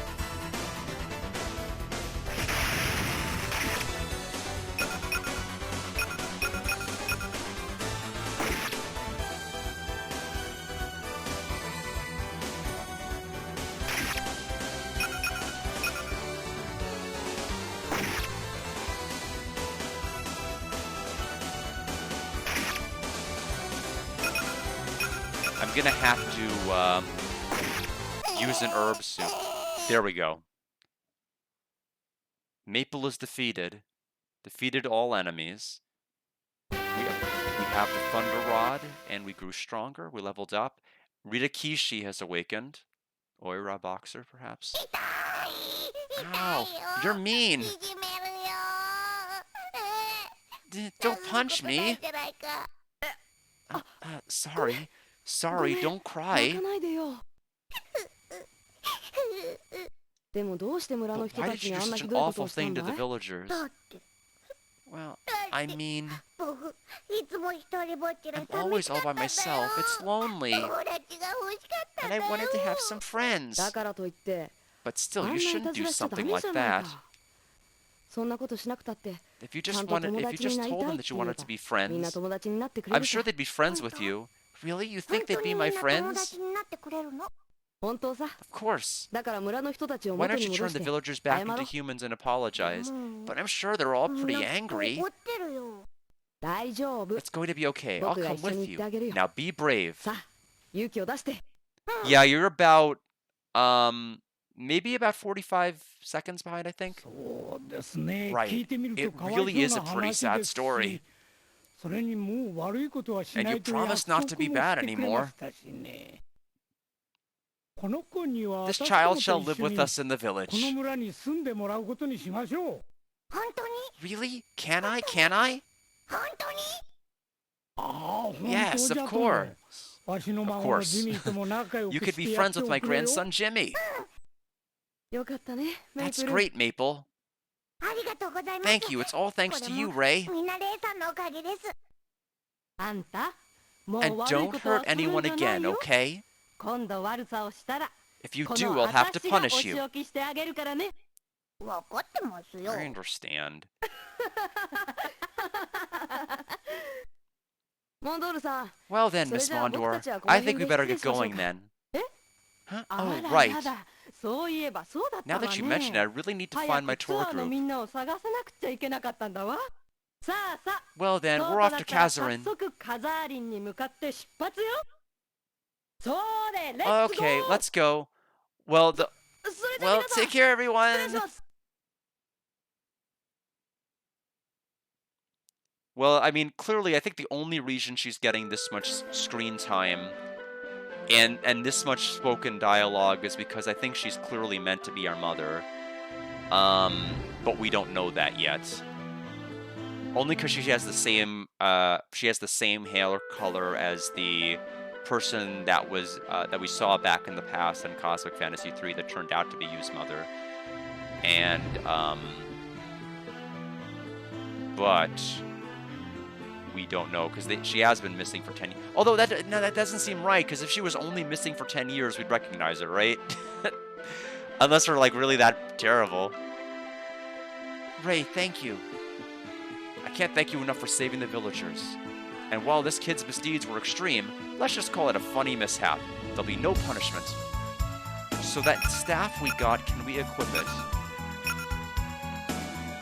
[SPEAKER 1] I'm gonna have to use an herb soup. There we go. Maple is defeated. Defeated all enemies. We have the Thunder Rod, and we grew stronger. We leveled up. Ritakishi has awakened. Oira Boxer, perhaps. Ow! You're mean! Don't punch me! Sorry. Sorry, don't cry. But why did you do such an awful thing to the villagers? Well, I mean, I'm always all by myself. It's lonely. And I wanted to have some friends. But still, you shouldn't do something like that. If you just told them that you wanted to be friends, I'm sure they'd be friends with you. Really? You think they'd be my friends? Of course. Why don't you turn the villagers back into humans and apologize? But I'm sure they're all pretty angry. It's going to be okay. I'll come with you. Now be brave. Yeah, you're about, maybe about 45 seconds behind, I think. Right. It really is a pretty sad story. And you promised not to be bad anymore. This child shall live with us in the village. Really? Can I? Can I? Yes, of course. Of course. You could be friends with my grandson, Jimmy. That's great, Maple. Thank you. It's all thanks to you, Ray. And don't hurt anyone again, okay? If you do, I'll have to punish you. I understand. Well then, Miss Mondor, I think we better get going then. Huh? Oh, right. Now that you mention it, I really need to find my tour group. Well then, we're off to Kazarin. Okay, let's go. Well, take care, everyone. Well, I mean, clearly, I think the only reason she's getting this much screen time and this much spoken dialogue is because I think she's clearly meant to be our mother. But we don't know that yet. Only because she has the same hair color as the person that was that we saw back in the past in Cosmic Fantasy 3 that turned out to be Yu's mother. And but we don't know because she has been missing for 10 years. Although that doesn't seem right, because if she was only missing for 10 years, we'd recognize her, right? Unless we're like really that terrible. Ray, thank you. I can't thank you enough for saving the villagers. And while this kid's misdeeds were extreme, let's just call it a funny mishap. There'll be no punishment. So that staff we got, can we equip it?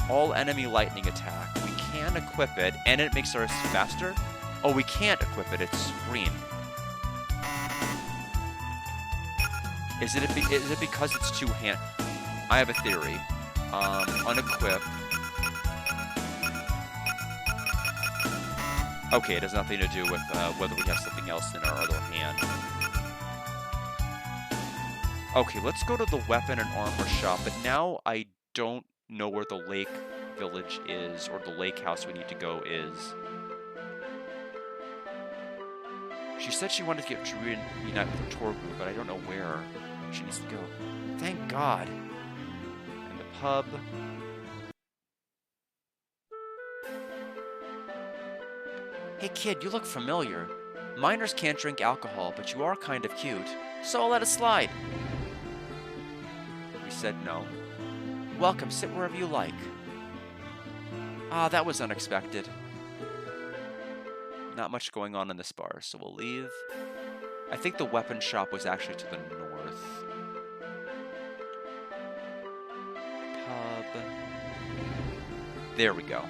[SPEAKER 1] All enemy lightning attack. We can equip it, and it makes us faster? Oh, we can't equip it, it's green. Is it because it's two-hand? I have a theory. Unequip. Okay, it has nothing to do with whether we have something else in our other hand. Okay, let's go to the weapon and armor shop, but now I don't know where the lake village is, or the lake house we need to go is. She said she wanted to get reunite with her tour group, but I don't know where she needs to go. Thank God. And the pub. Hey kid, you look familiar. Minors can't drink alcohol, but you are kind of cute, so I'll let it slide. We said no. Welcome, sit wherever you like. Ah, that was unexpected. Not much going on in this bar, so we'll leave. I think the weapon shop was actually to the north. Pub. There we go.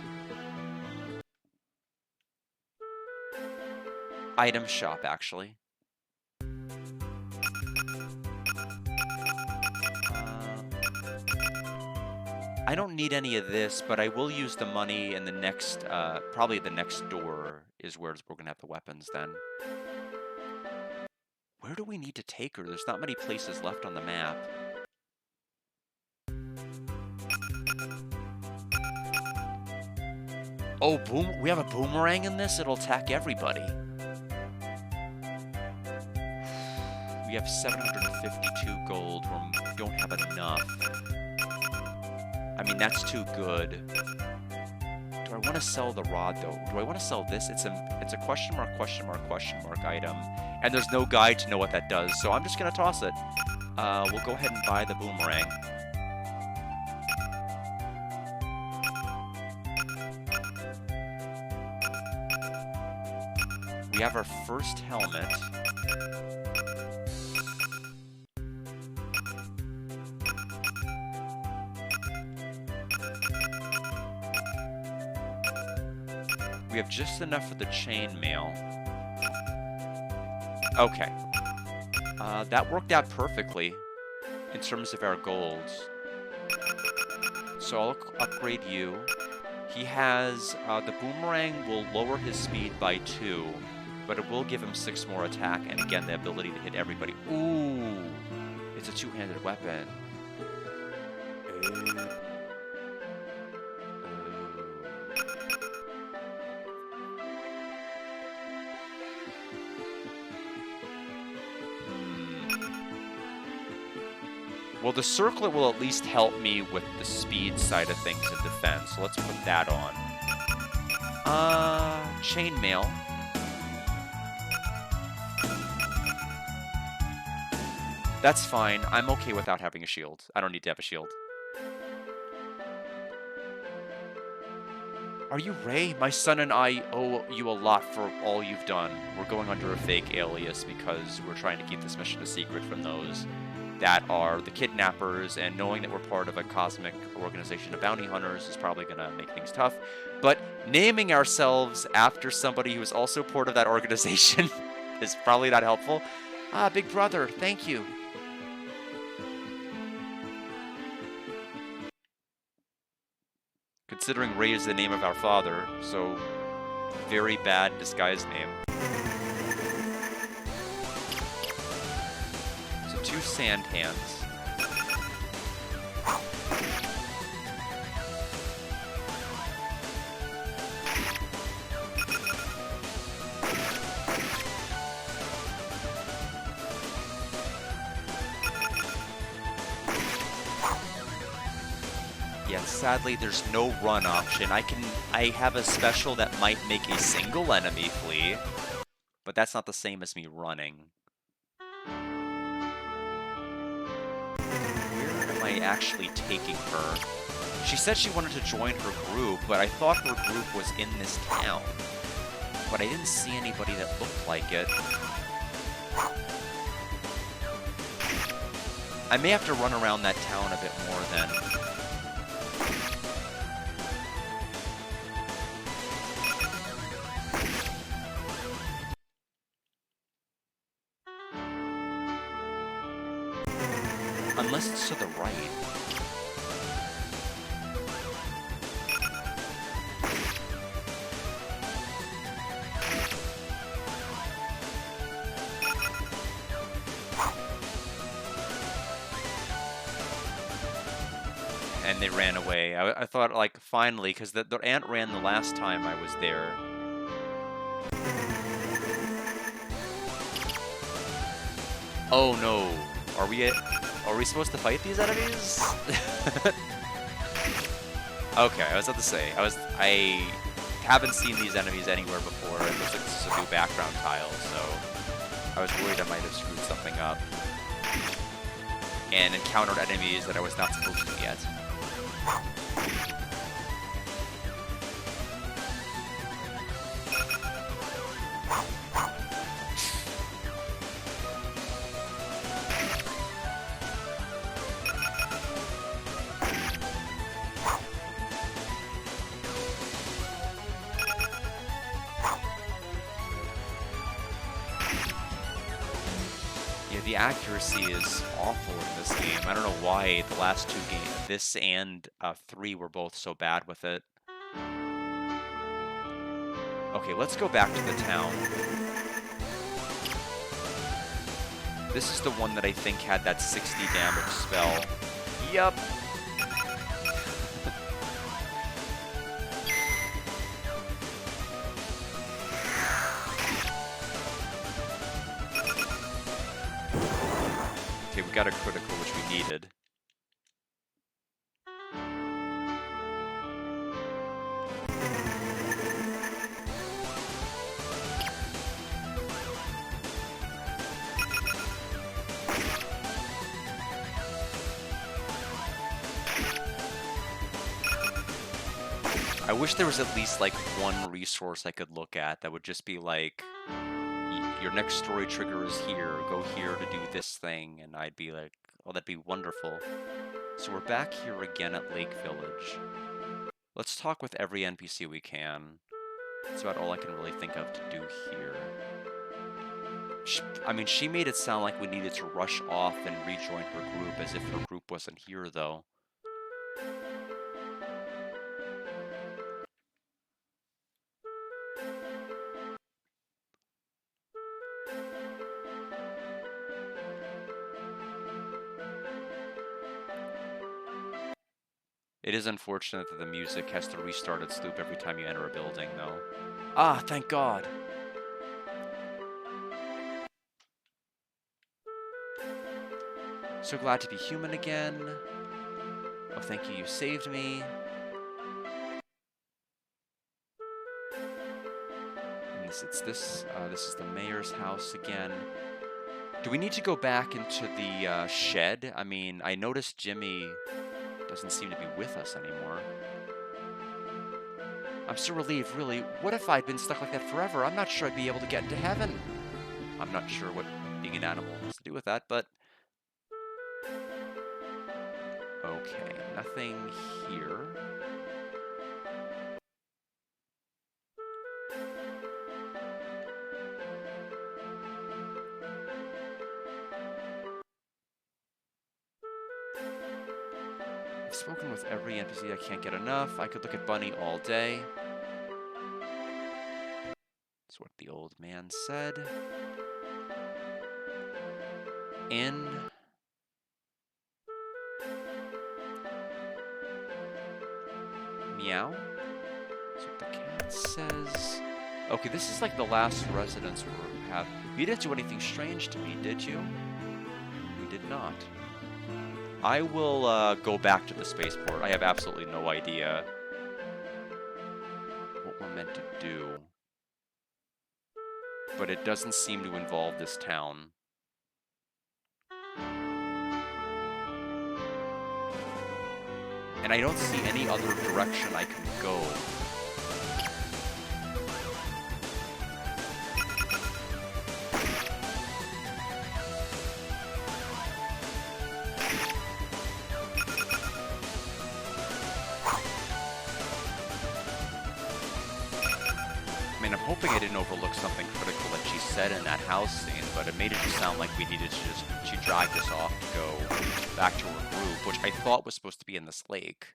[SPEAKER 1] Item shop, actually. I don't need any of this, but I will use the money in the next, probably the next door is where we're going to have the weapons then. Where do we need to take her? There's not many places left on the map. Oh, we have a boomerang in this? It'll attack everybody. We have 752 gold. We don't have enough. I mean, that's too good. Do I want to sell the rod, though? Do I want to sell this? It's a question mark, question mark, question mark item. And there's no guide to know what that does, so I'm just going to toss it. We'll go ahead and buy the boomerang. We have our first helmet. We have just enough for the chainmail. Okay. That worked out perfectly in terms of our golds. So I'll upgrade you. He has, the boomerang will lower his speed by 2, but it will give him 6 more attack, and again, the ability to hit everybody. Ooh! It's a two-handed weapon. Well, the circlet will at least help me with the speed side of things in defense, so let's put that on. Chainmail. That's fine. I'm okay without having a shield. I don't need to have a shield. Are you Ray? My son and I owe you a lot for all you've done. We're going under a fake alias because we're trying to keep this mission a secret from those that are the kidnappers, and knowing that we're part of a cosmic organization of bounty hunters is probably going to make things tough. But naming ourselves after somebody who is also part of that organization is probably not helpful. Ah, Big Brother, thank you. Considering Ray is the name of our father, so very bad disguise name. So 2 sand hands. Yeah, sadly there's no run option. I have a special that might make a single enemy flee, but that's not the same as me running. Where am I actually taking her? She said she wanted to join her group, but I thought her group was in this town. But I didn't see anybody that looked like it. I may have to run around that town a bit more then. Unless it's to the right. and they ran away. I thought, like, finally, because the ant ran the last time I was there. Oh no. Are we supposed to fight these enemies? Okay, I was about to say, I haven't seen these enemies anywhere before. It looks like this is a new background tile, so I was worried I might have screwed something up and encountered enemies that I was not supposed to yet. The accuracy is awful in this game. I don't know why the last two games, this and 3, were both so bad with it. Okay, let's go back to the town. This is the one that I think had that 60 damage spell. Yup. Okay, we got a critical, which we needed. I wish there was at least like one resource I could look at that would just be like, your next story trigger is here, go here to do this thing, and I'd be like, oh, that'd be wonderful. So we're back here again at Lake Village. Let's talk with every NPC we can. That's about all I can really think of to do here. I mean, she made it sound like we needed to rush off and rejoin her group, as if her group wasn't here, though. It is unfortunate that the music has to restart its loop every time you enter a building, though. Ah, thank God! So glad to be human again. Oh, thank you, you saved me. And this is the mayor's house again. Do we need to go back into the shed? I mean, I noticed Jimmy doesn't seem to be with us anymore. I'm so relieved, really. What if I'd been stuck like that forever? I'm not sure I'd be able to get into heaven. I'm not sure what being an animal has to do with that, but... Okay, nothing here. I've spoken with every NPC, I can't get enough. I could look at Bunny all day. That's what the old man said. In. Meow. That's what the cat says. Okay, this is like the last residence we have. You didn't do anything strange to me, did you? We did not. I will go back to the spaceport. I have absolutely no idea what we're meant to do. But it doesn't seem to involve this town. And I don't see any other direction I can go. I mean, I'm hoping I didn't overlook something critical that she said in that house scene, but it made it just sound like we needed to she dragged us off to go back to her group, which I thought was supposed to be in this lake.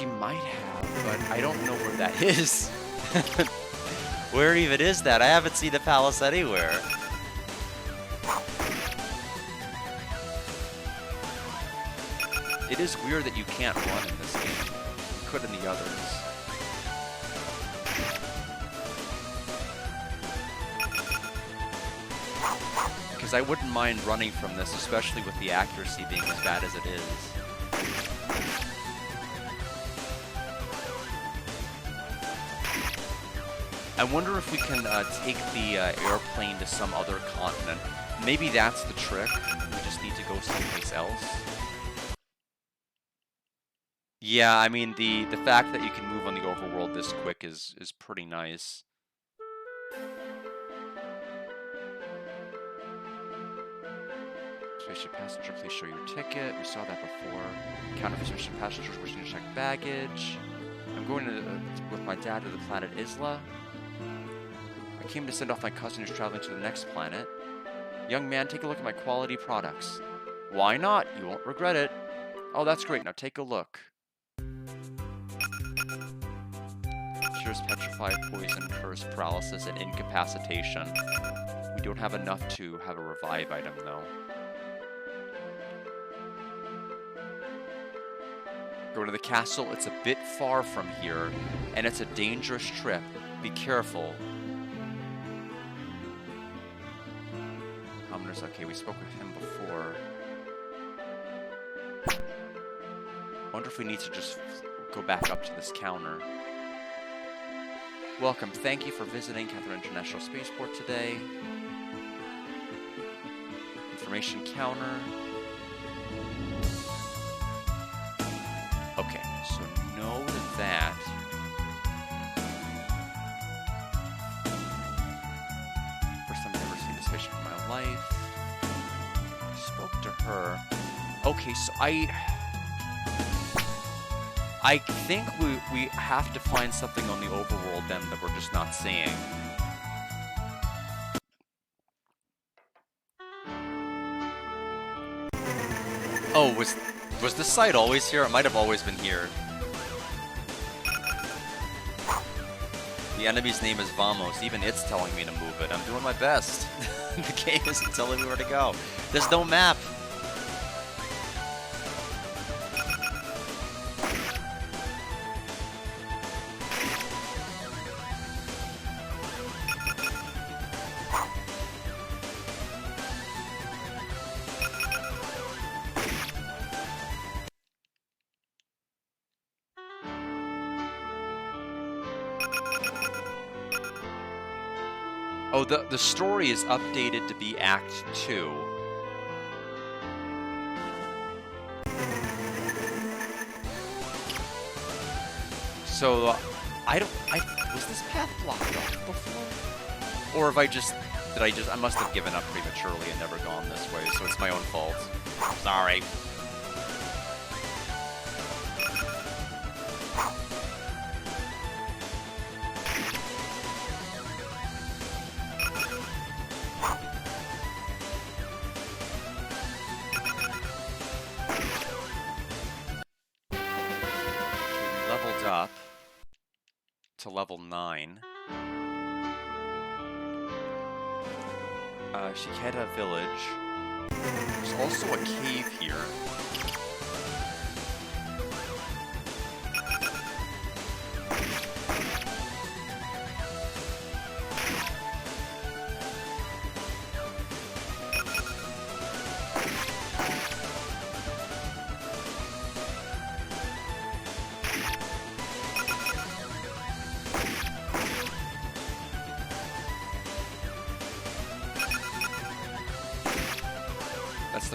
[SPEAKER 1] She might have, but I don't know where that is. Where even is that? I haven't seen the palace anywhere. It is weird that you can't run in this game. You could in the others. Because I wouldn't mind running from this, especially with the accuracy being as bad as it is. I wonder if we can take the airplane to some other continent. Maybe that's the trick. We just need to go someplace else. Yeah, I mean, the fact that you can move on the overworld this quick is pretty nice. Spaceship passenger, please show your ticket. We saw that before. Counter for spaceship passengers wishing to check baggage. I'm going with my dad to the planet Isla. I came to send off my cousin who's traveling to the next planet. Young man, take a look at my quality products. Why not? You won't regret it. Oh, that's great. Now take a look. Cures petrify, poison, curse, paralysis, and incapacitation. We don't have enough to have a revive item, though. Go to the castle. It's a bit far from here, and it's a dangerous trip. Be careful. Commoners, okay, we spoke with him before. Wonder if we need to just go back up to this counter. Welcome. Thank you for visiting Catherine International Spaceport today. Information counter. Okay, so no to that. First time I've ever seen a spaceship in my life. I spoke to her. Okay, so I think we have to find something on the overworld then that we're just not seeing. Oh, was this site always here? It might have always been here. The enemy's name is Vamos. Even it's telling me to move it. I'm doing my best. The game isn't telling me where to go. There's no map. Oh, the story is updated to be Act 2. So, was this path blocked off before? Or have I must have given up prematurely and never gone this way, so it's my own fault. Sorry. Up to level 9. Shiketa Village. There's also a cave here.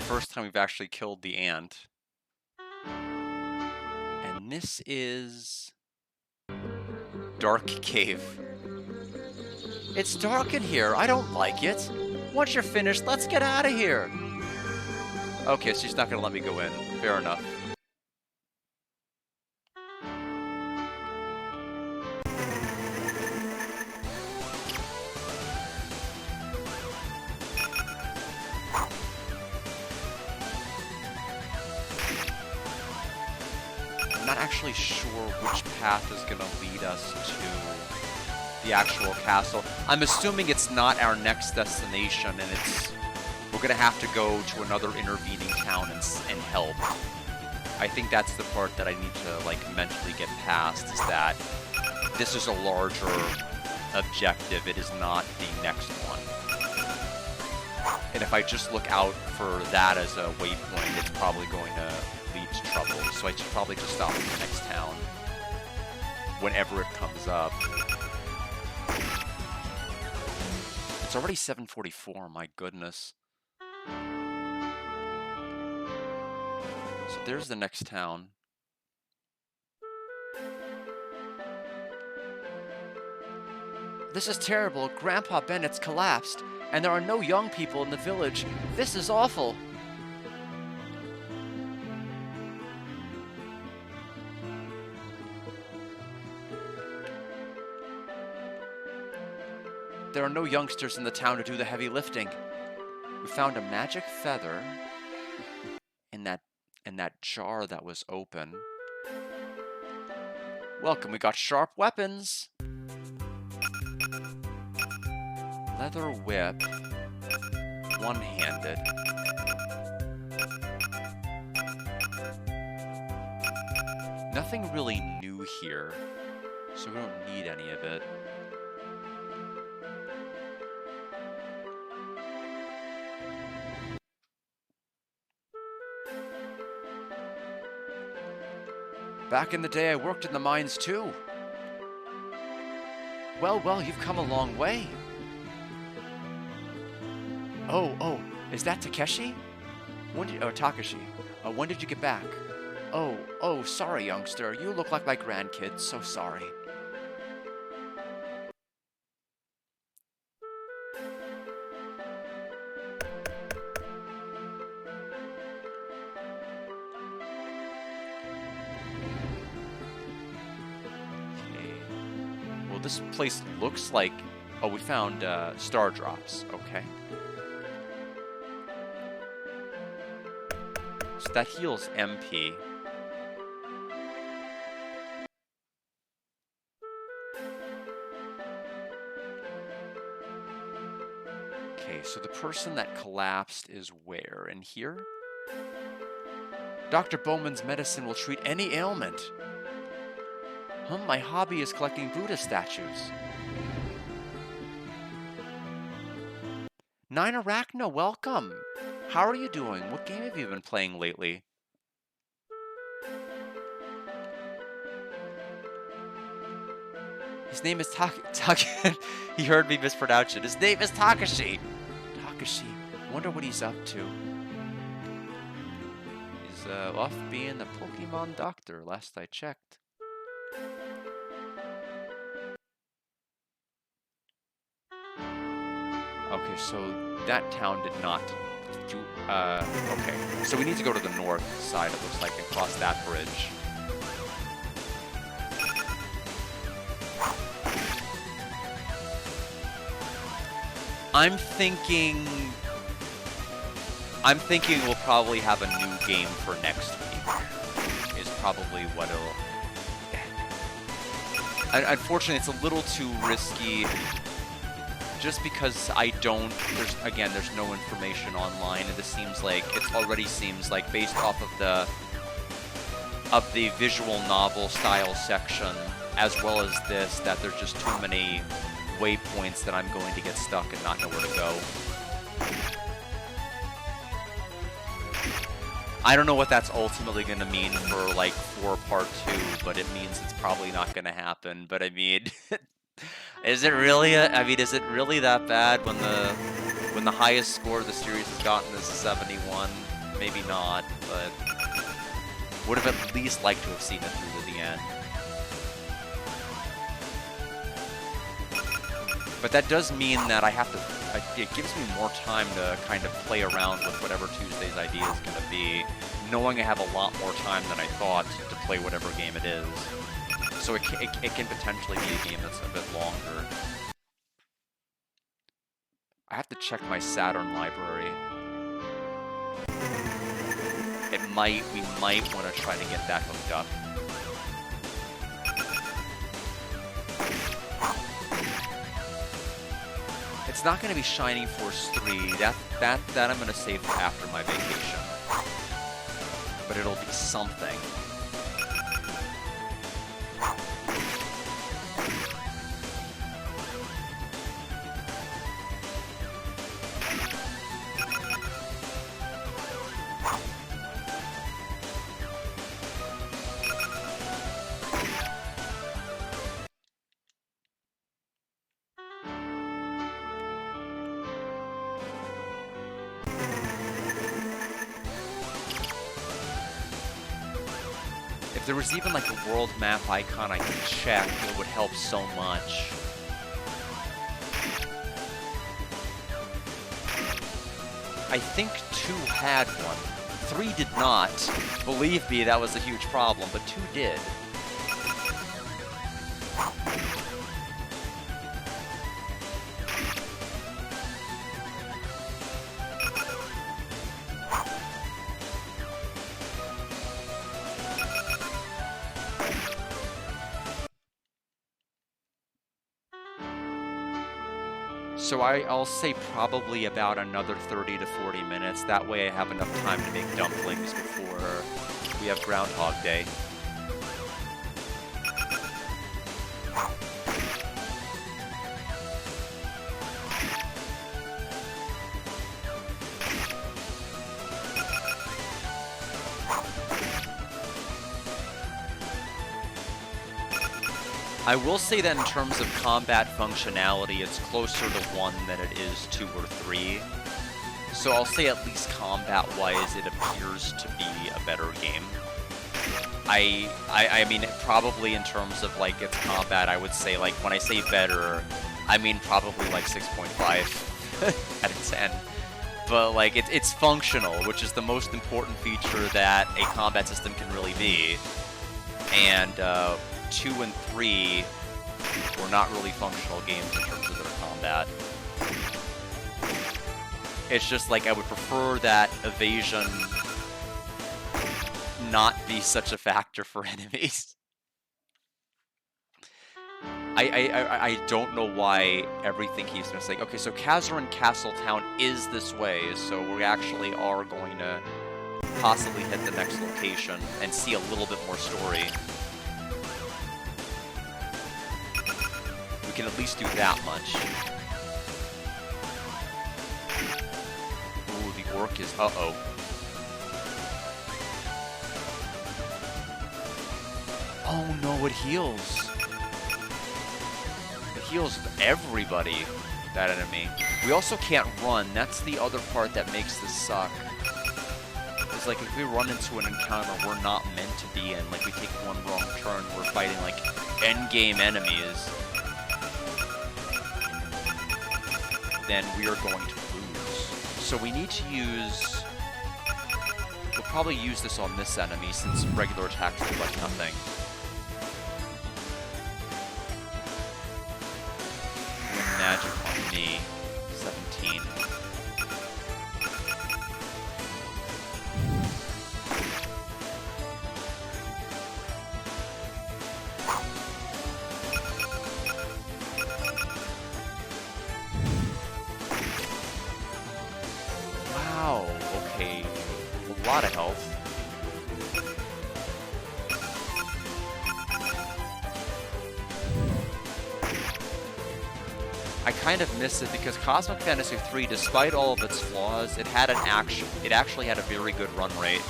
[SPEAKER 1] First time we've actually killed the ant. And this is Dark Cave. It's dark in here. I don't like it. Once you're finished, let's get out of here. Okay, so she's not going to let me go in. Fair enough. I'm not actually sure which path is going to lead us to the actual castle. I'm assuming it's not our next destination, and we're going to have to go to another intervening town and help. I think that's the part that I need to, like, mentally get past, is that this is a larger objective. It is not the next one. And if I just look out for that as a waypoint, it's probably going to lead to trouble. So I should probably just stop at the next town whenever it comes up. It's already 7:44, my goodness. So there's the next town. This is terrible. Grandpa Bennett's collapsed, and there are no young people in the village. This is awful. There are no youngsters in the town to do the heavy lifting. We found a magic feather in that jar that was open. Welcome, we got sharp weapons. Leather whip. One-handed. Nothing really new here, so we don't need any of it. Back in the day, I worked in the mines too. Well, you've come a long way. Oh, is that Takeshi? Takashi. When did you get back? Oh, sorry, youngster. You look like my grandkids. So sorry. This place looks like... Oh, we found star drops. Okay. So that heals MP. Okay, so the person that collapsed is where? In here? Dr. Bowman's medicine will treat any ailment. My hobby is collecting Buddha statues. Nine Arachno, welcome! How are you doing? What game have you been playing lately? His name is He heard me mispronounce it. His name is Takashi! Takashi, wonder what he's up to. He's off being a Pokemon doctor, last I checked. Okay, so that town did not do... okay, so we need to go to the north side, it looks like, and cross that bridge. I'm thinking we'll probably have a new game for next week, is probably what it'll... Unfortunately, it's a little too risky, just because there's no information online, and this seems like, already seems like, based off of the visual novel style section, as well as this, that there's just too many waypoints that I'm going to get stuck and not know where to go. I don't know what that's ultimately going to mean for part 2, but it means it's probably not going to happen. But I mean, is it really that bad when the highest score the series has gotten is a 71? Maybe not, but would have at least liked to have seen it through to the end. But that does mean that I have to... It gives me more time to kind of play around with whatever Tuesday's idea is going to be, knowing I have a lot more time than I thought to play whatever game it is. So it can potentially be a game that's a bit longer. I have to check my Saturn library. We might want to try to get that hooked up. not going to be Shining Force 3. That I'm going to save for after my vacation. But it'll be something. If there was even like a world map icon I could check, it would help so much. I think 2 had one. 3 did not. Believe me, that was a huge problem, but 2 did. So I'll say probably about another 30 to 40 minutes. That way I have enough time to make dumplings before we have Groundhog Day. I will say that in terms of combat functionality, it's closer to 1 than it is 2 or 3. So I'll say at least combat-wise, it appears to be a better game. I mean, probably in terms of, like, its combat, I would say, like, when I say better, I mean probably, like, 6.5 out of 10. But, like, it's functional, which is the most important feature that a combat system can really be. And, 2 and 3 were not really functional games in terms of their combat. It's just like I would prefer that evasion not be such a factor for enemies. I don't know why everything keeps missing. Okay, so Kazarin Castletown is this way, so we actually are going to possibly hit the next location and see a little bit more story. We can at least do that much. Ooh, the orc is... uh-oh. Oh no, it heals. It heals everybody, that enemy. We also can't run. That's the other part that makes this suck. It's like if we run into an encounter we're not meant to be in, like we take one wrong turn, we're fighting like endgame enemies, then we are going to lose. So we need to use... We'll probably use this on this enemy since regular attacks do like nothing. Wind magic on me. 17. Wow, okay. A lot of health. I kind of miss it because Cosmic Fantasy 3, despite all of its flaws, it actually had a very good run rate.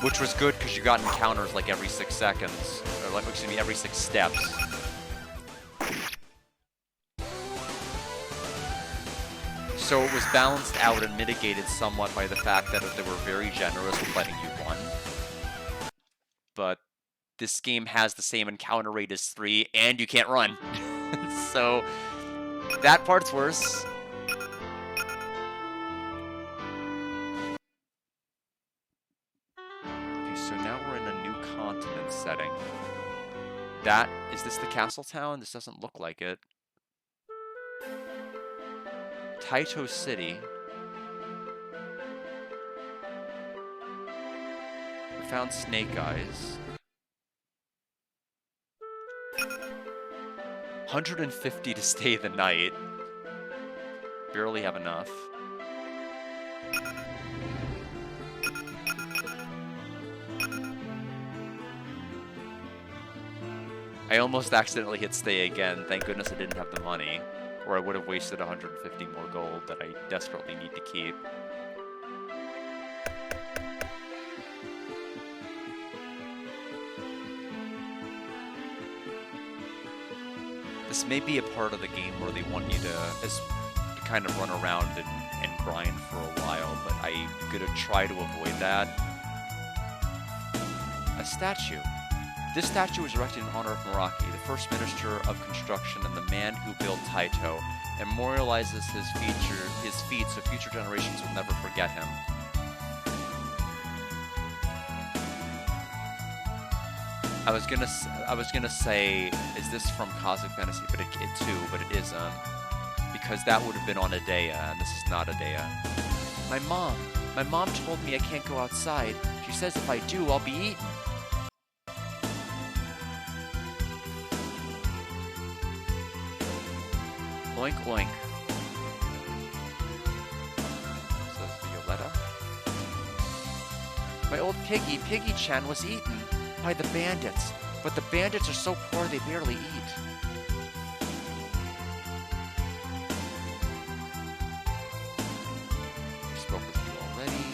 [SPEAKER 1] Which was good because you got encounters like every 6 seconds. Or like, excuse me, every 6 steps. So it was balanced out and mitigated somewhat by the fact that they were very generous with letting you run. But this game has the same encounter rate as 3, and you can't run. So that part's worse. Okay, so now we're in a new continent setting. Is this the castle town? This doesn't look like it. Taito City. We found Snake Eyes. 150 to stay the night. Barely have enough. I almost accidentally hit stay again. Thank goodness I didn't have the money, or I would have wasted 150 more gold that I desperately need to keep. This may be a part of the game where they want you to kind of run around and grind for a while, but I'm gonna try to avoid that. A statue. This statue was erected in honor of Meraki, the first minister of construction and the man who built Taito, and memorializes his feats so future generations will never forget him. I was gonna say, is this from Cosmic Fantasy? But it too, but it isn't, because that would have been on Adea, and this is not Adea. My mom told me I can't go outside. She says if I do, I'll be eaten. Oink oink. Says Violetta. My old Piggy-chan was eaten by the bandits, but the bandits are so poor they barely eat. I spoke with you already.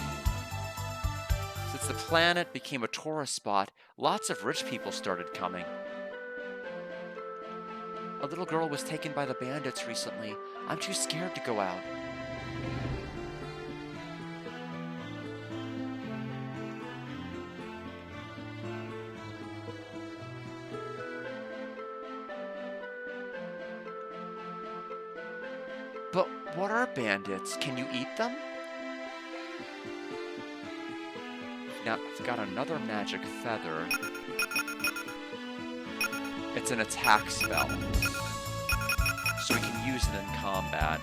[SPEAKER 1] Since the planet became a tourist spot, lots of rich people started coming. A little girl was taken by the bandits recently. I'm too scared to go out. But what are bandits? Can you eat them? Now, I've got another magic feather. It's an attack spell, so we can use it in combat.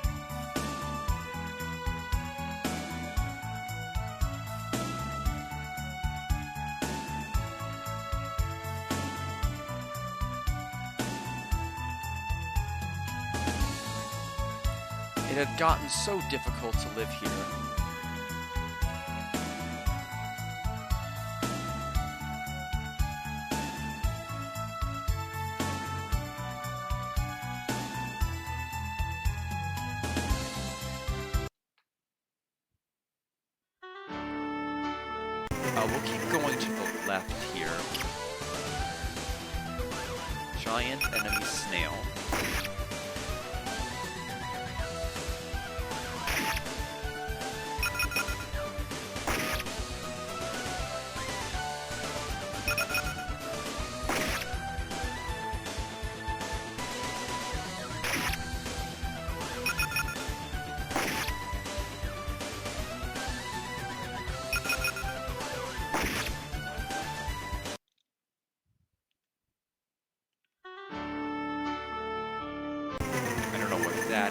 [SPEAKER 1] It had gotten so difficult to live here. We'll keep going to the left here. Giant enemy snail.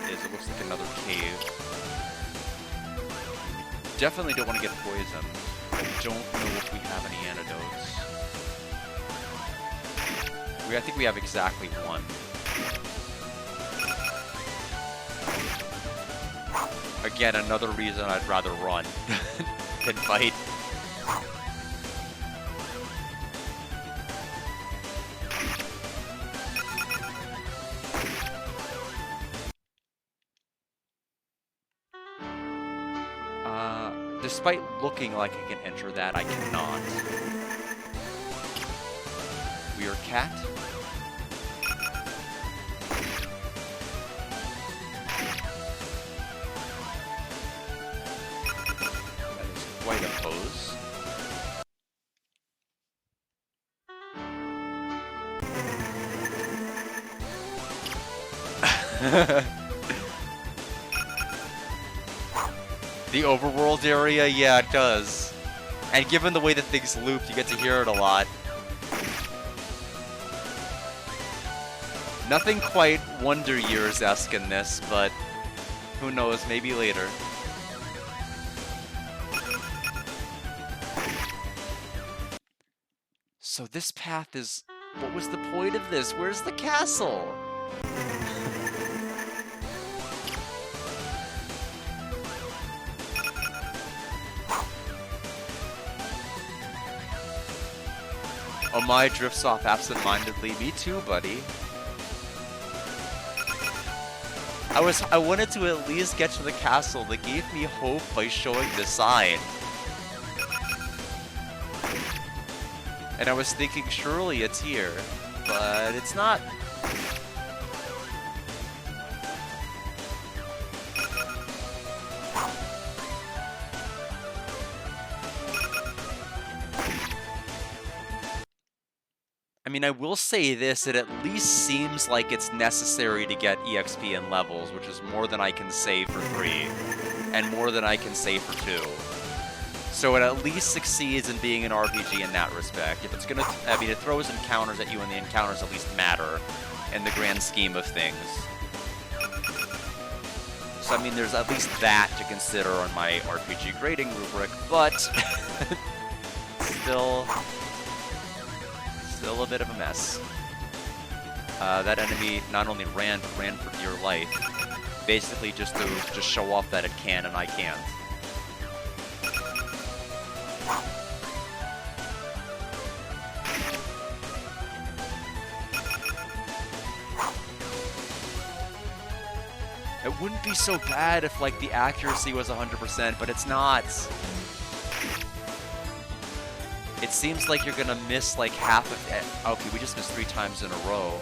[SPEAKER 1] It looks like another cave. Definitely don't want to get poisoned. I don't know if we have any antidotes. I think we have exactly one. Again, another reason I'd rather run than fight. Despite looking like I can enter that, I cannot. Weird cat. That is quite a pose. The overworld area? Yeah, it does. And given the way that things looped, you get to hear it a lot. Nothing quite Wonder Years-esque in this, but who knows, maybe later. So this path is... What was the point of this? Where's the castle? Oh my, drifts off absentmindedly. Me too, buddy. I wanted to at least get to the castle. They gave me hope by showing the sign. And I was thinking, surely it's here. But it's not. I mean, I will say this, it at least seems like it's necessary to get EXP and levels, which is more than I can say for 3, and more than I can say for 2. So it at least succeeds in being an RPG in that respect. If it's gonna, I mean, it throws encounters at you, and the encounters at least matter in the grand scheme of things. So, I mean, there's at least that to consider on my RPG grading rubric, but still a bit of a mess. That enemy not only ran, but ran for dear life. Basically just to show off that it can and I can't. It wouldn't be so bad if, like, the accuracy was 100%, but it's not. It seems like you're gonna miss, like, half of it. Okay, we just missed 3 times in a row.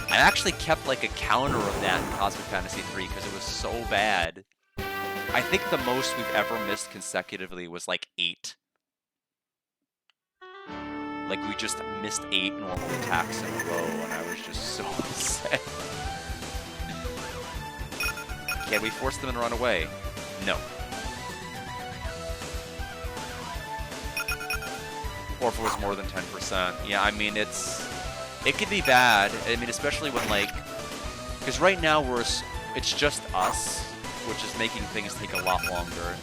[SPEAKER 1] I actually kept, like, a counter of that in Cosmic Fantasy 3 because it was so bad. I think the most we've ever missed consecutively was, like, 8. Like, we just missed 8 normal attacks in a row, and I was just so upset. Can we force them to run away? No. Or if it was more than 10%. Yeah, I mean, it could be bad. I mean, especially when, like, because right now it's just us, which is making things take a lot longer.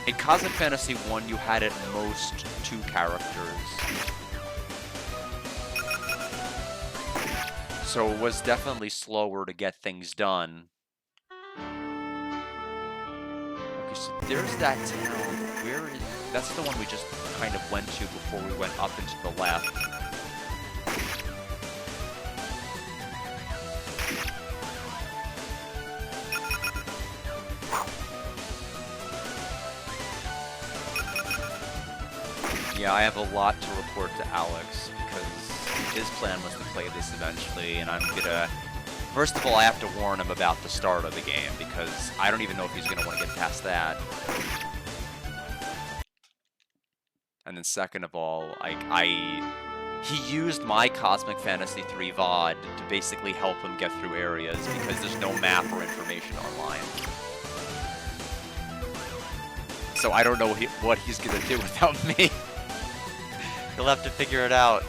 [SPEAKER 1] In Cosmic Fantasy 1, you had at most 2 characters. So it was definitely slower to get things done. Okay, so there's that town. Where is... That's the one we just kind of went to before we went up and to the left. Yeah, I have a lot to report to Alex, because his plan was to play this eventually, and I'm gonna... First of all, I have to warn him about the start of the game, because I don't even know if he's gonna want to get past that. And then second of all, he used my Cosmic Fantasy 3 VOD to basically help him get through areas, because there's no map or information online. So I don't know what he's gonna do without me. He'll have to figure it out.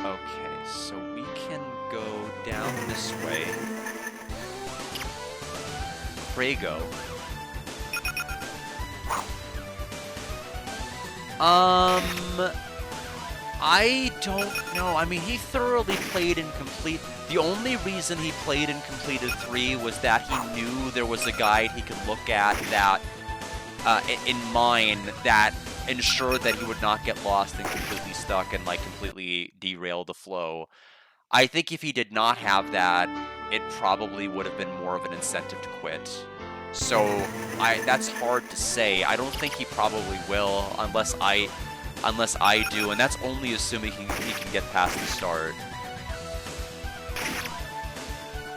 [SPEAKER 1] Okay, so we can go down this way. Prego. I don't know. I mean, he thoroughly played and complete. The only reason he played and completed 3 was that he knew there was a guide he could look at that, in mine, that ensured that he would not get lost and completely stuck and, like, completely derail the flow. I think if he did not have that, it probably would have been more of an incentive to quit. So, that's hard to say. I don't think he probably will, unless I do, and that's only assuming he can get past the start.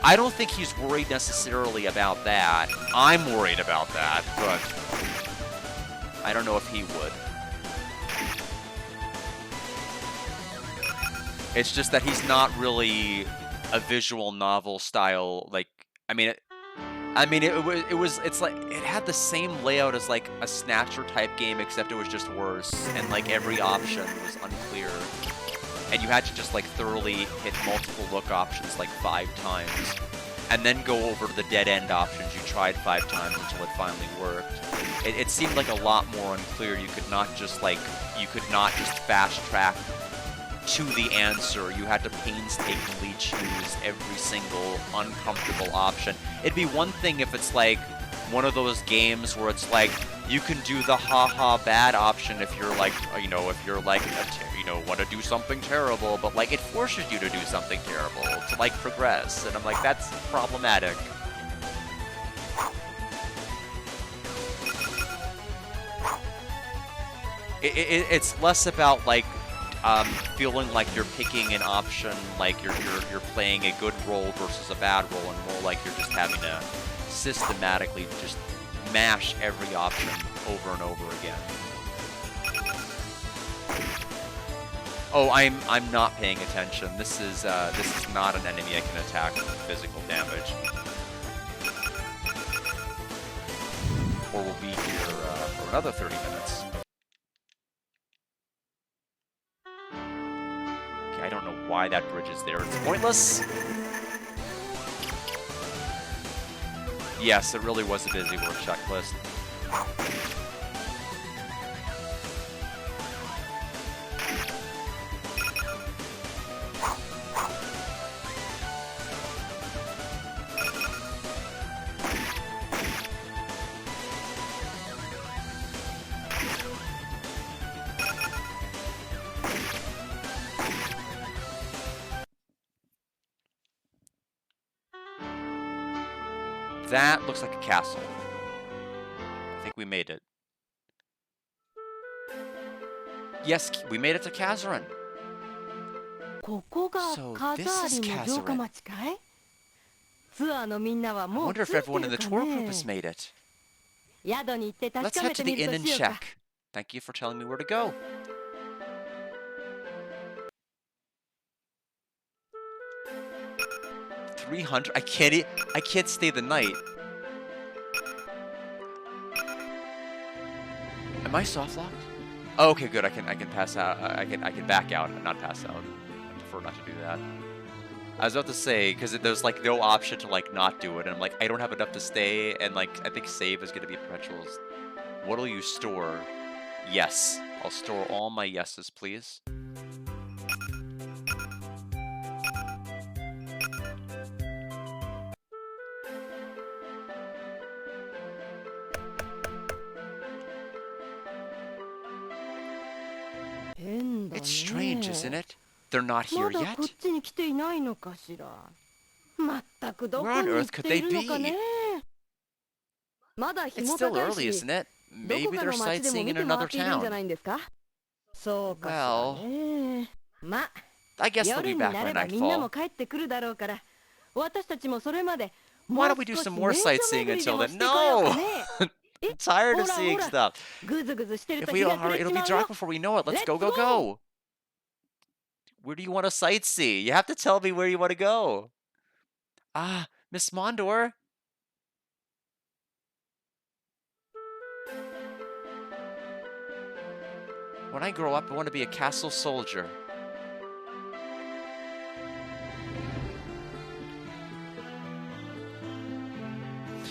[SPEAKER 1] I don't think he's worried necessarily about that. I'm worried about that, but I don't know if he would. It's just that he's not really a visual novel style, like, it's like, it had the same layout as, like, a Snatcher type game, except it was just worse, and, like, every option was unclear. And you had to just, like, thoroughly hit multiple look options, like, 5 times. and then go over to the dead end options you tried 5 times until it finally worked. It seemed like a lot more unclear. You could not just fast track to the answer. You had to painstakingly choose every single uncomfortable option. It'd be one thing if it's like one of those games where it's like you can do the haha bad option if you're like, if you're like, want to do something terrible, but like it forces you to do something terrible to like progress, and I'm like, that's problematic. It's less about like feeling like you're picking an option, like you're playing a good role versus a bad role, and more like you're just having to systematically just mash every option over and over again. Oh, I'm not paying attention. This is not an enemy I can attack with physical damage. Or we'll be here for another 30 minutes. Okay, I don't know why that bridge is there. It's pointless. Yes, it really was a busy work checklist. That looks like a castle. I think we made it. Yes, we made it to Kazarin.
[SPEAKER 2] ここが
[SPEAKER 1] So
[SPEAKER 2] カ
[SPEAKER 1] this
[SPEAKER 2] ザー
[SPEAKER 1] is
[SPEAKER 2] リンの城下
[SPEAKER 1] Kazarin.
[SPEAKER 2] 町かい？ツアーのみんなは
[SPEAKER 1] I
[SPEAKER 2] もう
[SPEAKER 1] wonder
[SPEAKER 2] 着
[SPEAKER 1] if
[SPEAKER 2] いて
[SPEAKER 1] everyone in
[SPEAKER 2] る
[SPEAKER 1] the
[SPEAKER 2] か
[SPEAKER 1] tour group
[SPEAKER 2] ね？
[SPEAKER 1] has made it.
[SPEAKER 2] 宿に行って確
[SPEAKER 1] Let's
[SPEAKER 2] か
[SPEAKER 1] head
[SPEAKER 2] め
[SPEAKER 1] to
[SPEAKER 2] て
[SPEAKER 1] the
[SPEAKER 2] みる
[SPEAKER 1] inn
[SPEAKER 2] と
[SPEAKER 1] and
[SPEAKER 2] しようか。
[SPEAKER 1] check. Thank you for telling me where to go. $300. I can't stay the night. Am I soft locked? Oh, okay, good. I can pass out. I can back out and not pass out. I prefer not to do that. I was about to say, because there's like no option to like not do it, and I'm like, I don't have enough to stay, and like I think save is gonna be perpetuals. What'll you store? Yes. I'll store all my yeses, please. It's strange, isn't it? They're not here
[SPEAKER 2] まだ
[SPEAKER 1] yet?
[SPEAKER 2] こっちに来ていないのかしら。まったくどこ
[SPEAKER 1] Where on
[SPEAKER 2] に行
[SPEAKER 1] earth
[SPEAKER 2] っ
[SPEAKER 1] could
[SPEAKER 2] て
[SPEAKER 1] they
[SPEAKER 2] いるのかね。
[SPEAKER 1] be?
[SPEAKER 2] まだ日
[SPEAKER 1] It's
[SPEAKER 2] も
[SPEAKER 1] still
[SPEAKER 2] 高い
[SPEAKER 1] early,
[SPEAKER 2] し、
[SPEAKER 1] isn't it?
[SPEAKER 2] ど
[SPEAKER 1] Maybe
[SPEAKER 2] こか
[SPEAKER 1] they're
[SPEAKER 2] の町でも
[SPEAKER 1] sightseeing
[SPEAKER 2] 見
[SPEAKER 1] in
[SPEAKER 2] て回
[SPEAKER 1] another
[SPEAKER 2] っているんじゃ
[SPEAKER 1] town.
[SPEAKER 2] ないんですか。そうかしら
[SPEAKER 1] Well,
[SPEAKER 2] ね。まあ、
[SPEAKER 1] I guess they'll
[SPEAKER 2] 夜
[SPEAKER 1] be
[SPEAKER 2] に
[SPEAKER 1] back
[SPEAKER 2] な
[SPEAKER 1] by
[SPEAKER 2] ればみんなも
[SPEAKER 1] nightfall.
[SPEAKER 2] 帰ってくるだろうから、私たちもそれまでも
[SPEAKER 1] Why
[SPEAKER 2] う
[SPEAKER 1] don't we do
[SPEAKER 2] 少し
[SPEAKER 1] some
[SPEAKER 2] 名
[SPEAKER 1] more
[SPEAKER 2] 所
[SPEAKER 1] sightseeing
[SPEAKER 2] 巡りで
[SPEAKER 1] until
[SPEAKER 2] も
[SPEAKER 1] then?
[SPEAKER 2] してこようか
[SPEAKER 1] No!
[SPEAKER 2] ね。
[SPEAKER 1] I'm tired
[SPEAKER 2] ほ
[SPEAKER 1] of
[SPEAKER 2] らほ
[SPEAKER 1] seeing
[SPEAKER 2] ら、
[SPEAKER 1] stuff.
[SPEAKER 2] ぐずぐずしてる
[SPEAKER 1] If
[SPEAKER 2] と
[SPEAKER 1] we
[SPEAKER 2] 日が
[SPEAKER 1] don't
[SPEAKER 2] 暮れ
[SPEAKER 1] hurry,
[SPEAKER 2] ち
[SPEAKER 1] it'll be
[SPEAKER 2] まう
[SPEAKER 1] dark
[SPEAKER 2] よ。
[SPEAKER 1] before we know it. Let's
[SPEAKER 2] Let's
[SPEAKER 1] go, go,
[SPEAKER 2] go!
[SPEAKER 1] go! Where do you want to sightsee? You have to tell me where you want to go. Ah, Miss Mondor. When I grow up, I want to be a castle soldier.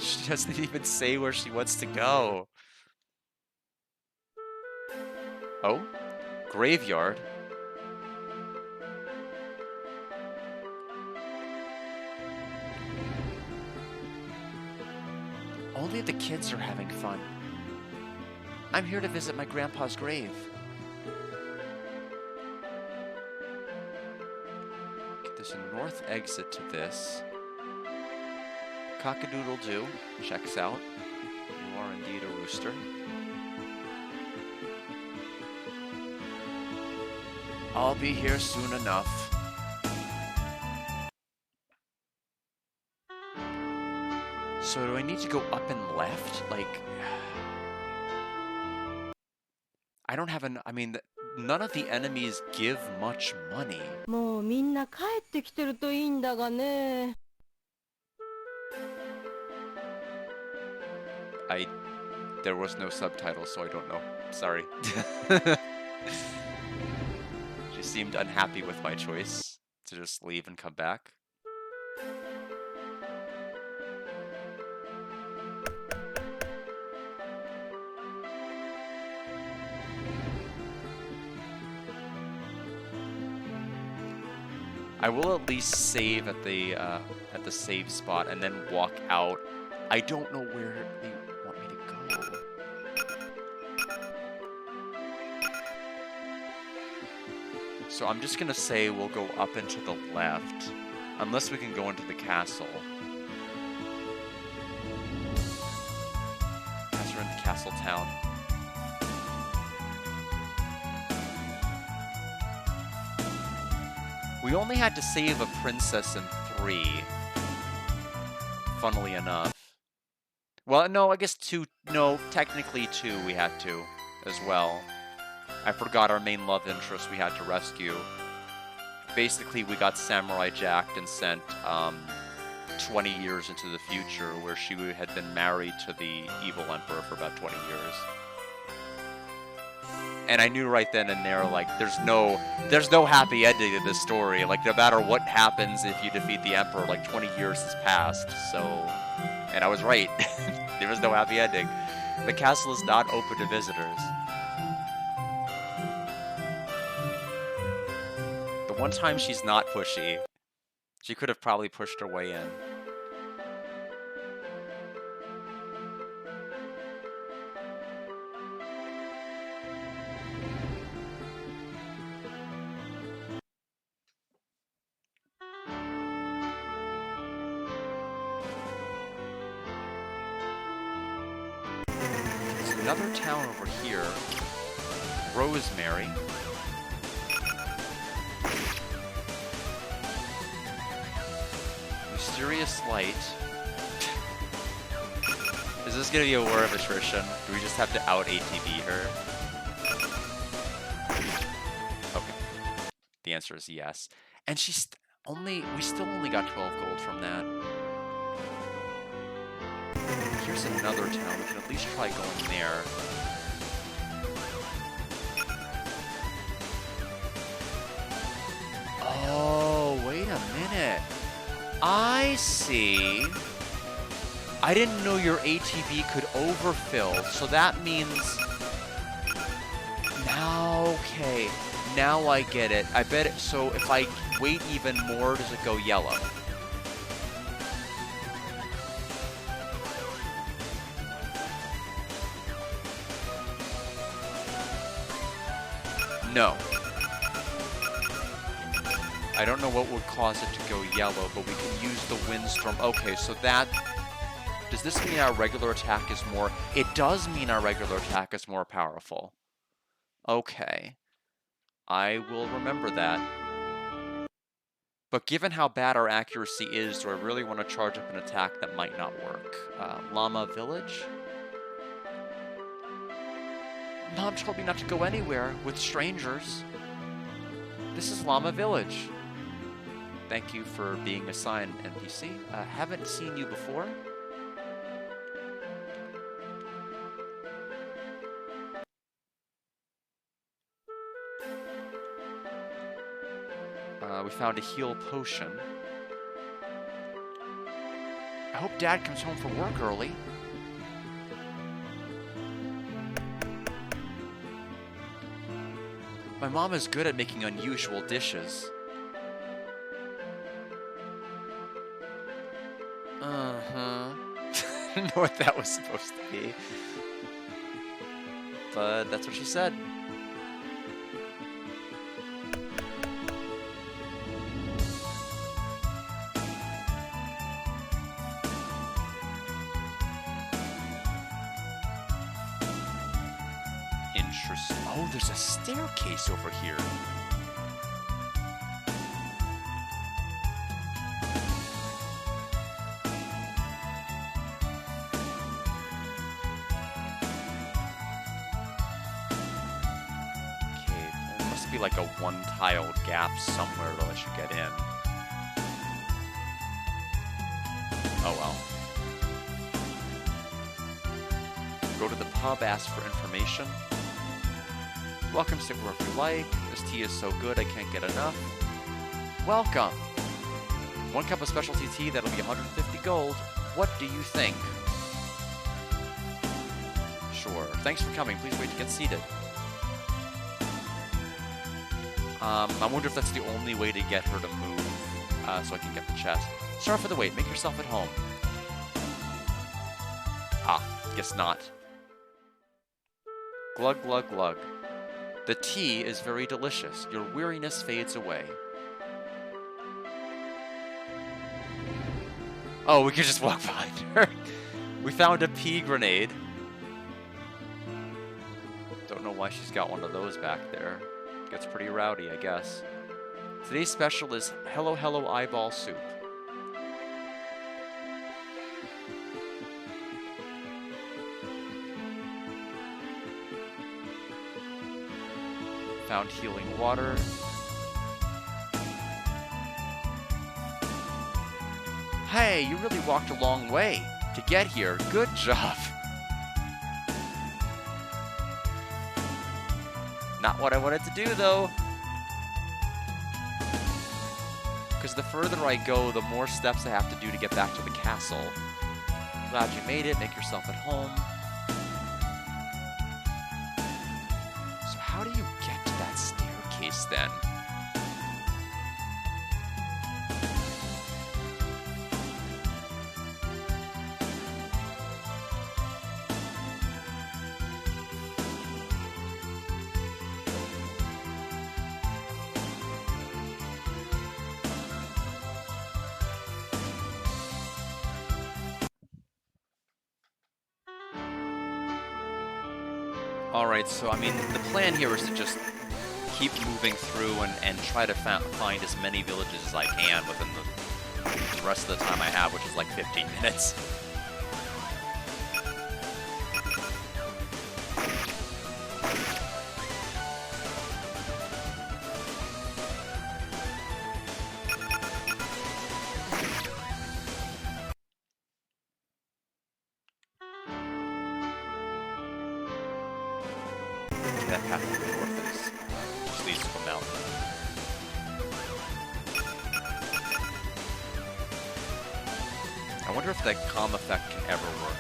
[SPEAKER 1] She doesn't even say where she wants to go. Oh? Graveyard? Only the kids are having fun. I'm here to visit my grandpa's grave. Okay, there's a north exit to this. Cock-a-doodle-doo checks out. You are indeed a rooster. I'll be here soon enough. So do I need to go up and left? Like, I don't have I mean, none of the enemies give much money.
[SPEAKER 2] もうみんな帰ってきてるといいんだがね。
[SPEAKER 1] There was no subtitles, so I don't know. Sorry. She seemed unhappy with my choice to just leave and come back. I will at least save at the save spot and then walk out. I don't know where they want me to go. So I'm just gonna say we'll go up and to the left, unless we can go into the castle. Guys, we're in Castle Town. We only had to save a princess in 3, funnily enough. Well, no, I guess 2, no, technically 2 we had to, as well. I forgot our main love interest we had to rescue. Basically, we got samurai jacked and sent 20 years into the future, where she had been married to the evil emperor for about 20 years. And I knew right then and there, like, there's no happy ending to this story. Like, no matter what happens if you defeat the emperor, like, 20 years has passed, so... And I was right. There was no happy ending. The castle is not open to visitors. The one time she's not pushy, she could have probably pushed her way in. There's another town over here. Rosemary. Mysterious light. Is this gonna be a war of attrition? Do we just have to out ATB her? Okay. The answer is yes. And she's we still only got 12 gold from that. Here's another town. We can at least try going there. Oh, wait a minute. I see. I didn't know your ATB could overfill, so that means... Now, okay. Now I get it. I bet it... So if I wait even more, does it go yellow? No. I don't know what would cause it to go yellow, but we can use the windstorm. Okay, so that... Does this mean our regular attack is more... It does mean our regular attack is more powerful. Okay. I will remember that. But given how bad our accuracy is, do I really want to charge up an attack that might not work? Llama Village? Mom told me not to go anywhere with strangers. This is Llama Village. Thank you for being assigned, NPC. Haven't seen you before. We found a heal potion. I hope Dad comes home from work early. My mom is good at making unusual dishes. Uh-huh. I didn't know what that was supposed to be. But that's what she said. Interesting. Oh, there's a staircase over here. Okay, there must be like a one-tiled gap somewhere that I should get in. Oh well. Go to the pub, ask for information. Welcome, stick wherever you like. This tea is so good, I can't get enough. Welcome! 1 cup of specialty tea, that'll be 150 gold. What do you think? Sure. Thanks for coming. Please wait to get seated. I wonder if that's the only way to get her to move. so I can get the chest. Sorry for the wait. Make yourself at home. Ah, guess not. Glug, glug, glug. The tea is very delicious. Your weariness fades away. Oh, we could just walk behind her. We found a pea grenade. Don't know why she's got one of those back there. Gets pretty rowdy, I guess. Today's special is Hello Hello Eyeball Soup. Found healing water. Hey, you really walked a long way to get here. Good job. Not what I wanted to do, though. Because the further I go, the more steps I have to do to get back to the castle. I'm glad you made it. Make yourself at home. So how do you get to that staircase, then? Alright, so I mean, the plan here is to just keep moving through and try to find as many villages as I can within the rest of the time I have, which is like 15 minutes. That path to the north just leads to a mountain. I wonder if that calm effect can ever work.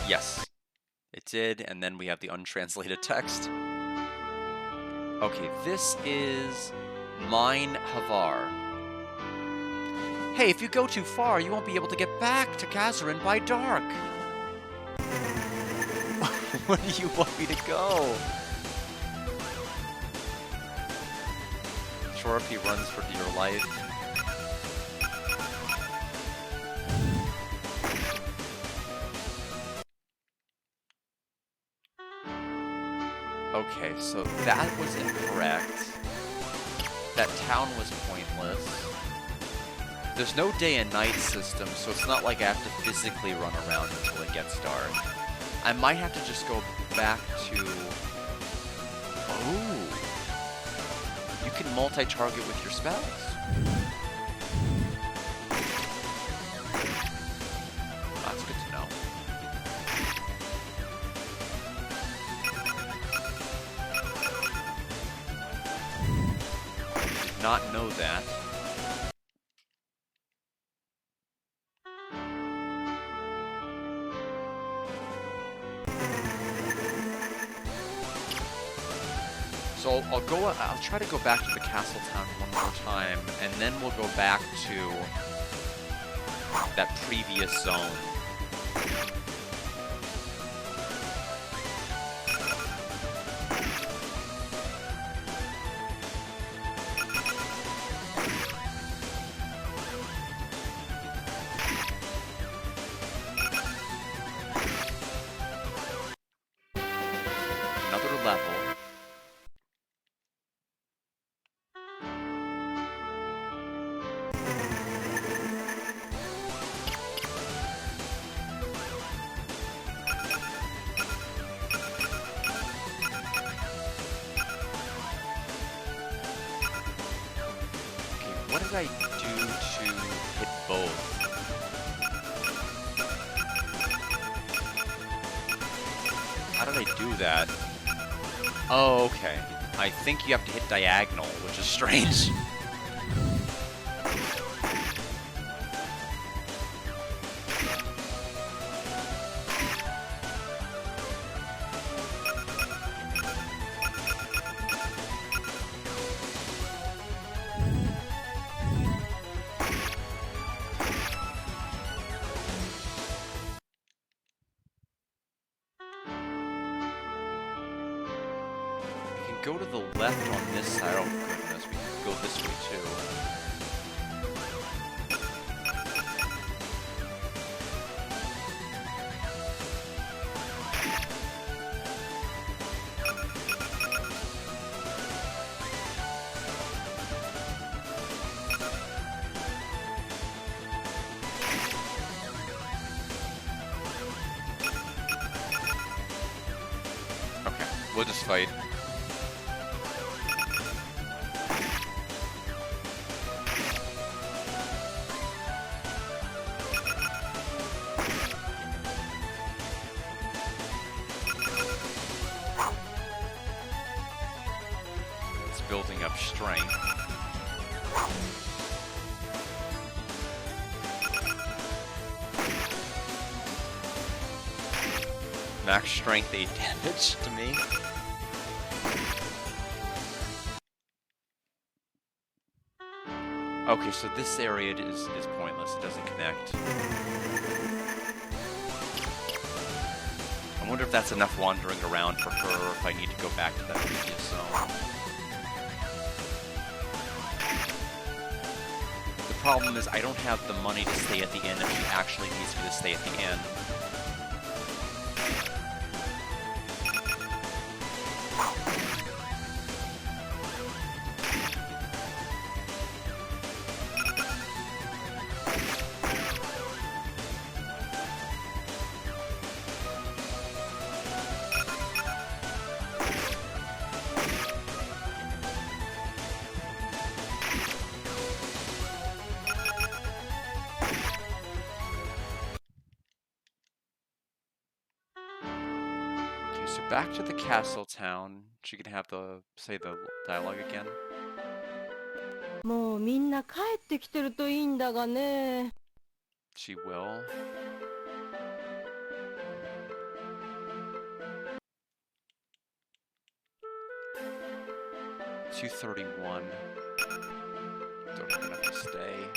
[SPEAKER 1] Yes, it did, and then we have the untranslated text. Okay, this is Mine Havar. Hey, if you go too far, you won't be able to get back to Kazarin by dark. Where do you want me to go? Chorapi runs for dear life. Okay, so that was incorrect. That town was pointless. There's no day and night system, so it's not like I have to physically run around until it gets dark. I might have to just go back to... Oh! You can multi-target with your spells. That's good to know. Did not know that. So I'll try to go back to the castle town one more time, and then we'll go back to that previous zone. Another level. What did I do to hit both? How did I do that? Oh, okay. I think you have to hit diagonal, which is strange. go to the left on this side. Oh goodness, we can go this way too. Okay, we'll just fight. It's building up strength. Max strength 8 damage to me. Okay, so this area is pointless. It doesn't connect. I wonder if that's enough wandering around for her, or if I need to go back to that previous zone. The problem is I don't have the money to stay at the inn if she actually needs me to stay at the inn. So back to the castle town. She can have say the dialogue again.
[SPEAKER 2] もうみんな帰ってきてるといいんだがね。
[SPEAKER 1] She will. $231. Don't even have to stay.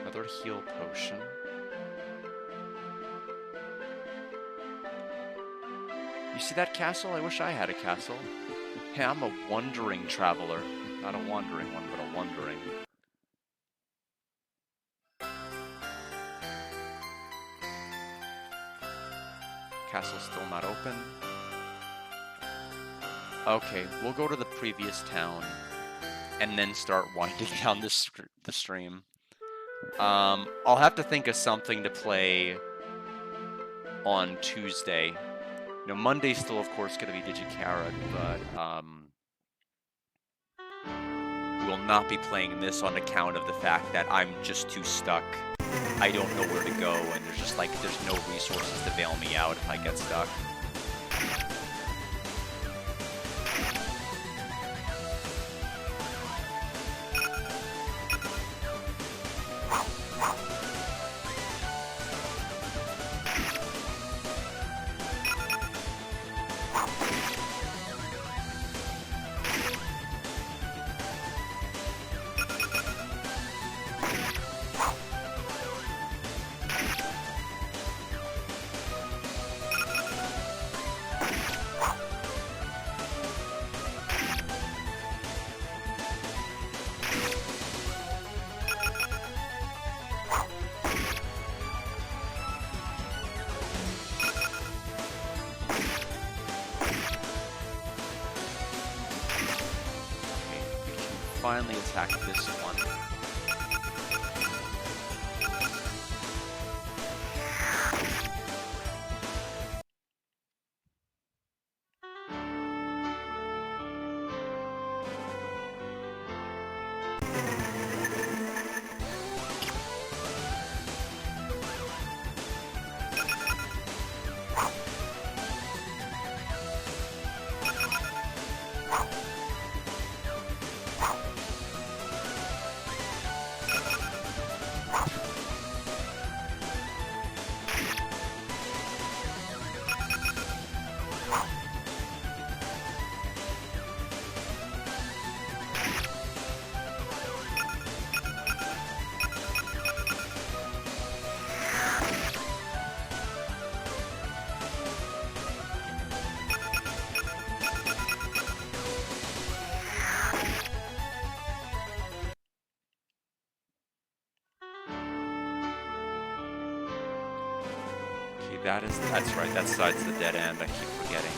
[SPEAKER 1] Another heal potion. You see that castle? I wish I had a castle. Hey, I'm a wandering traveler. Not a wandering one, but a wandering. Castle's still not open. Okay, we'll go to the previous town and then start winding down the stream. I'll have to think of something to play on Tuesday. You know, Monday's still, of course, going to be DigiCarrot, but we'll not be playing this on account of the fact that I'm just too stuck. I don't know where to go, and there's no resources to bail me out if I get stuck. Finally attack this one. That's right, that side's the dead end, I keep forgetting.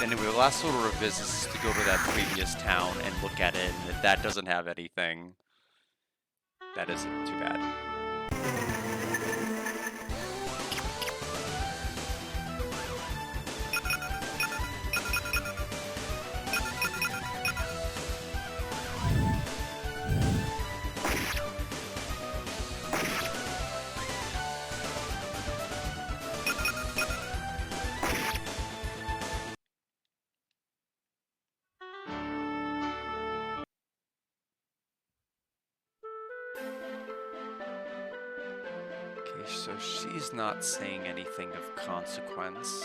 [SPEAKER 1] Anyway, the last order of business is to go to that previous town and look at it, and if that doesn't have anything, that isn't too bad. Okay, so she's not saying anything of consequence.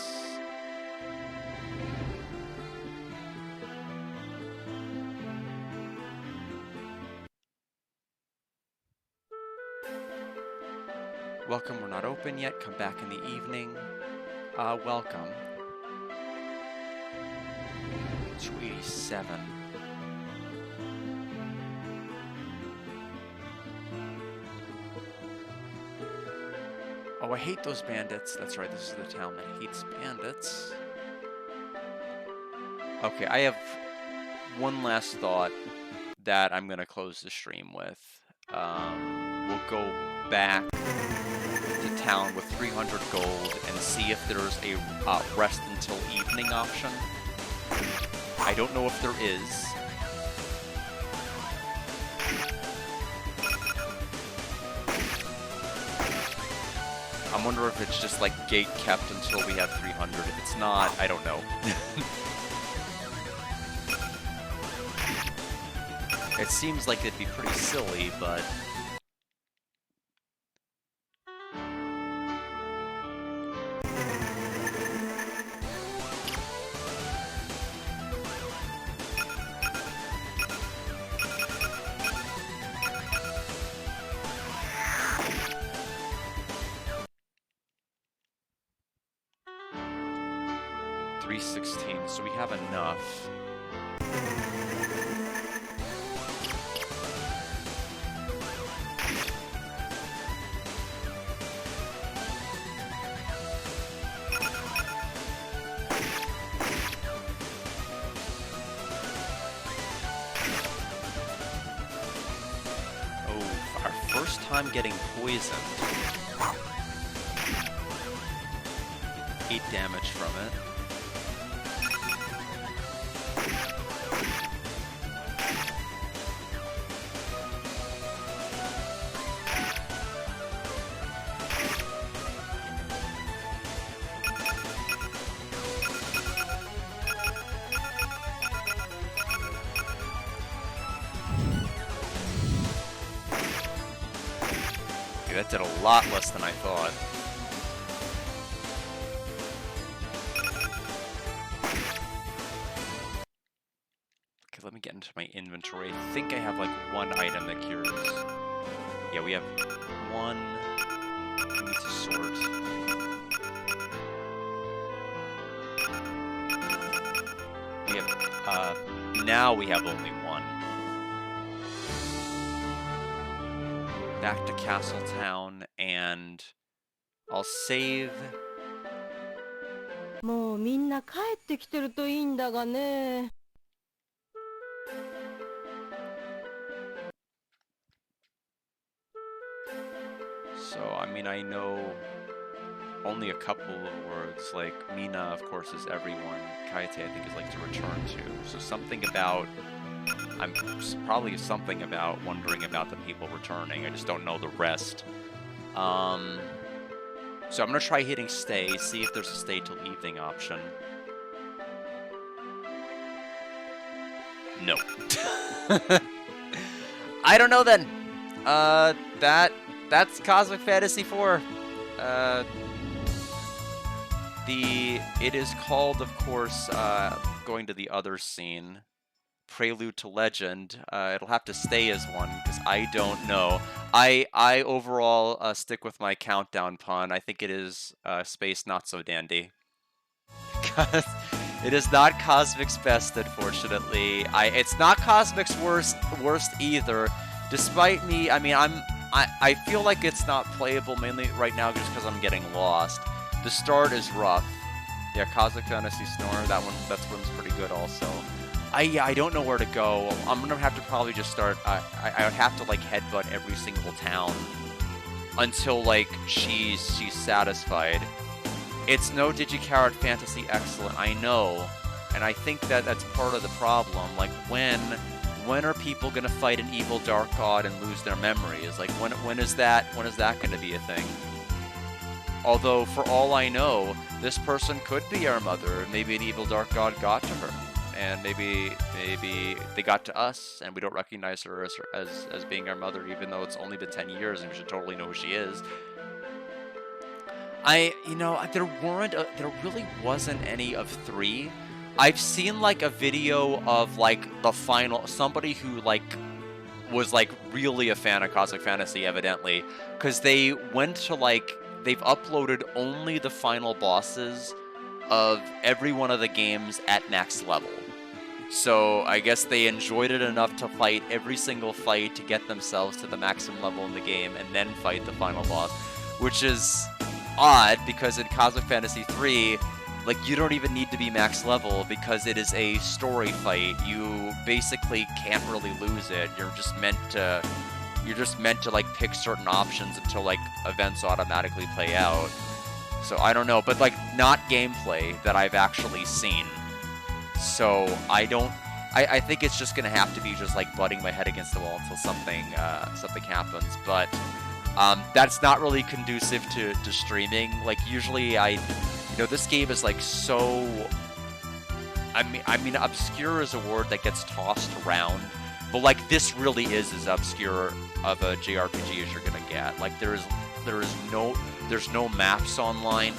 [SPEAKER 1] Welcome, we're not open yet. Come back in the evening. Welcome. 287. Oh, I hate those bandits. That's right, this is the town that hates bandits. Okay, I have one last thought that I'm gonna close the stream with. We'll go back to town with 300 gold and see if there's a rest until evening option. I don't know if there is. I wonder if it's just like gate kept until we have 300. If it's not, I don't know. It seems like it'd be pretty silly, but... $316, so we have enough. Oh, our first time getting poisoned. 8 damage from it. Okay, that did a lot less than I thought. Okay, let me get into my inventory. I think I have like one item that cures. Yeah, we have one. We need to sort. We have, now we have only one. Back to Castletown, and I'll save.
[SPEAKER 2] もうみんな帰ってきてるといいんだがね。
[SPEAKER 1] So, I mean, I know only a couple of words, like Mina, of course, is everyone. Kaite, I think, is like to return to. So something about, probably something about wondering about the people returning. I just don't know the rest. So I'm gonna try hitting stay, see if there's a stay till evening option. No. I don't know then. That's Cosmic Fantasy 4. It is called, of course, going to the other scene. Prelude to Legend. It'll have to stay as one because I don't know. I overall stick with my countdown pun. I think it is Space Not So Dandy. Because it is not Cosmic's best, unfortunately. It's not Cosmic's worst either. Despite me, I mean, I feel like it's not playable mainly right now just because I'm getting lost. The start is rough. Yeah, Cosmic Fantasy Snore, that one's pretty good also. I don't know where to go. I'm gonna have to probably just start. I would have to like headbutt every single town until like she's satisfied. It's no Digicarrot Fantasy Excellent, I know, and I think that that's part of the problem. Like when are people gonna fight an evil dark god and lose their memories? Like when is that gonna be a thing? Although for all I know, this person could be our mother. Maybe an evil dark god got to her. And maybe they got to us, and we don't recognize her as being our mother, even though it's only been 10 years, and we should totally know who she is. There really wasn't any of 3. I've seen like a video of like the final, somebody who like was like really a fan of Cosmic Fantasy, evidently, because they went to like they've uploaded only the final bosses of every one of the games at max level. So I guess they enjoyed it enough to fight every single fight to get themselves to the maximum level in the game and then fight the final boss, which is odd because in Cosmic Fantasy 3, like you don't even need to be max level because it is a story fight. You basically can't really lose it. You're just meant to like pick certain options until like events automatically play out. So I don't know, but like not gameplay that I've actually seen. So I think it's just gonna have to be just like butting my head against the wall until something happens. But that's not really conducive to streaming. Like usually this game is like so. I mean, obscure is a word that gets tossed around, but like this really is as obscure of a JRPG as you're gonna get. Like there's no maps online.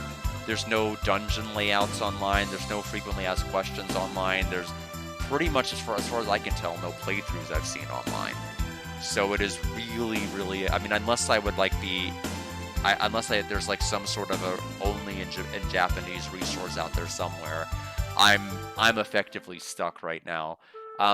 [SPEAKER 1] There's no dungeon layouts online. There's no frequently asked questions online. There's pretty much, as far as I can tell, no playthroughs I've seen online. So it is really, really. I mean, unless there's like some sort of a only in Japanese resource out there somewhere, I'm effectively stuck right now,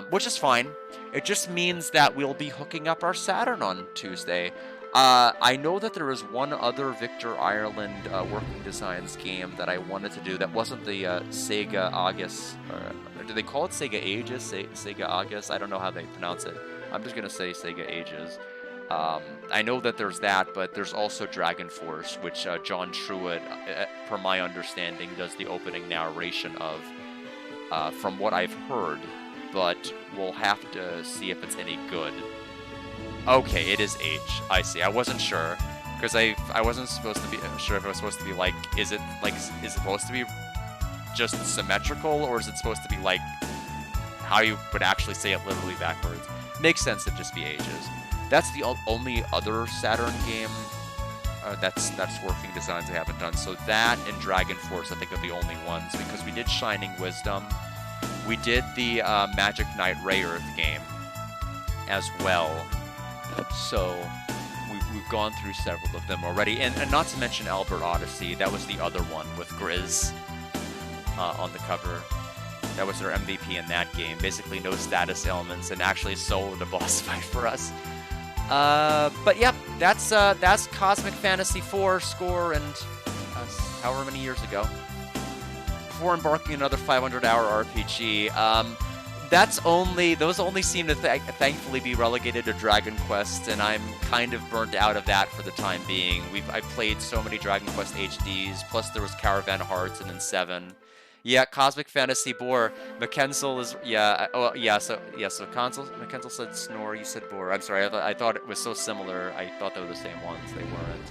[SPEAKER 1] which is fine. It just means that we'll be hooking up our Saturn on Tuesday. I know that there was one other Victor Ireland Working Designs game that I wanted to do that wasn't the Sega Aegis. Do they call it Sega Aegis? Sega Aegis? I don't know how they pronounce it. I'm just going to say Sega Aegis. I know that there's that, but there's also Dragon Force, which John Truitt, per my understanding, does the opening narration of, from what I've heard. But we'll have to see if it's any good. Okay, it is H. I see. I wasn't sure because I wasn't supposed to be sure if it was supposed to be like is it supposed to be just symmetrical or is it supposed to be like how you would actually say it literally backwards? Makes sense to just be H's. That's the only other Saturn game that's Working Designs I haven't done. So that and Dragon Force I think are the only ones because we did Shining Wisdom, we did the Magic Knight Rayearth game as well. So we've gone through several of them already, and not to mention Albert Odyssey. That was the other one with Grizz on the cover. That was their MVP in that game. Basically, no status elements, and actually soloed a boss fight for us. But yep, that's Cosmic Fantasy 4 score, and however many years ago. Before embarking on another 500-hour RPG. Those only seem to thankfully be relegated to Dragon Quest, and I'm kind of burnt out of that for the time being. I've played so many Dragon Quest HDs, plus there was Caravan Hearts and then 7. Yeah, Cosmic Fantasy Boar. McKenzel is So McKenzel said Snore, you said Boar. I'm sorry, I thought it was so similar. I thought they were the same ones. They weren't.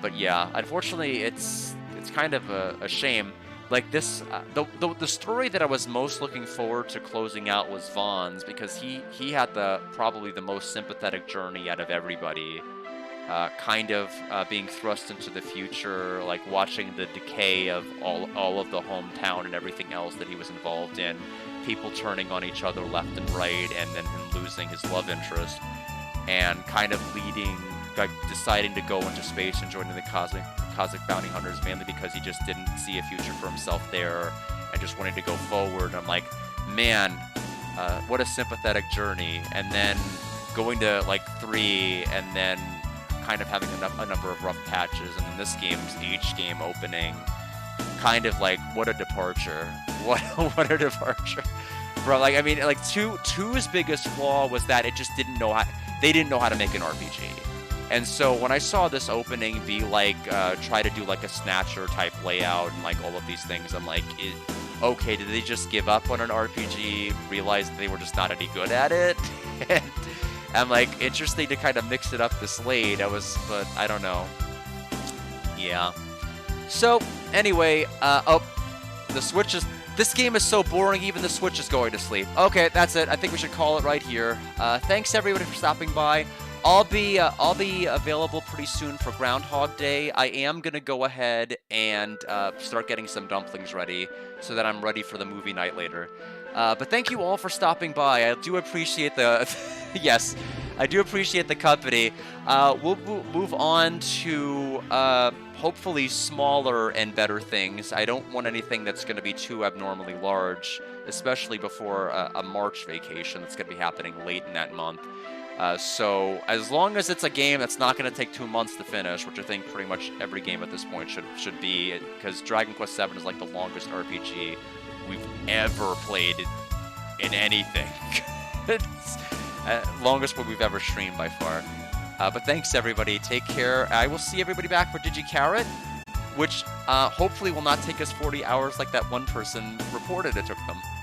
[SPEAKER 1] But yeah, unfortunately, it's kind of a shame. Like this, the story that I was most looking forward to closing out was Vaughn's because he had probably the most sympathetic journey out of everybody, kind of being thrust into the future, like watching the decay of all of the hometown and everything else that he was involved in, people turning on each other left and right, and then him losing his love interest, and kind of leading, like deciding to go into space and joining the cosmic bounty hunters, mainly because he just didn't see a future for himself there and just wanted to go forward. And I'm like, man, what a sympathetic journey. And then going to like 3, and then kind of having a number of rough patches, and then this game's each game opening, kind of like, what a departure. What a departure. Bro, like, I mean, like, 2's biggest flaw was that it just didn't know how, they didn't know how to make an RPG. And so when I saw this opening be like, try to do like a Snatcher type layout and like all of these things, I'm like, okay, did they just give up on an RPG, realize they were just not any good at it? And I'm like, interesting to kind of mix it up this late. But I don't know. Yeah. So anyway, the Switch is, this game is so boring, even the Switch is going to sleep. Okay, that's it. I think we should call it right here. Thanks everybody for stopping by. I'll be available pretty soon for Groundhog Day. I am gonna go ahead and start getting some dumplings ready so that I'm ready for the movie night later. But thank you all for stopping by. I do appreciate the yes, I do appreciate the company. We'll move on to hopefully smaller and better things. I don't want anything that's going to be too abnormally large, especially before a March vacation that's going to be happening late in that month. So as long as it's a game that's not going to take 2 months to finish, which I think pretty much every game at this point should be, because Dragon Quest VII is like the longest RPG we've ever played in anything. It's longest one we've ever streamed by far. But thanks everybody. Take care. I will see everybody back for DigiCarrot, which hopefully will not take us 40 hours like that one person reported it took them.